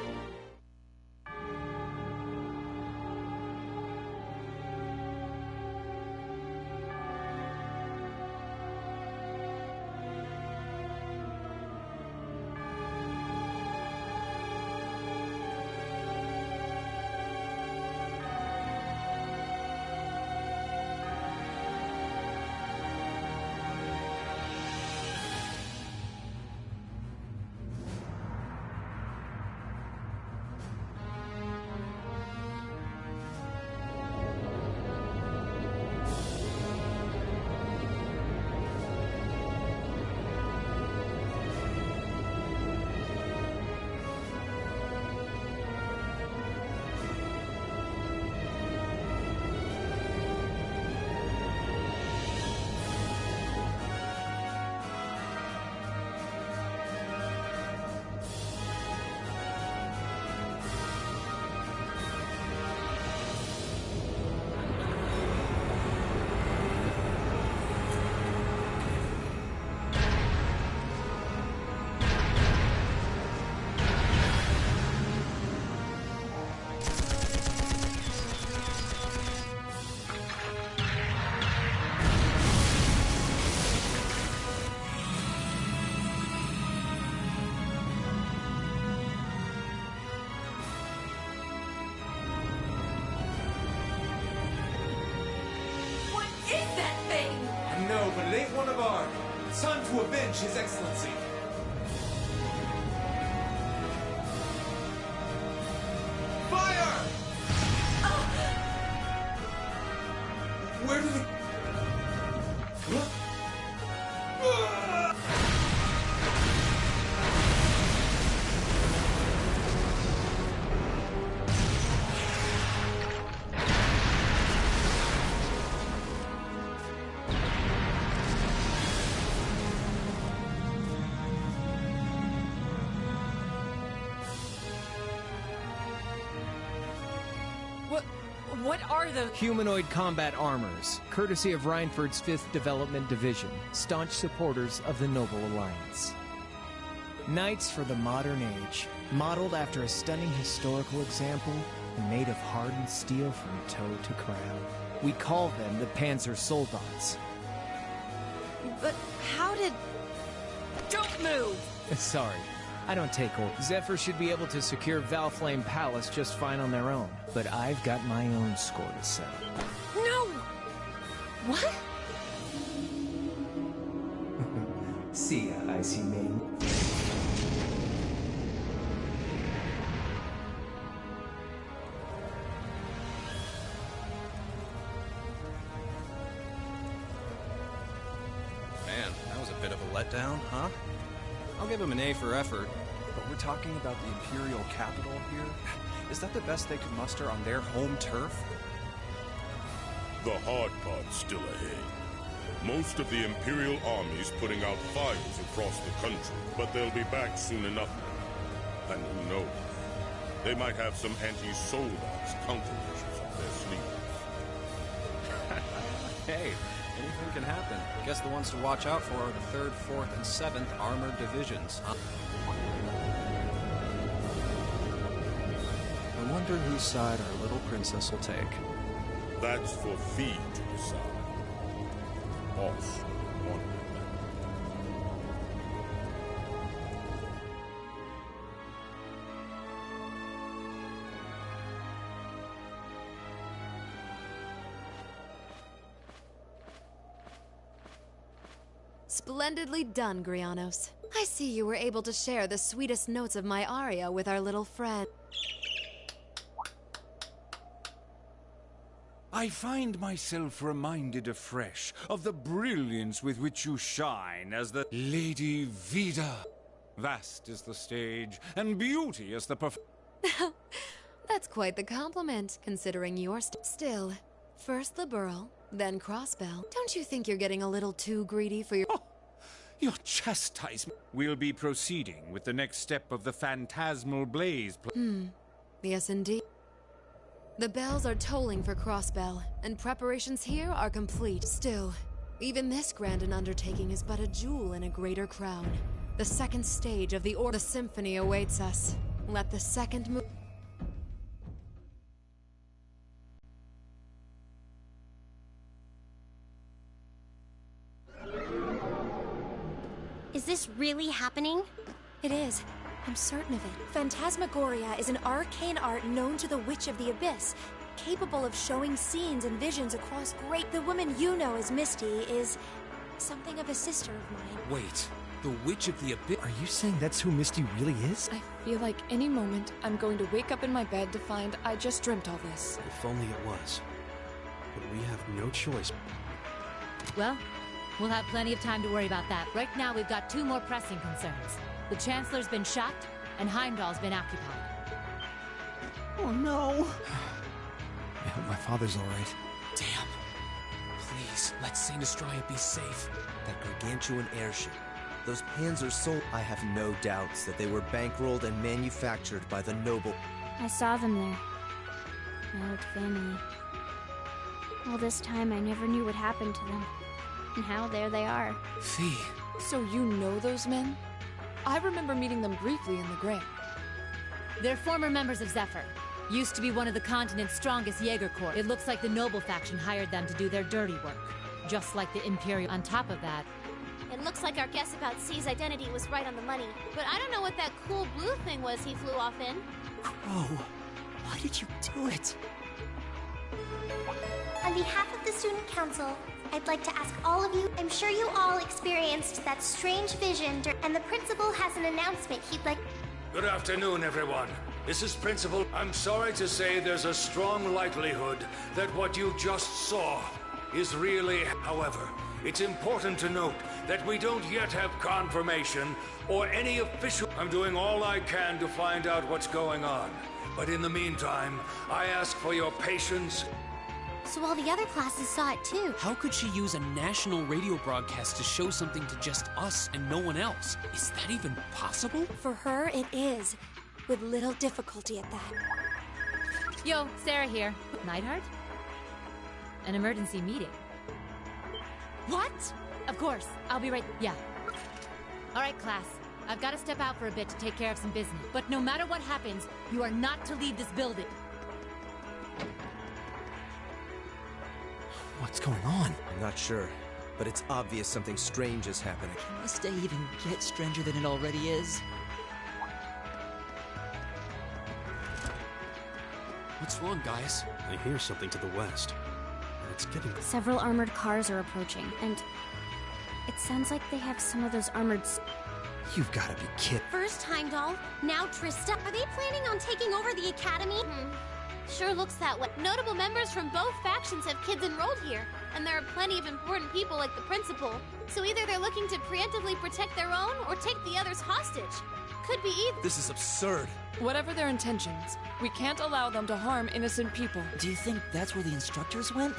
No, but it ain't one of ours. It's time to avenge His Excellency. Fire! Where did it... What are the... Humanoid combat armors, courtesy of Reinford's 5th Development Division, staunch supporters of the Noble Alliance. Knights for the modern age, modeled after a stunning historical example and made of hardened steel from toe to crown. We call them the Panzer Soldats. But how did... Don't move! Sorry, I don't take orders. Zephyr should be able to secure Valflame Palace just fine on their own. But I've got my own score to settle. No! What? See ya, Icy Maiden. Man, that was a bit of a letdown, huh? I'll give him an A for effort. But we're talking about the Imperial capital here? Is that the best they could muster on their home turf? The hard part's still ahead. Most of the Imperial army's putting out fires across the country, but they'll be back soon enough. And who knows? They might have some anti-Soldax countermeasures up their sleeves. Hey, anything can happen. Guess the ones to watch out for are the 3rd, 4th, and 7th Armored Divisions. I wonder whose side our little princess will take. That's for Fee to decide. Boss wanted that. Splendidly done, Grianos. I see you were able to share the sweetest notes of my aria with our little friend. I find myself reminded afresh of the brilliance with which you shine as the Lady Vida. Vast is the stage, and beauty is the That's quite the compliment, considering you're still. First Liberl, then Crossbell. Don't you think you're getting a little too greedy for your— Your chastisement. We'll be proceeding with the next step of the Phantasmal Blaze. Yes, indeed. The bells are tolling for Crossbell, and preparations here are complete. Still, even this grand an undertaking is but a jewel in a greater crown. The second stage of the symphony awaits us. Let the second move— Is this really happening? It is. I'm certain of it. Phantasmagoria is an arcane art known to the Witch of the Abyss, capable of showing scenes and visions across great— The woman you know as Misty is something of a sister of mine. Wait, the Witch of the Abyss? Are you saying that's who Misty really is? I feel like any moment I'm going to wake up in my bed to find I just dreamt all this. If only it was. But we have no choice. Well, we'll have plenty of time to worry about that. Right now, we've got 2 more pressing concerns. The Chancellor's been shot, and Heimdall's been occupied. Oh no! I hope my father's alright. Damn. Please, let Saint Astraea be safe. That gargantuan airship. Those Panzer sold. I have no doubts that they were bankrolled and manufactured by the noble. I saw them there. My old family. All this time, I never knew what happened to them. And how there they are. Fee. So you know those men? I remember meeting them briefly in the Gray. They're former members of Zephyr. Used to be one of the continent's strongest Jaeger Corps. It looks like the Noble faction hired them to do their dirty work. Just like the Imperial. On top of that, It looks like our guess about C's identity was right on the money. But I don't know what that cool blue thing was he flew off in. Crow, why did you do it? On behalf of the Student Council, I'd like to ask all of you, I'm sure you all experienced that strange vision, and the principal has an announcement he'd like— Good afternoon, everyone. This is Principal. I'm sorry to say there's a strong likelihood that what you just saw is really— However, it's important to note that we don't yet have confirmation or any official— I'm doing all I can to find out what's going on. But in the meantime, I ask for your patience. So all the other classes saw it too. How could she use a national radio broadcast to show something to just us and no one else? Is that even possible? For her, it is. With little difficulty at that. Yo, Sarah here. Neidhart? An emergency meeting. What? Of course. I'll be right— Yeah. All right, class. I've got to step out for a bit to take care of some business. But no matter what happens, you are not to leave this building. What's going on? I'm not sure, but it's obvious something strange is happening. Can this day even get stranger than it already is? What's wrong, guys? I hear something to the west. And it's getting... Several armored cars are approaching, and it sounds like they have some of those armored... You've gotta be kidding. First Heimdall, now Trista. Are they planning on taking over the academy? Sure looks that way. Notable members from both factions have kids enrolled here, and there are plenty of important people like the principal. So either they're looking to preemptively protect their own or take the others hostage. Could be either. This is absurd. Whatever their intentions, we can't allow them to harm innocent people. Do you think that's where the instructors went?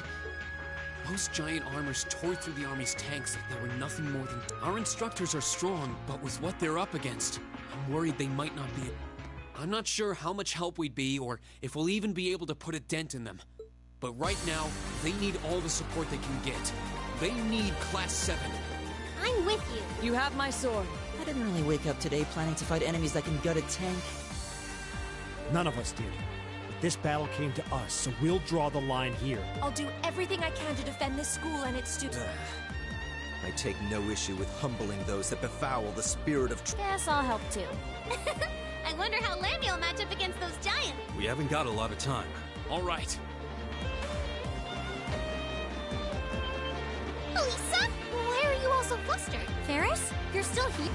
Those giant armors tore through the army's tanks like they were nothing more than... Our instructors are strong, but with what they're up against, I'm worried they might not be... I'm not sure how much help we'd be, or if we'll even be able to put a dent in them. But right now, they need all the support they can get. They need Class 7. I'm with you. You have my sword. I didn't really wake up today planning to fight enemies that can gut a tank. None of us did. But this battle came to us, so we'll draw the line here. I'll do everything I can to defend this school and its students. I take no issue with humbling those that befoul the spirit of Guess I'll help too. I wonder how Lambie will match up against those giants. We haven't got a lot of time. All right. Lisa? Why are you all so flustered? Ferris? You're still here?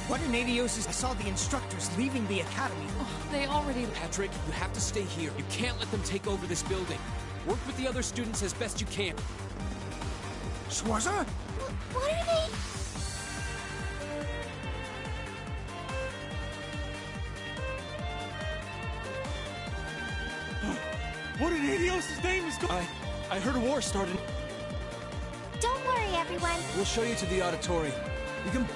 What in Adiosis? I saw the instructors leaving the academy. They already... Patrick, you have to stay here. You can't let them take over this building. Work with the other students as best you can. Schwarzer? What are they? What in Adios' name is going? I heard a war started. Don't worry, everyone. We'll show you to the auditorium. You can...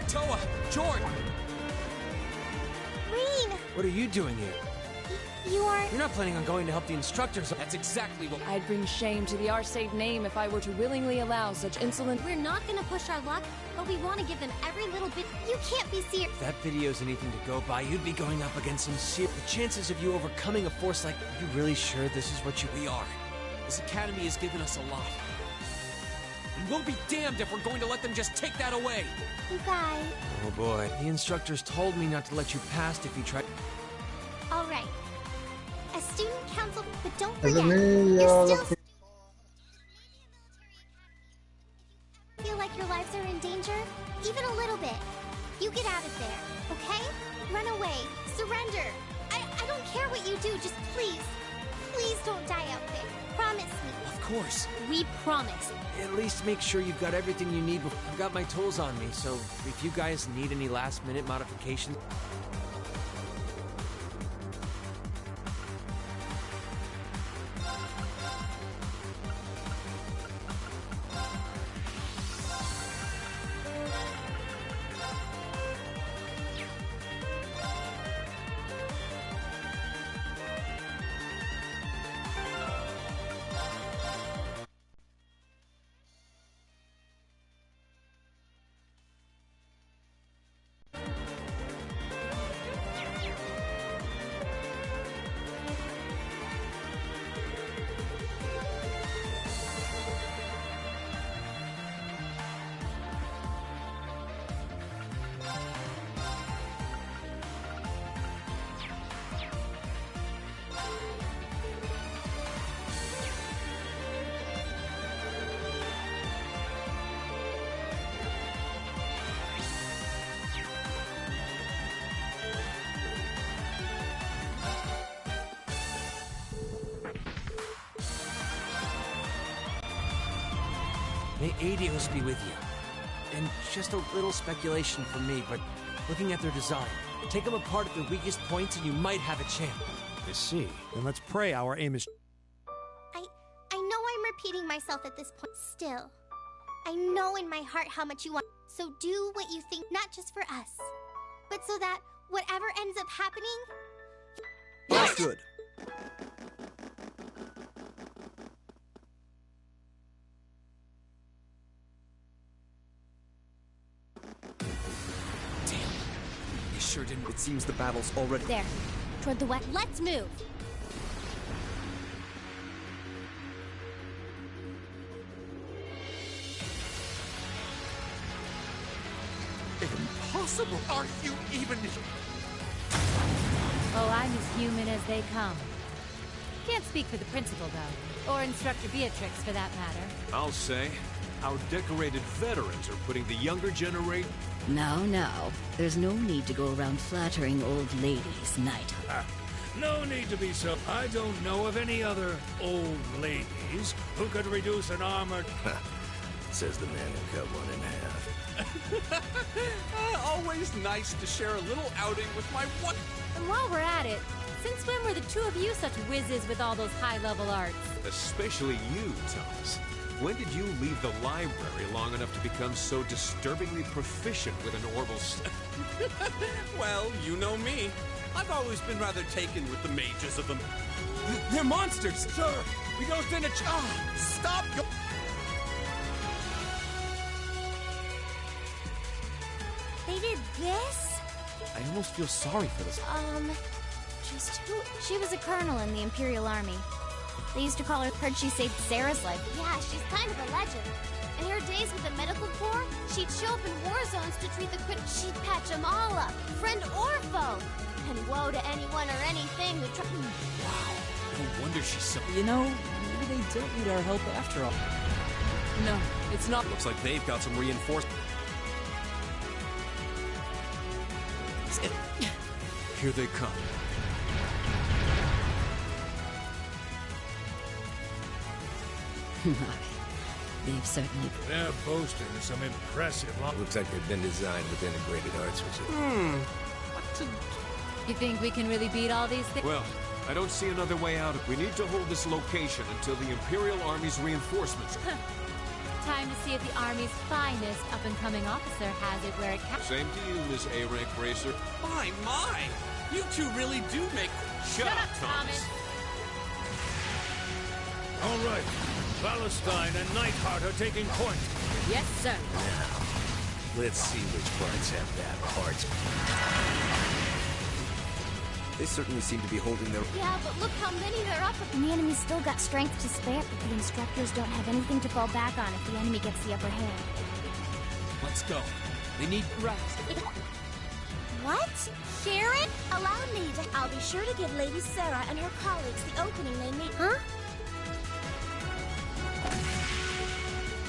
Toa! Jord! Rean! What are you doing here? You are... You're not planning on going to help the instructors. That's exactly what... I'd bring shame to the Arcade name if I were to willingly allow such insolent... We're not gonna push our luck, but we want to give them every little bit. You can't be serious. If that video's anything to go by, you'd be going up against some The chances of you overcoming a force like... Are you really sure this is what you... We are. This academy has given us a lot. And we'll be damned if we're going to let them just take that away. You guys... Oh boy. The instructors told me not to let you past if you tried... All right. A student council, but don't forget, you're still... Feel like your lives are in danger? Even a little bit. You get out of there, okay? Run away. Surrender. I don't care what you do, just please. Please don't die out there. Promise me. Of course. We promise. At least make sure you've got everything you need. I've got my tools on me, so if you guys need any last-minute modifications... May Adios be with you. And just a little speculation from me, but looking at their design, take them apart at their weakest points and you might have a chance. I see. Then let's pray our aim is... I know I'm repeating myself at this point still. I know in my heart how much you want. So do what you think, not just for us, but so that whatever ends up happening... That's good. Sure didn't. It seems the battle's already... There. Toward the west. Let's move. possible? Are you even... Oh, I'm as human as they come. Can't speak for the principal, though. Or Instructor Beatrix, for that matter. I'll say, our decorated veterans are putting the younger generation... Now, there's no need to go around flattering old ladies, Nighthawk. No need to be so... I don't know of any other old ladies who could reduce an armored... Says the man who cut one in half. Always nice to share a little outing with my one... And while we're at it, since when were the two of you such whizzes with all those high-level arts? Especially you, Thomas. When did you leave the library long enough to become so disturbingly proficient with an Orbital Well, you know me. I've always been rather taken with the mages of them. They're monsters! Sir, we don't stand a stop! They did this? I almost feel sorry for this. Just who? She was a colonel in the Imperial Army. They used to call her, heard she saved Sarah's life. Yeah, she's kind of a legend. In her days with the medical corps, she'd show up in war zones to treat the she'd patch them all up, friend or foe. And woe to anyone or anything who tried. Wow, no wonder she's so... You know, maybe they don't need our help after all. No, it's not. Looks like they've got some reinforcements. Here they come. They've certainly... They're boasting some impressive... Looks like they've been designed with integrated arts. You think we can really beat all these things? Well, I don't see another way out. We need to hold this location until the Imperial Army's reinforcements... Time to see if the Army's finest up-and-coming officer has it where it counts. Same to you, Miss A-Rank Racer. My! You two really do make... Shut up, Thomas! All right. Palestine and Nightheart are taking point. Yes, sir. Now, let's see which parts have that part. They certainly seem to be holding their... Yeah, but look how many they're up And the enemy's still got strength to spare, but the instructors don't have anything to fall back on if the enemy gets the upper hand. Let's go. They need rest. What? Sharon? Allow me to... I'll be sure to give Lady Sarah and her colleagues the opening they need. Huh?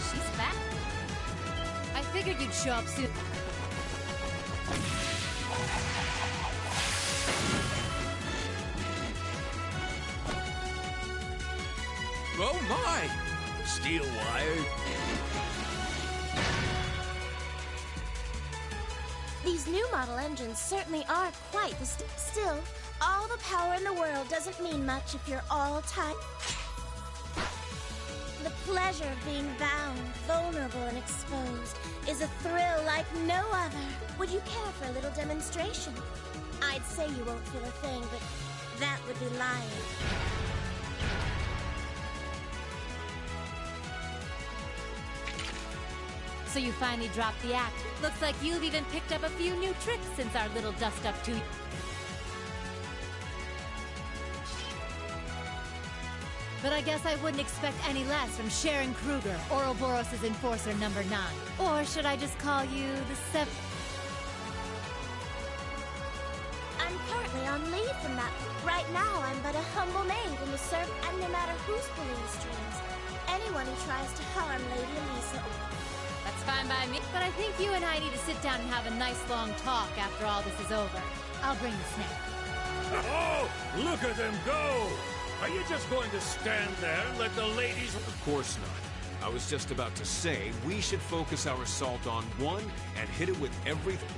She's back. I figured you'd show up soon. Oh my! Steel wire. These new model engines certainly are quite the still, all the power in the world doesn't mean much if you're all tight. The pleasure of being bound, vulnerable, and exposed is a thrill like no other. Would you care for a little demonstration? I'd say you won't feel a thing, but that would be lying. So you finally dropped the act. Looks like you've even picked up a few new tricks since our little dust-up to... But I guess I wouldn't expect any less from Sharon Kruger, Ouroboros' Enforcer number 9. Or should I just call you the 7th? I'm currently on leave from that. Right now, I'm but a humble maid in the service, and no matter who's pulling the strings, anyone who tries to harm Lady Elisa... That's fine by me. But I think you and I need to sit down and have a nice long talk after all this is over. I'll bring the snack. Oh, look at them go! Are you just going to stand there and let the ladies... Of course not. I was just about to say, we should focus our assault on one and hit it with everything.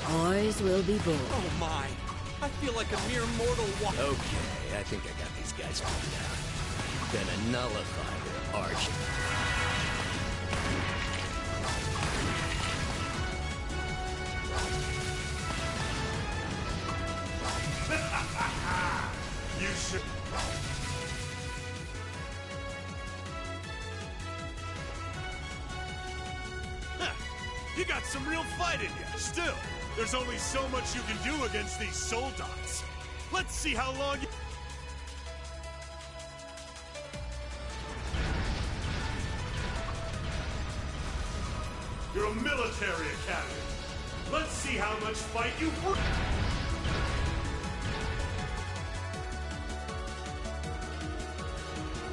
Boys will be born. Oh my! I feel like a mere mortal Okay, I think I got these guys figured out. Gonna nullify their arch. You should... You got some real fight in you. Still, there's only so much you can do against these soldats. Let's see how long you... You're a military academy. Let's see how much fight you bring.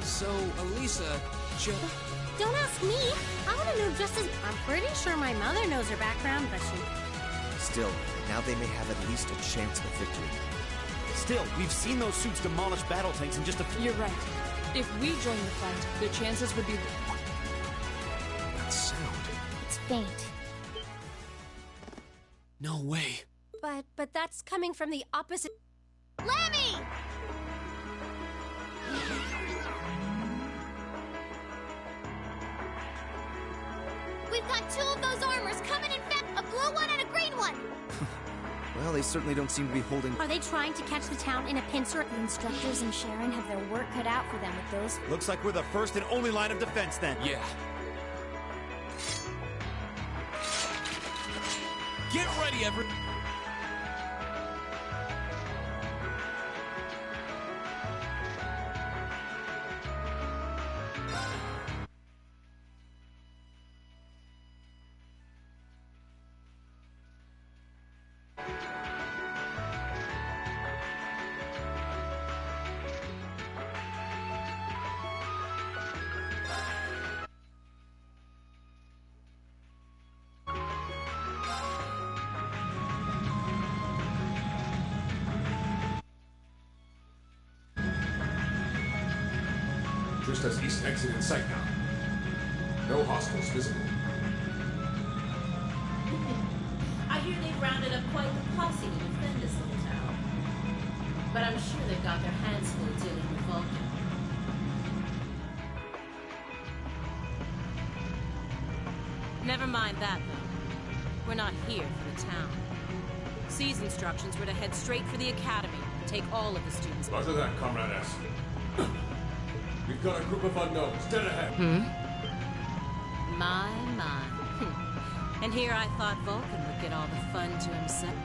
So, Elisa, Don't ask me. I want to know just as... I'm pretty sure my mother knows her background, but she... Still, now they may have at least a chance of victory. Still, we've seen those suits demolish battle tanks in just a few... You're right. If we join the fight, the chances would be... That sound. It's faint. No way. But that's coming from the opposite... Lemmy! We've got two of those armors coming in fast. A blue one and a green one. Well, they certainly don't seem to be holding... Are they trying to catch the town in a pincer? The instructors and Sharon have their work cut out for them with those... Looks like we're the first and only line of defense then. Yeah. Get ready, everyone. Trista's east exit in sight now. No hostiles visible. I hear they've rounded up quite the posse to defend this little town. But I'm sure they've got their hands full dealing with Vulcan. Never mind that, though. We're not here for the town. C's instructions were to head straight for the academy and take all of the students. Roger that, Comrade S. We've got a group of unknowns dead ahead. My. And here I thought Vulcan would get all the fun to himself.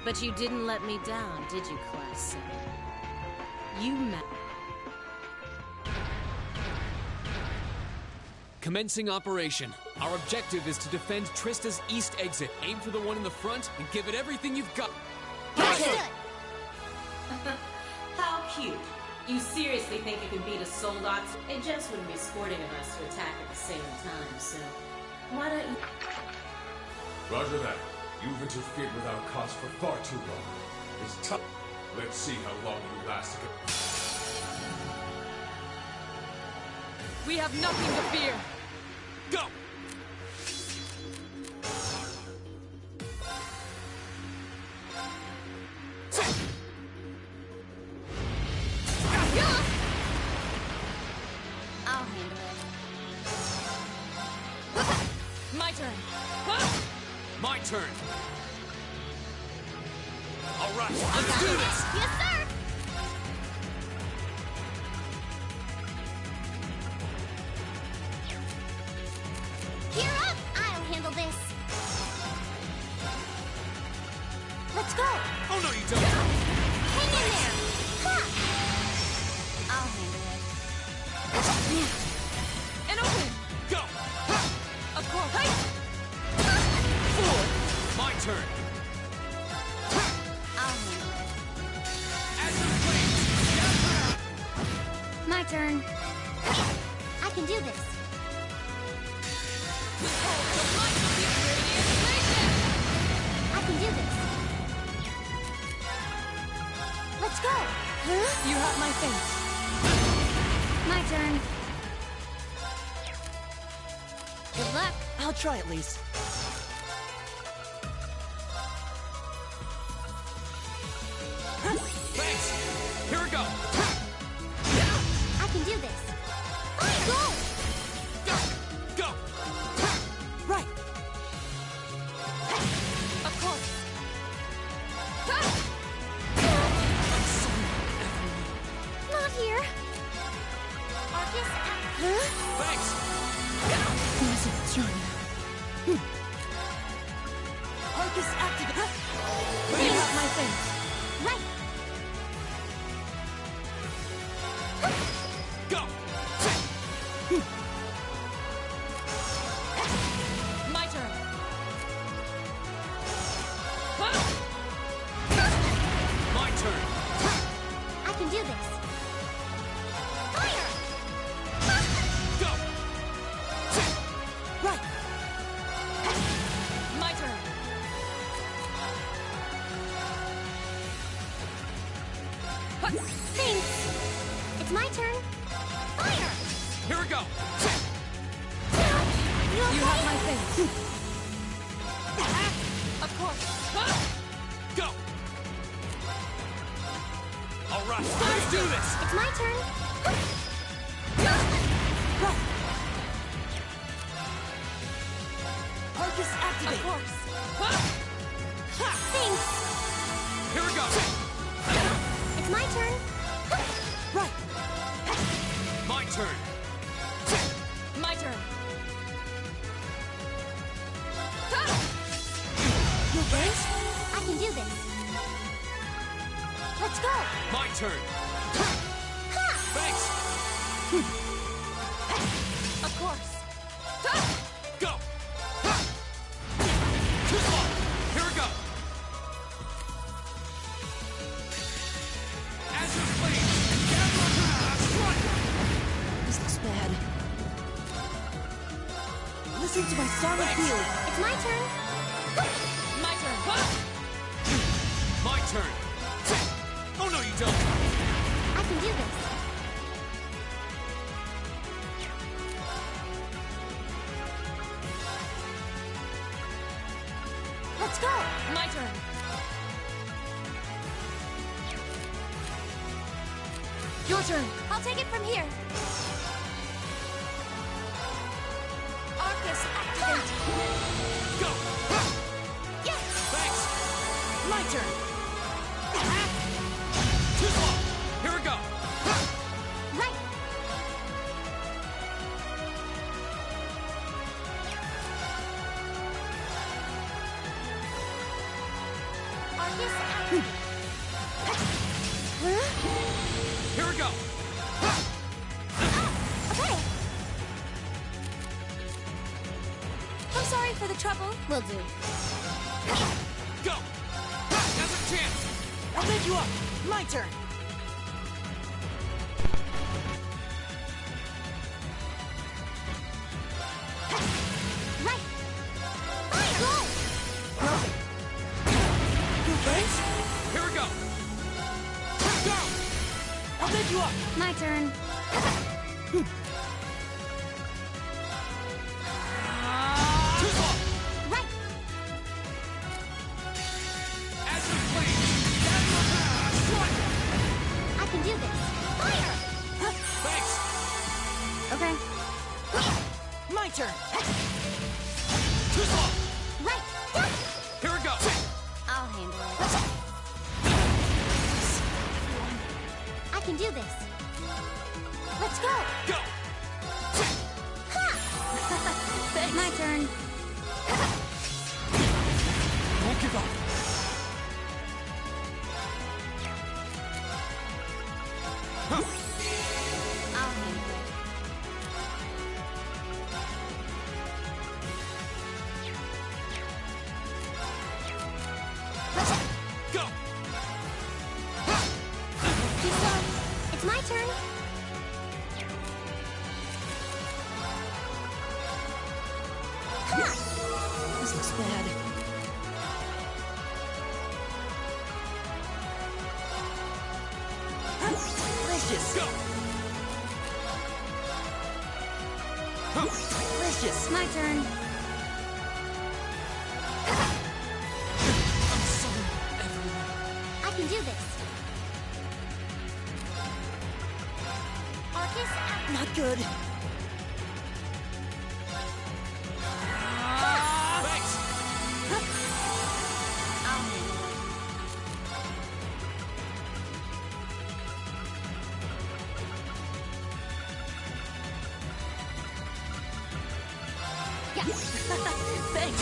But you didn't let me down, did you, Class 7? You met... Commencing operation. Our objective is to defend Trista's east exit. Aim for the one in the front and give it everything you've got. How cute. You seriously think you can beat a Soldox? It just wouldn't be sporting of us to attack at the same time, so... Why don't you... Roger that. You've interfered with our cause for far too long. It's tough. Let's see how long you last again. We have nothing to fear. Go! I'll handle it. My turn. My turn. All right, let's do this! Yes, sir! Gear up! I'll handle this. Let's go! Oh, no, you don't! Hang in there! Ha! I'll handle it. And open! Go! Of course. My turn. I'll handle it. As you please! My turn. I can do this. I can do this. Let's go. Huh? You have my face. My turn. Good luck. I'll try at least. Thanks. Here we go. I can do this. Let's go. Go! Right. Of course. Not here. Arcus. Huh? Thanks. Arcus active. You have my face. Right. My turn. My turn. I can do this. Go. Right. My turn. Thanks. It's my turn. Fire! Here we go. You have my face. Of course. Go. All right, let's do this. It's my turn. Arcus activate. Of course. Thanks. Here we go. It's my turn. Right. My turn. My turn. You okay? I can do this. Let's go. My turn. Thanks. Of course. Go. Too slow. Here we go. As you please. This looks bad. Listen to my sonic field. It's my turn. My turn. My turn. Oh no, you don't. I can do this. Let's go. My turn. Your turn. I'll take it from here. Arcus, activate. Go. Yes. Thanks. My turn. Too slow. Here we go. Right. Arcus, activate. Here we go. Okay. I'm sorry for the trouble. Will do. Go. Now's a chance. I'll make you up. My turn. Right. Fire. Go. Broken. You okay? Here we go. Go. I'll make you up. My turn. Too slow. Right. As you please. I can do this. Fire. Thanks. Okay. My turn. Too slow. Right. Here we go. I'll handle it. I can do this. Let's go. Go. My turn. Won't give up. I'll handle it. Go. It's my turn. This looks bad. Delicious. Go. Delicious. My turn. I'm sorry, everyone. I can do this. Arcus, Not good. Thanks. I'll handle it. Yeah. Thanks.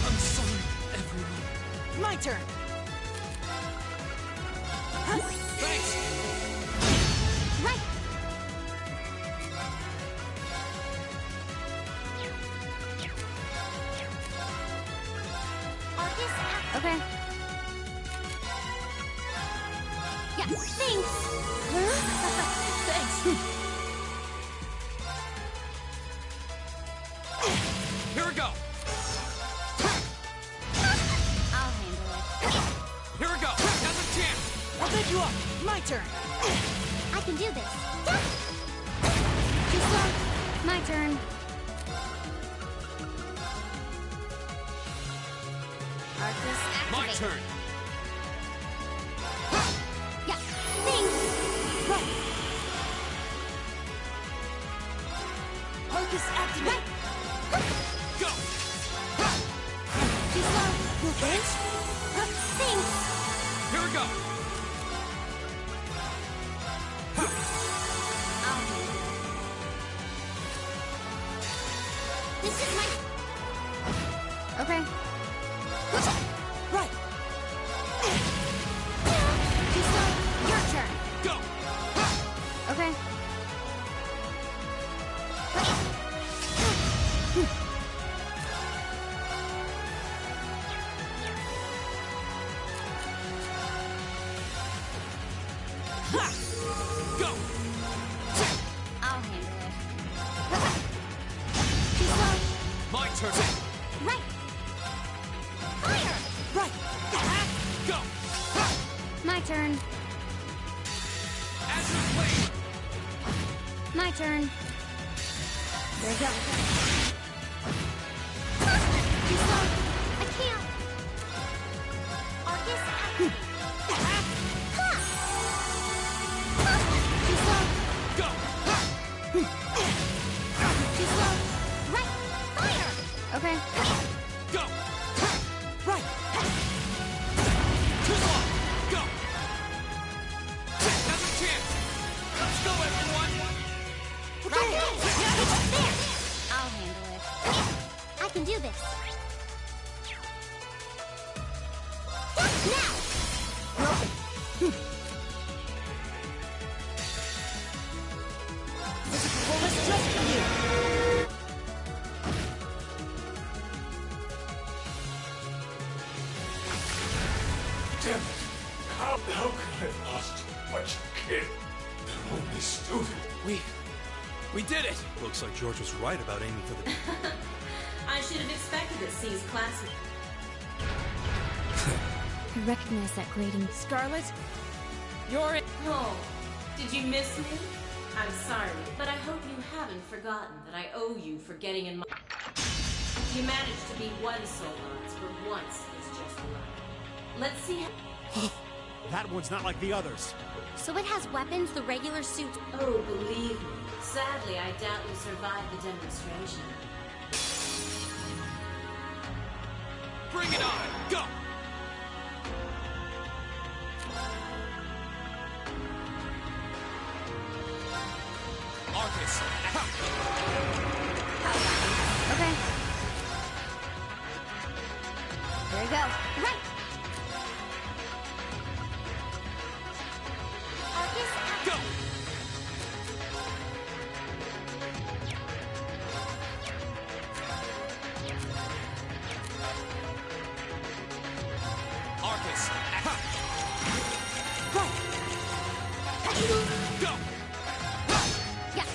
I'm sorry, everyone. My turn. Thanks. Right. Okay. Yeah, thanks. Thanks. Here we go. I'll handle it. Here we go. Now's a chance. I'll pick you up. My turn. I can do this. Too slow. My turn. Arcus activate. My turn. Yeah, thanks. Right. Arcus activate. Go. Too slow. You okay? Thanks. Here we go. I'll handle it. This is my... Okay. Right. Too slow. Your turn. Go. Okay. Go. I'll handle it. Too slow. My turn. Right. Fire. Right. Go. My turn. As you play. My turn. There you go. Too slow. I can't. Arcus activate. Too slow. Go. Too slow. Right. Fire. Okay. Go. Right. Too slow. Go. Now's a chance. Let's go, everyone. There. I'll handle it. I can do this. Now. This is a performance just for you. Damn it! How could I have lost such a kid? The only student. We did it. Looks like George was right about aiming for the... I should have expected that C's classmate. I recognize that grading. Scarlet, you're in. Oh, did you miss me? I'm sorry, but I hope you haven't forgotten that I owe you for getting in my... You managed to be one Solons for once is just right. Let's see how... That one's not like the others. So it has weapons the regular suit... Oh, believe me. Sadly, I doubt you survived the demonstration. Bring it on. Go. Arcus. Okay. There you go. Right. Arcus Go. Arcus. Right. Go. Yeah.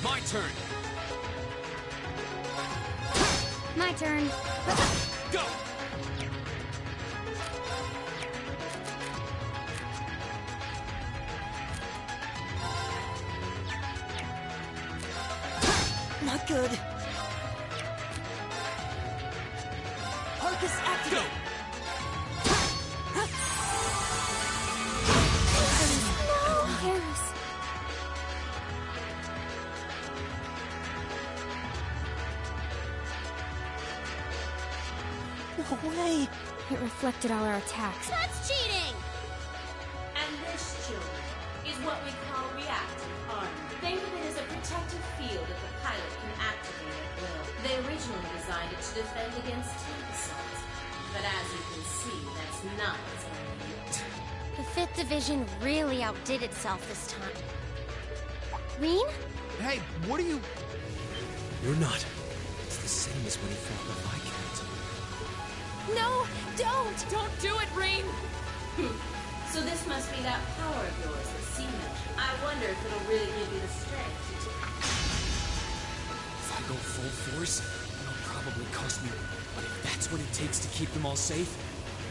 My turn. My turn. Go. Not good. Arcus activate. Harris. No way. It reflected all our attacks. That's cheating! And this, children, is what we call reactive armor. Think of it as a protective field that the pilot can activate at will. They originally designed it to defend against tank assaults, but as you can see, that's not its only use. The 5th Division really outdid itself this time. Rean? Hey, what are you... You're not. It's the same as when he fought the Viscount. No, don't! Don't do it, Rean! So this must be that power of yours that C mentioned. I wonder if it'll really give you the strength to If I go full force, it'll probably cost me. But if that's what it takes to keep them all safe,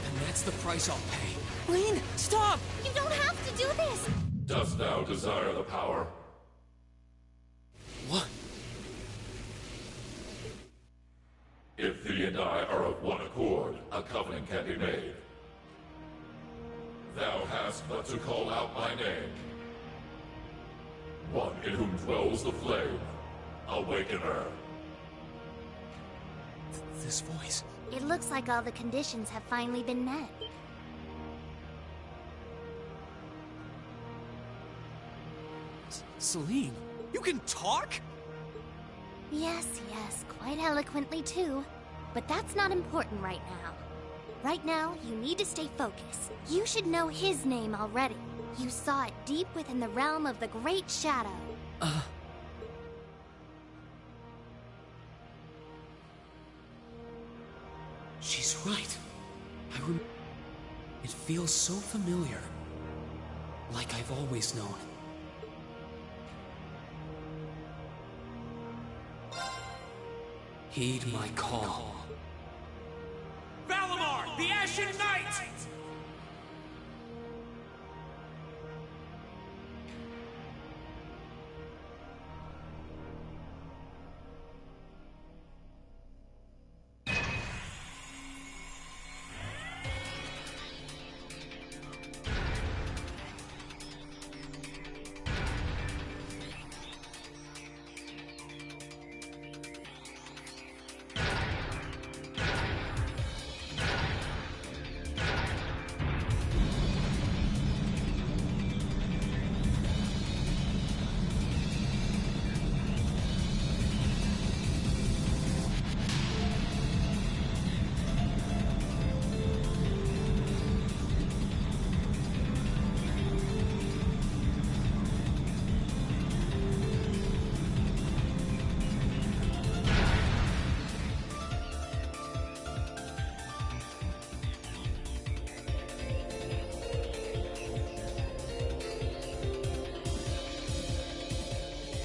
then that's the price I'll pay. Rean, stop! You don't have to do this! Dost thou desire the power? What? If thee and I are of one accord, a covenant can be made. Thou hast but to call out my name. One in whom dwells the flame. Awakener. This voice. It looks like all the conditions have finally been met. Celine, you can talk? Yes, quite eloquently too. But that's not important right now. Right now, you need to stay focused. You should know his name already. You saw it deep within the realm of the Great Shadow. She's right. It feels so familiar. Like I've always known. Heed my call. Valimar, the Ashen Knight!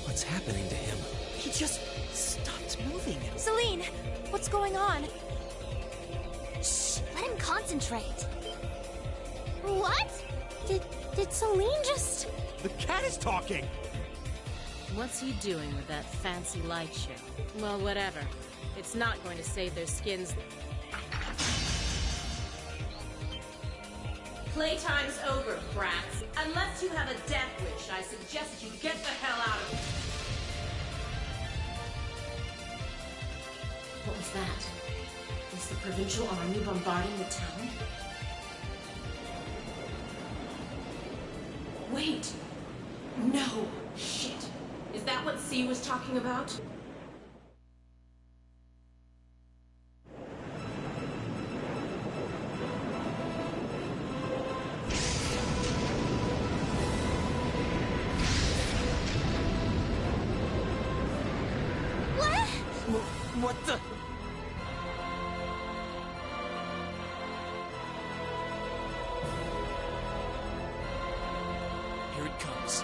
What's happening to him? He just stopped moving. Celine, what's going on? Shh, let him concentrate. What? Did Celine just... The cat is talking! What's he doing with that fancy light show? Well, whatever. It's not going to save their skins. Playtime's over, brats. Unless you have a death wish, I suggest you get the hell out of here. What was that? Is the Provincial Army bombarding the town? Wait! No! Shit! Is that what C was talking about? What the... Here it comes.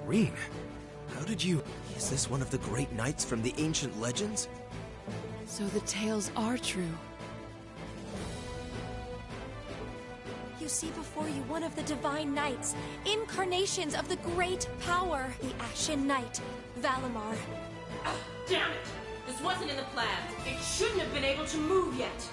Rean, how did you... Is this one of the great knights from the ancient legends? So the tales are true. You see before you one of the Divine Knights, incarnations of the great power, the Ashen Knight, Valimar. Damn it! This wasn't in the plans. It shouldn't have been able to move yet.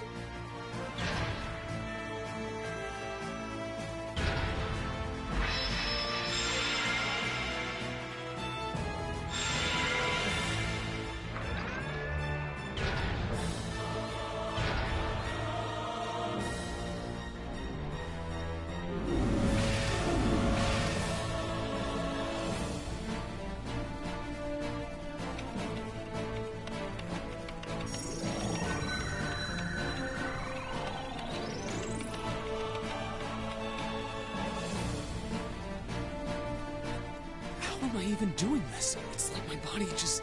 even doing this? It's like my body just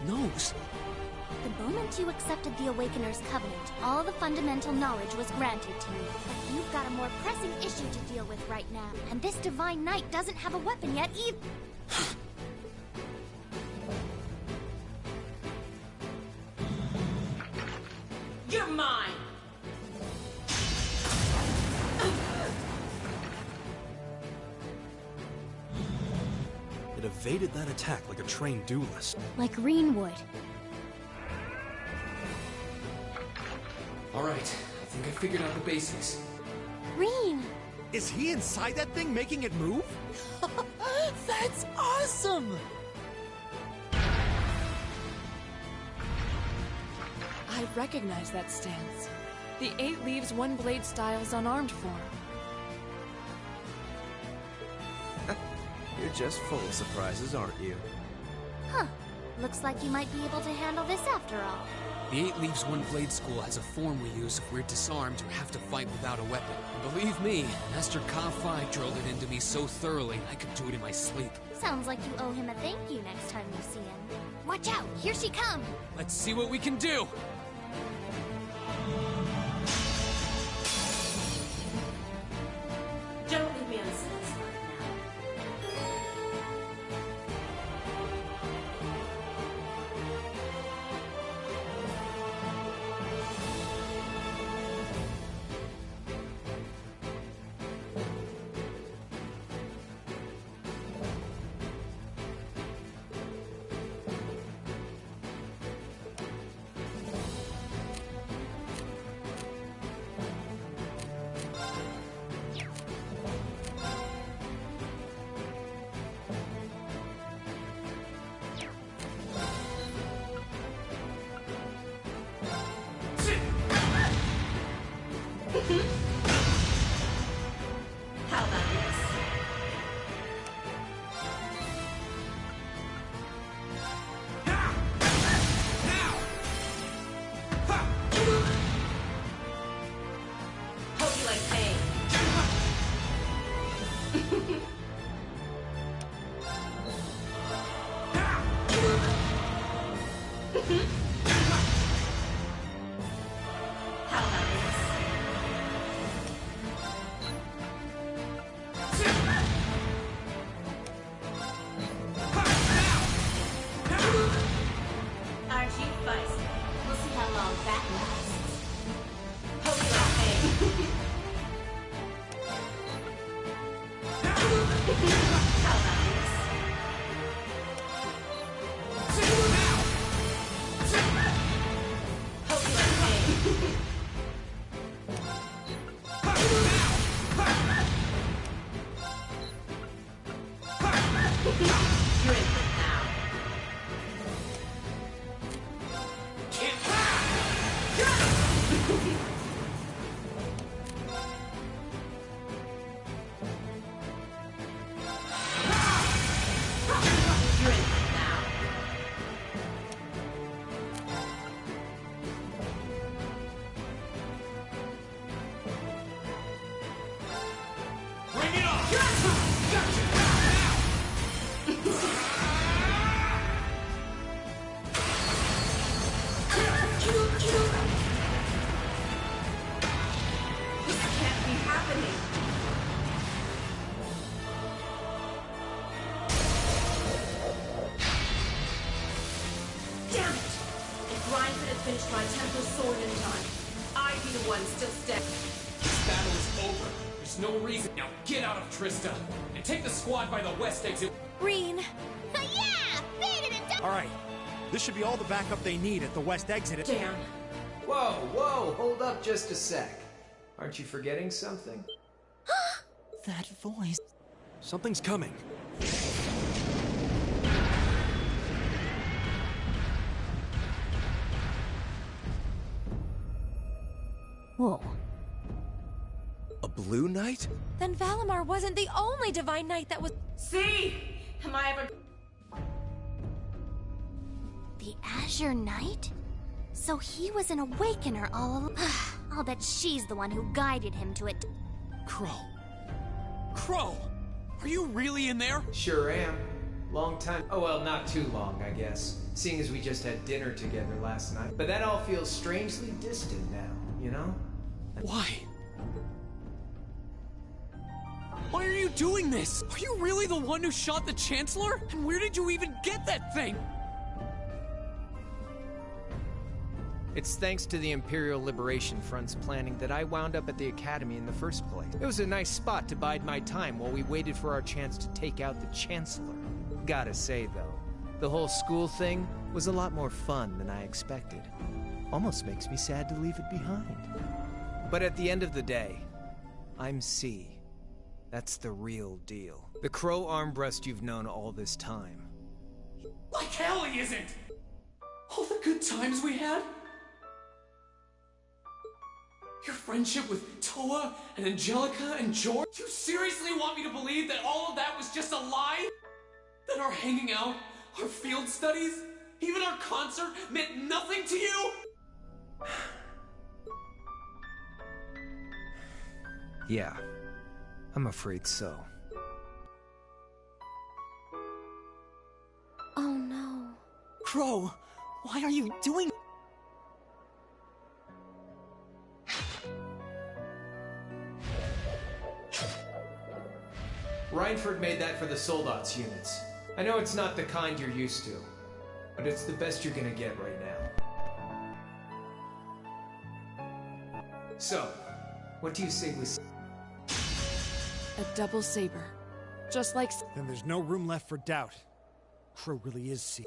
knows. The moment you accepted the Awakener's Covenant, all the fundamental knowledge was granted to you. But you've got a more pressing issue to deal with right now. And this Divine Knight doesn't have a weapon yet either. You're mine! It evaded that attack like a trained duelist. Like Greenwood. Alright, I think I figured out the basics. Reen! Is he inside that thing making it move? That's awesome! I recognize that stance. The 8 Leaves One Blade style's unarmed form. You're just full of surprises, aren't you? Huh. Looks like you might be able to handle this after all. The 8 Leaves One Blade School has a form we use if we're disarmed or have to fight without a weapon. And believe me, Master Ka-Fai drilled it into me so thoroughly, I could do it in my sleep. Sounds like you owe him a thank you next time you see him. Watch out! Here she comes! Let's see what we can do! Don't leave me unsatisfied now. How about this? Hope you like pain. How about this? Aren't you feisty? We'll see how long that lasts. Hope you like pain. How about this? Hope you like pain. You're in for it now. You're in for it now. Bring it on! Gotcha! This can't be happening. Damn it! If Reinford had finished my Temple Sword in time, I'd be the one still standing. This battle is over. There's no reason. Now get out of Trista and take the squad by the west exit. Reen! Yeah! Beat it and done! Alright, this should be all the backup they need at the west exit. Damn. Whoa, whoa, hold up just a sec. Aren't you forgetting something? That voice. Something's coming. Whoa. A blue knight? Then Valimar wasn't the only Divine Knight that was— See? Am I ever— The Azure Knight? So he was an Awakener all along. I'll bet she's the one who guided him to it. Crow. Crow! Are you really in there? Sure am. Long time. Oh, well, not too long, I guess. Seeing as we just had dinner together last night. But that all feels strangely distant now, you know? Why? Why are you doing this? Are you really the one who shot the Chancellor? And where did you even get that thing? It's thanks to the Imperial Liberation Front's planning that I wound up at the Academy in the first place. It was a nice spot to bide my time while we waited for our chance to take out the Chancellor. Gotta say, though, the whole school thing was a lot more fun than I expected. Almost makes me sad to leave it behind. But at the end of the day, I'm C. That's the real deal. The Crow Armbrust you've known all this time. Like hell he isn't! All the good times we had? Your friendship with Toa and Angelica and George? You seriously want me to believe that all of that was just a lie? That our hanging out, our field studies, even our concert meant nothing to you? Yeah, I'm afraid so. Oh no. Crow, why are you doing... Reinford made that for the Soldats units. I know it's not the kind you're used to, but it's the best you're gonna get right now. So, what do you say we... A double saber. Just like... Then there's no room left for doubt. Crow really is C.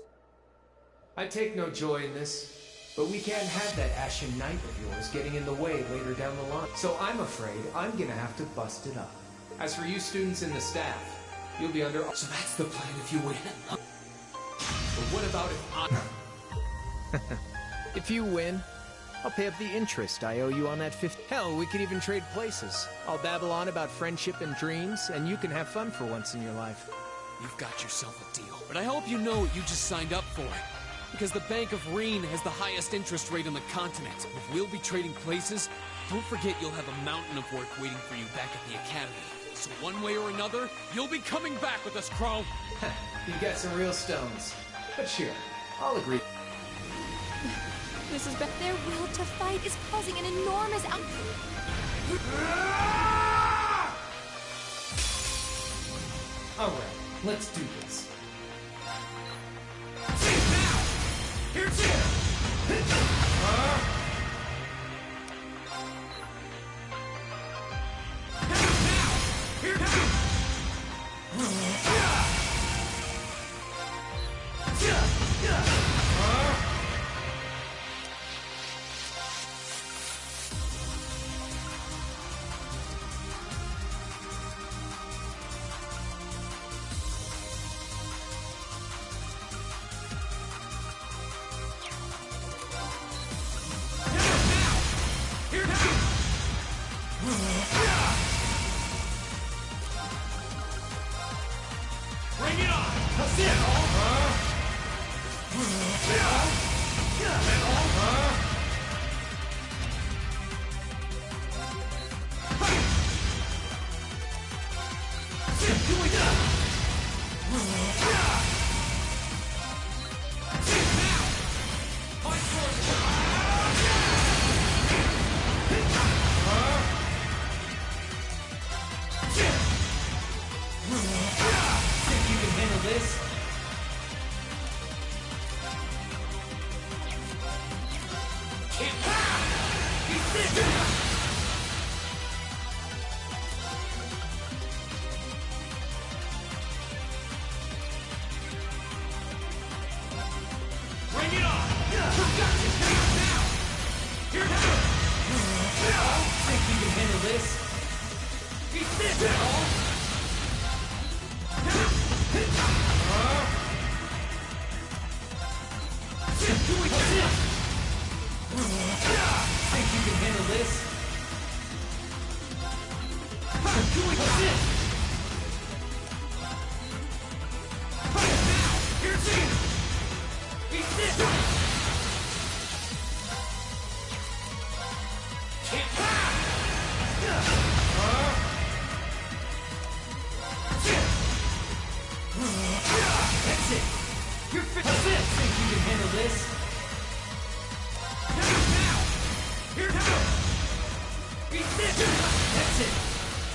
I take no joy in this, but we can't have that Ashen Knight of yours getting in the way later down the line. So I'm afraid I'm gonna have to bust it up. As for you students and the staff, you'll be under... So that's the plan if you win. But what about if I... If you win, I'll pay up the interest I owe you on that 50... Hell, we could even trade places. I'll babble on about friendship and dreams, and you can have fun for once in your life. You've got yourself a deal. But I hope you know what you just signed up for. Because the Bank of Reen has the highest interest rate on the continent. If we'll be trading places, don't forget you'll have a mountain of work waiting for you back at the Academy. So one way or another, you'll be coming back with us, Crow. You got some real stones. But sure, I'll agree. This is their will to fight is causing an enormous Alright, let's do this. Now! Here's it!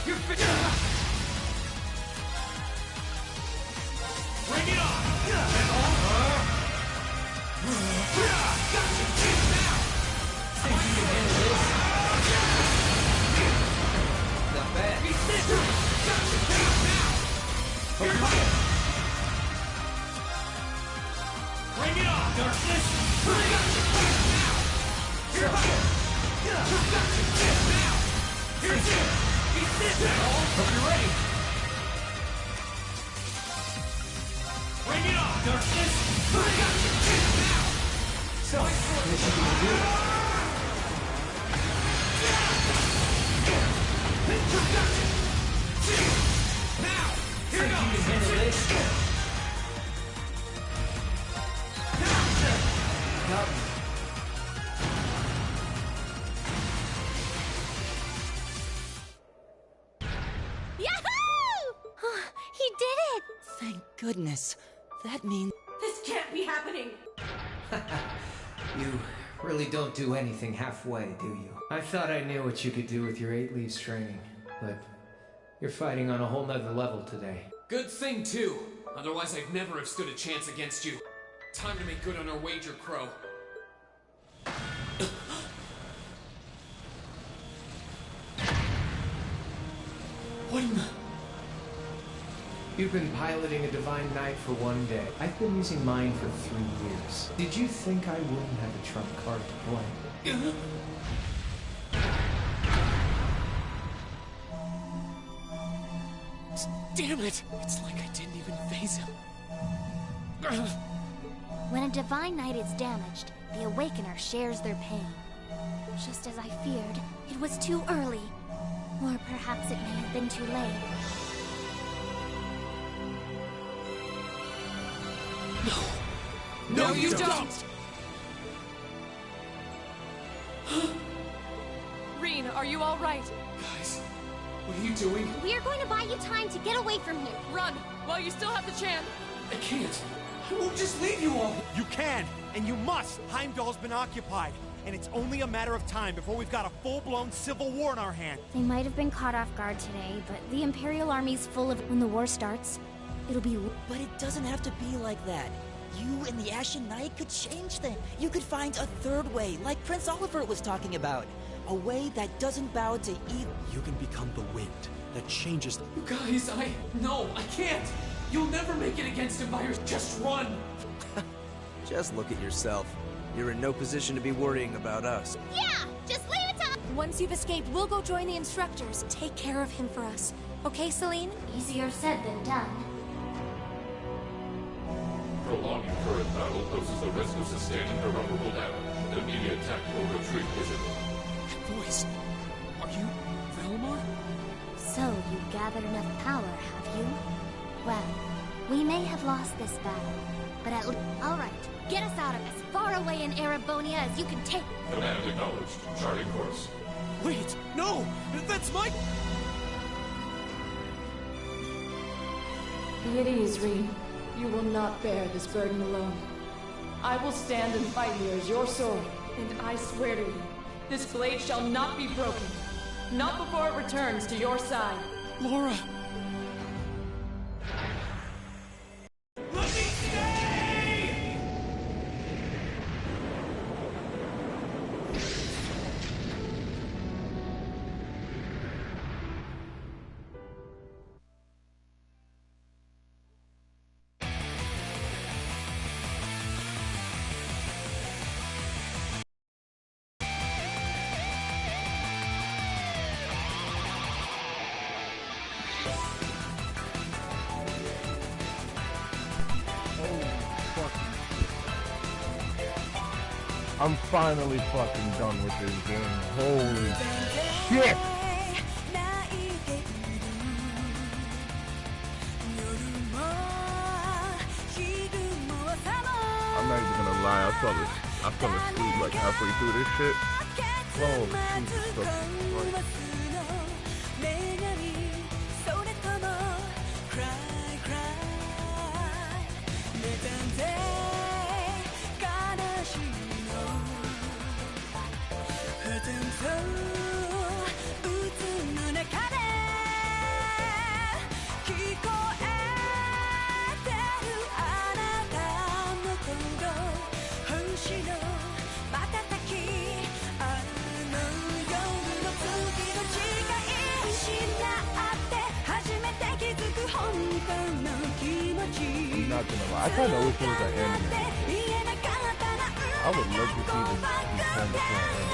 You're Bring it on! Think you can handle this? Not bad. Bring it on, darkness! Hope you're ready. Bring it on, darkness! So, what should we do? Now! Here Think you can handle this? Got me. Yahoo! He did it! Thank goodness. That means... This can't be happening! You really don't do anything halfway, do you? I thought I knew what you could do with your 8 leaves training, but you're fighting on a whole nother level today. Good thing, too. Otherwise, I'd never have stood a chance against you. Time to make good on our wager, Crow. What in the... You've been piloting a Divine Knight for 1 day. I've been using mine for 3 years. Did you think I wouldn't have a trump card to play? Damn it! It's like I didn't even phase him. When a Divine Knight is damaged, the Awakener shares their pain. Just as I feared, it was too early. Or perhaps it may have been too late. No, you don't! Rean, are you all right? Guys, what are you doing? We are going to buy you time to get away from here. Run, while you still have the chance. I can't. I won't just leave you all. You can, and you must. Heimdall's been occupied, and it's only a matter of time before we've got a full-blown civil war in our hand. They might have been caught off guard today, but the Imperial Army's full of... When the war starts, it'll be... But it doesn't have to be like that. You and the Ashen Knight could change things. You could find a third way, like Prince Oliver was talking about. A way that doesn't bow to evil. You can become the wind that changes... You guys, No, I can't! You'll never make it against him by yourself. Just run! Just look at yourself. You're in no position to be worrying about us. Yeah! Just leave it to... Once you've escaped, we'll go join the instructors. Take care of him for us. Okay, Celine? Easier said than done. Prolonging current battle poses a risk of sustaining irreparable damage. Immediate tactical retreat visible. That voice... Are you... Velmar? So, you've gathered enough power, have you? Well, we may have lost this battle, but at least... Alright, get us out of as far away in Erebonia as you can take... Command acknowledged. Charting course. Wait! No! That's my... Be at ease, Rean. You will not bear this burden alone. I will stand and fight here as your sword, and I swear to you, this blade shall not be broken. Not before it returns to your side. Laura! Let me stay! I'm finally fucking done with this game. Holy shit! I'm not even gonna lie, I fell asleep like halfway through this shit. Oh, Jesus fucking Christ. not gonna lie. I kind of wish it was an anime. I would love to see this be turned into an anime.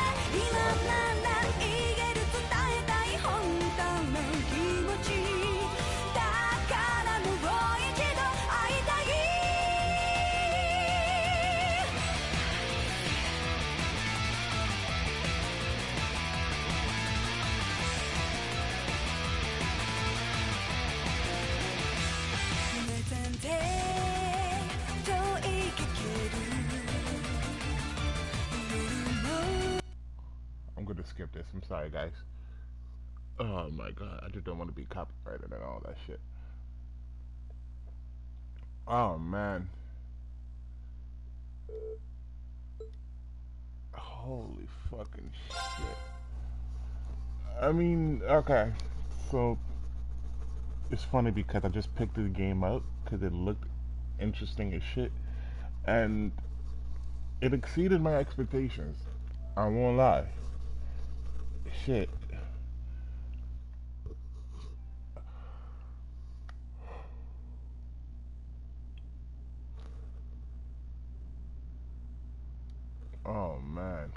I'm gonna skip this. I'm sorry, guys. Oh my god, I just don't want to be copyrighted and all that shit. Oh man. Holy fucking shit. I mean, okay. So, it's funny because I just picked this game up because it looked interesting as shit. And it exceeded my expectations. I won't lie. Shit. Oh man.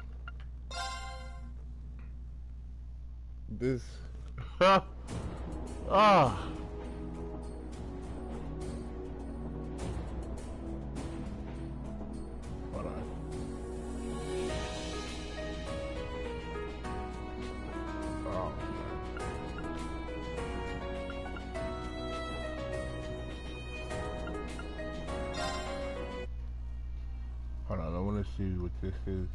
This ah. Hold on. Oh. Hold on, I want to see what this is.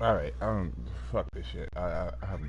Alright, fuck this shit. I have no